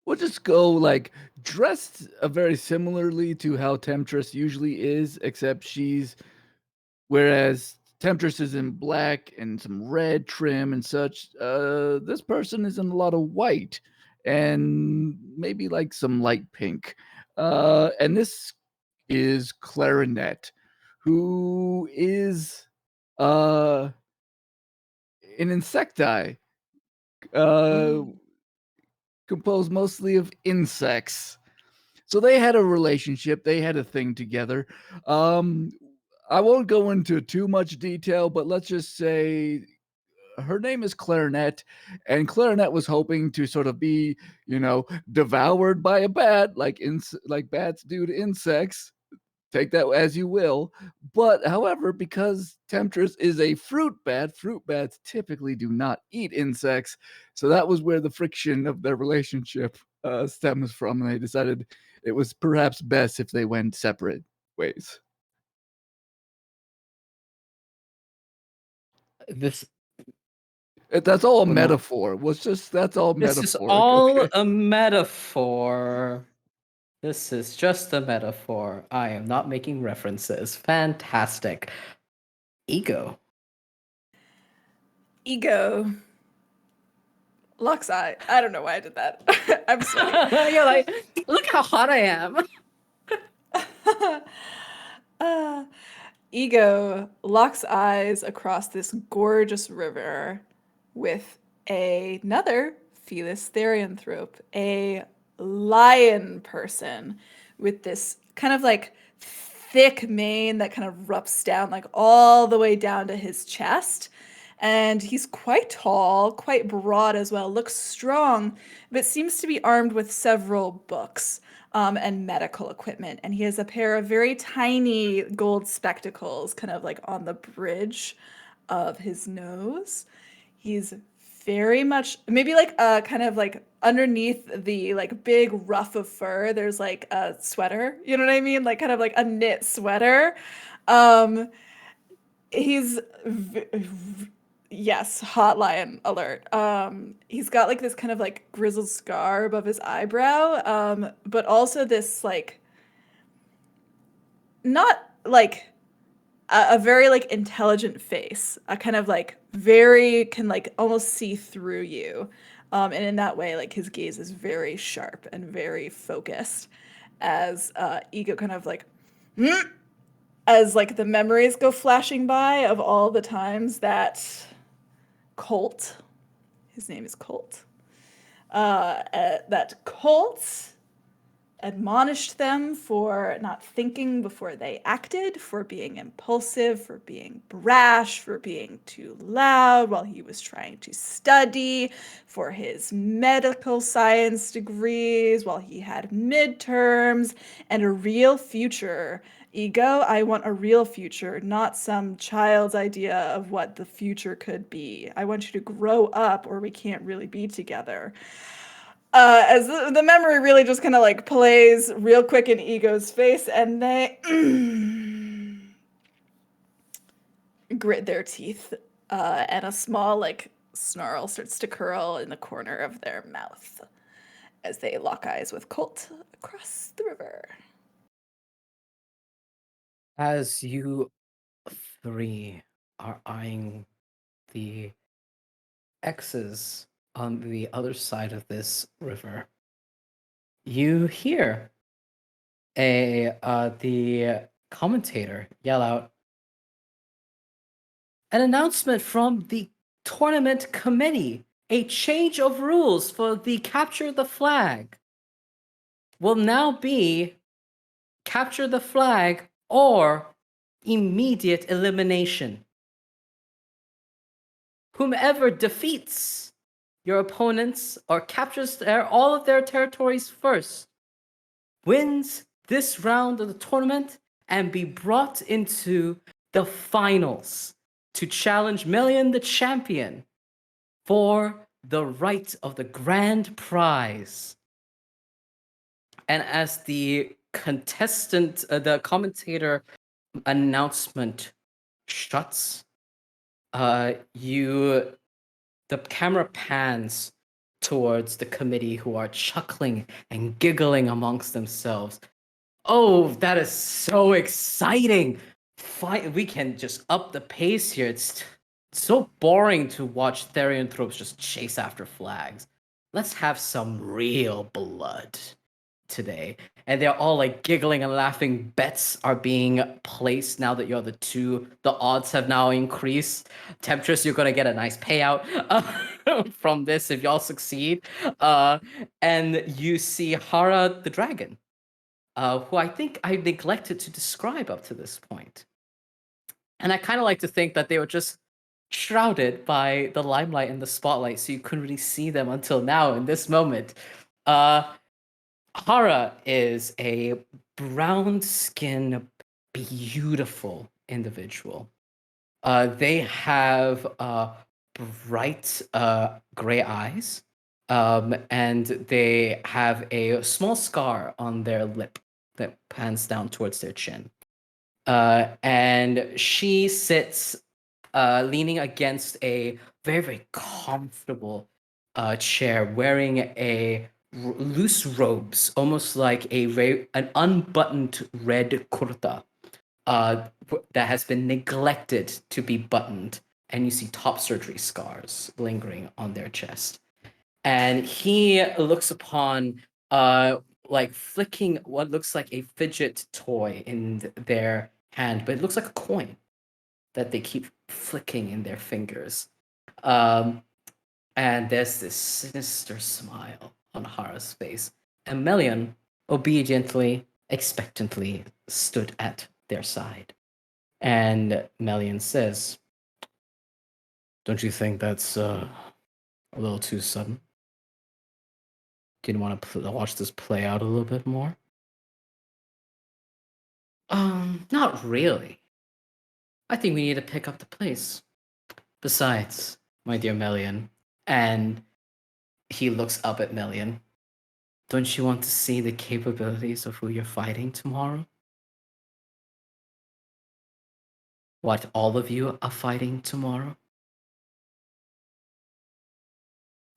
we'll just go like dressed very similarly to how Temptress usually is, except whereas Temptress is in black and some red trim and such, this person is in a lot of white and maybe like some light pink. And this is Clarinet, who is an insecti, composed mostly of insects. So they had a relationship, they had a thing together. I won't go into too much detail, but let's just say her name is Clarinet, and Clarinet was hoping to sort of be, devoured by a bat, like bats do to insects. Take that as you will. But however, because Temptress is a fruit bats typically do not eat insects. So that was where the friction of their relationship stems from. And they decided it was perhaps best if they went separate ways. That's all a metaphor. That's all This metaphor. is all a metaphor. This is just a metaphor. I am not making references. Fantastic. Ego. Lux eye. I don't know why I did that. I'm sorry. You're like, look how hot I am. Ego locks eyes across this gorgeous river with another Felis Therianthrope, a lion person with this kind of like thick mane that kind of wraps down like all the way down to his chest. And he's quite tall, quite broad as well, looks strong, but seems to be armed with several books and medical equipment. And he has a pair of very tiny gold spectacles kind of like on the bridge of his nose. He's very much maybe like kind of like underneath the like big ruff of fur, there's like a sweater. You know what I mean? Like kind of like a knit sweater. Um, he's yes, hotline alert. He's got like this kind of like grizzled scar above his eyebrow, but also this like not like a very like intelligent face, a kind of like very can like almost see through you. And in that way, like his gaze is very sharp and very focused as Ego kind of like as like the memories go flashing by of all the times that Colt, his name is Colt, that Colt admonished them for not thinking before they acted, for being impulsive, for being brash, for being too loud while he was trying to study for his medical science degrees, while he had midterms and a real future. Ego, I want a real future, not some child's idea of what the future could be. I want you to grow up or we can't really be together. As the memory really just kind of like plays real quick in Ego's face, and they grit their teeth, and a small like snarl starts to curl in the corner of their mouth as they lock eyes with Colt across the river. As you three are eyeing the X's on the other side of this river, you hear the commentator yell out an announcement from the tournament committee. A change of rules for the capture the flag will now be capture the flag or immediate elimination. Whomever defeats your opponents or captures all of their territories first wins this round of the tournament and be brought into the finals to challenge Million the champion for the right of the grand prize. And as the the commentator announcement shuts, the camera pans towards the committee who are chuckling and giggling amongst themselves. Oh, that is so exciting! We can just up the pace here. It's so boring to watch therianthropes just chase after flags. Let's have some real blood today. And they're all like giggling and laughing. Bets are being placed now that you're the odds have now increased. Temptress, you're gonna get a nice payout from this if y'all succeed. And you see Hara the dragon, who I think I neglected to describe up to this point. And I kind of like to think that they were just shrouded by the limelight and the spotlight, so you couldn't really see them until now in this moment. Hara is a brown-skinned, beautiful individual. They have bright gray eyes, and they have a small scar on their lip that pans down towards their chin. And she sits leaning against a very, very comfortable chair, wearing loose robes, almost like an unbuttoned red kurta that has been neglected to be buttoned, and you see top surgery scars lingering on their chest. And he looks upon like flicking what looks like a fidget toy in their hand, but it looks like a coin that they keep flicking in their fingers. And there's this sinister smile on Hara's face. And Melian obediently, expectantly stood at their side. And Melian says, Don't you think that's a little too sudden? Do you want to watch this play out a little bit more? Not really. I think we need to pick up the pace. Besides, my dear Melian, and he looks up at Melian, don't you want to see the capabilities of who you're fighting tomorrow? What all of you are fighting tomorrow?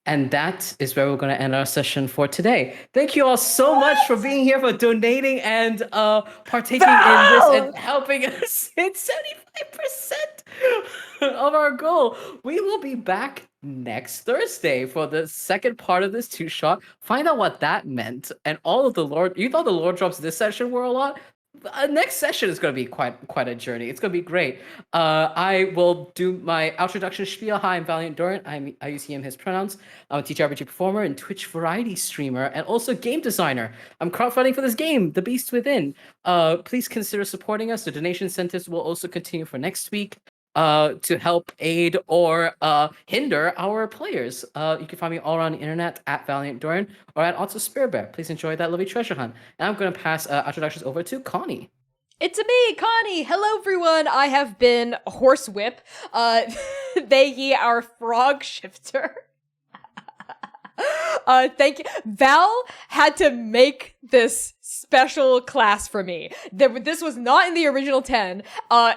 And that is where we're going to end our session for today. Thank you all so much for being here, for donating and partaking in this and helping us hit 75% of our goal. We will be back next Thursday for the second part of this two-shot. Find out what that meant and all of the lore. You thought the lore drops this session were a lot? Next session is going to be quite a journey. It's going to be great. I will do my introduction spiel. Hi, I'm Valiant Dorant. I use he, him, his pronouns. I'm a TTRPG performer and Twitch variety streamer and also game designer. I'm crowdfunding for this game, The Beast Within. Please consider supporting us. The donation incentives will also continue for next week to help aid or hinder our players. You can find me all around the internet at Valiant Dorant or at Otto Spearbear. Please enjoy that lovely treasure hunt. And I'm going to pass introductions over to Connie. It's me, Connie. Hello, everyone. I have been Horsewhip. They, ye, our frog shifter. Thank you. Val had to make this special class for me. This was not in the original 10.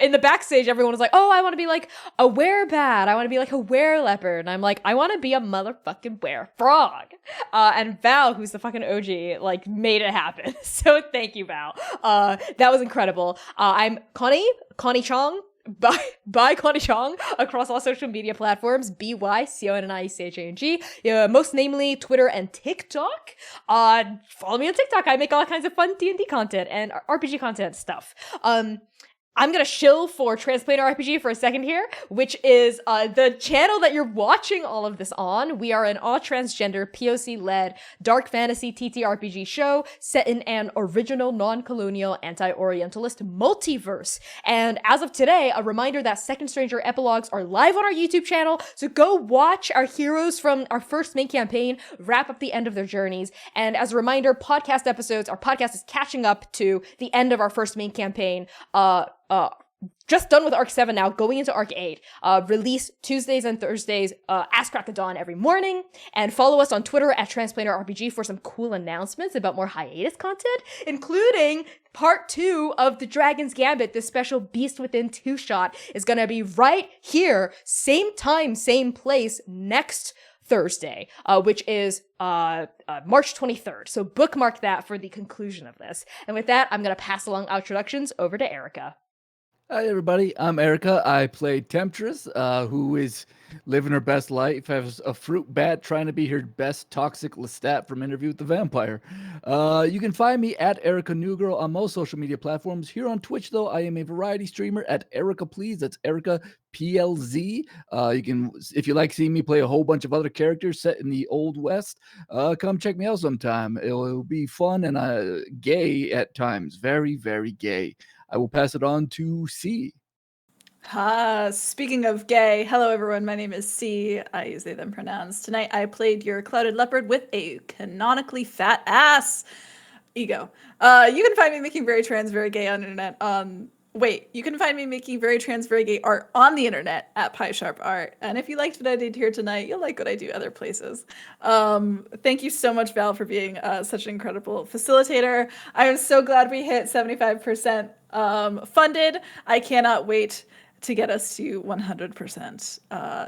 In the backstage, everyone was like, oh, I want to be like a werebat. I want to be like a were-leopard. And I'm like, I want to be a motherfucking were-frog. And Val, who's the fucking OG, like, made it happen. So thank you, Val. That was incredible. I'm Connie Chong. By Connie Chong across all social media platforms, BYCONNIECHANG, most namely Twitter and TikTok. Follow me on TikTok. I make all kinds of fun D&D content and RPG content stuff. I'm gonna shill for Transplanter RPG for a second here, which is the channel that you're watching all of this on. We are an all-transgender, POC-led, dark fantasy TTRPG show set in an original, non-colonial, anti-Orientalist multiverse. And as of today, a reminder that Second Stranger epilogues are live on our YouTube channel, so go watch our heroes from our first main campaign wrap up the end of their journeys. And as a reminder, our podcast is catching up to the end of our first main campaign, just done with Arc 7 now, going into Arc 8. Release Tuesdays and Thursdays, Ask Crack of Dawn every morning. And follow us on Twitter at Transplanter RPG for some cool announcements about more hiatus content, including part 2 of the Dragon's Gambit. This special Beast Within 2-shot is gonna be right here, same time, same place, next Thursday, which is March 23rd. So bookmark that for the conclusion of this. And with that, I'm going to pass along introductions over to Erica. Hi, everybody. I'm Erica. I play Temptress, who is living her best life as a fruit bat trying to be her best toxic Lestat from Interview with the Vampire. You can find me at Erica Newgirl on most social media platforms. Here on Twitch, though, I am a variety streamer at Erica Please. That's Erica PLZ. You can, if you like seeing me play a whole bunch of other characters set in the Old West, come check me out sometime. It'll be fun and gay at times. Very, very gay. I will pass it on to C. Speaking of gay, hello everyone, my name is C. I use they, them pronouns. Tonight I played your clouded leopard with a canonically fat ass. Ego. You can find me making very trans, very gay on the internet. You can find me making very trans, very gay art on the internet at PieSharpArt. And if you liked what I did here tonight, you'll like what I do other places. Thank you so much, Val, for being such an incredible facilitator. I am so glad we hit 75% funded. I cannot wait to get us to 100%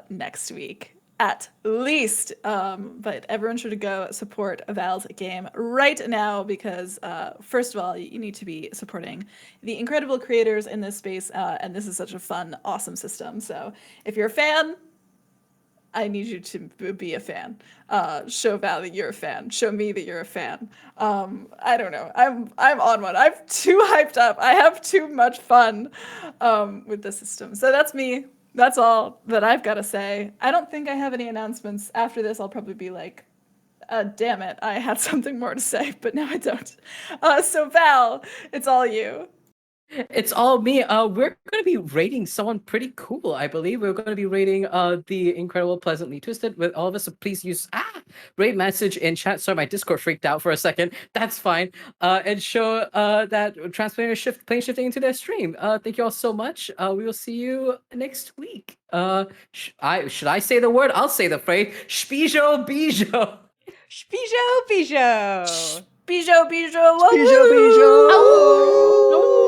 next week. At least, but everyone should go support Val's game right now because, first of all, you need to be supporting the incredible creators in this space, and this is such a fun, awesome system. So if you're a fan, I need you to be a fan. Show Val that you're a fan. Show me that you're a fan. I don't know. I'm on one. I'm too hyped up. I have too much fun with the system. So that's me. That's all that I've got to say. I don't think I have any announcements. After this, I'll probably be like, damn it, I had something more to say, but now I don't. So Val, it's all you. It's all me. We're going to be rating someone pretty cool, I believe. We're going to be rating the incredible Pleasantly Twisted with all of us. So please use rate message in chat. Sorry, my Discord freaked out for a second. That's fine. And show that transplayer plane shifting into their stream. Thank you all so much. We will see you next week. Should I say the word? I'll say the phrase. Spijo bijo. Spijo, Pijo. Bijou, bijou, Bijou, bijou. wahoo!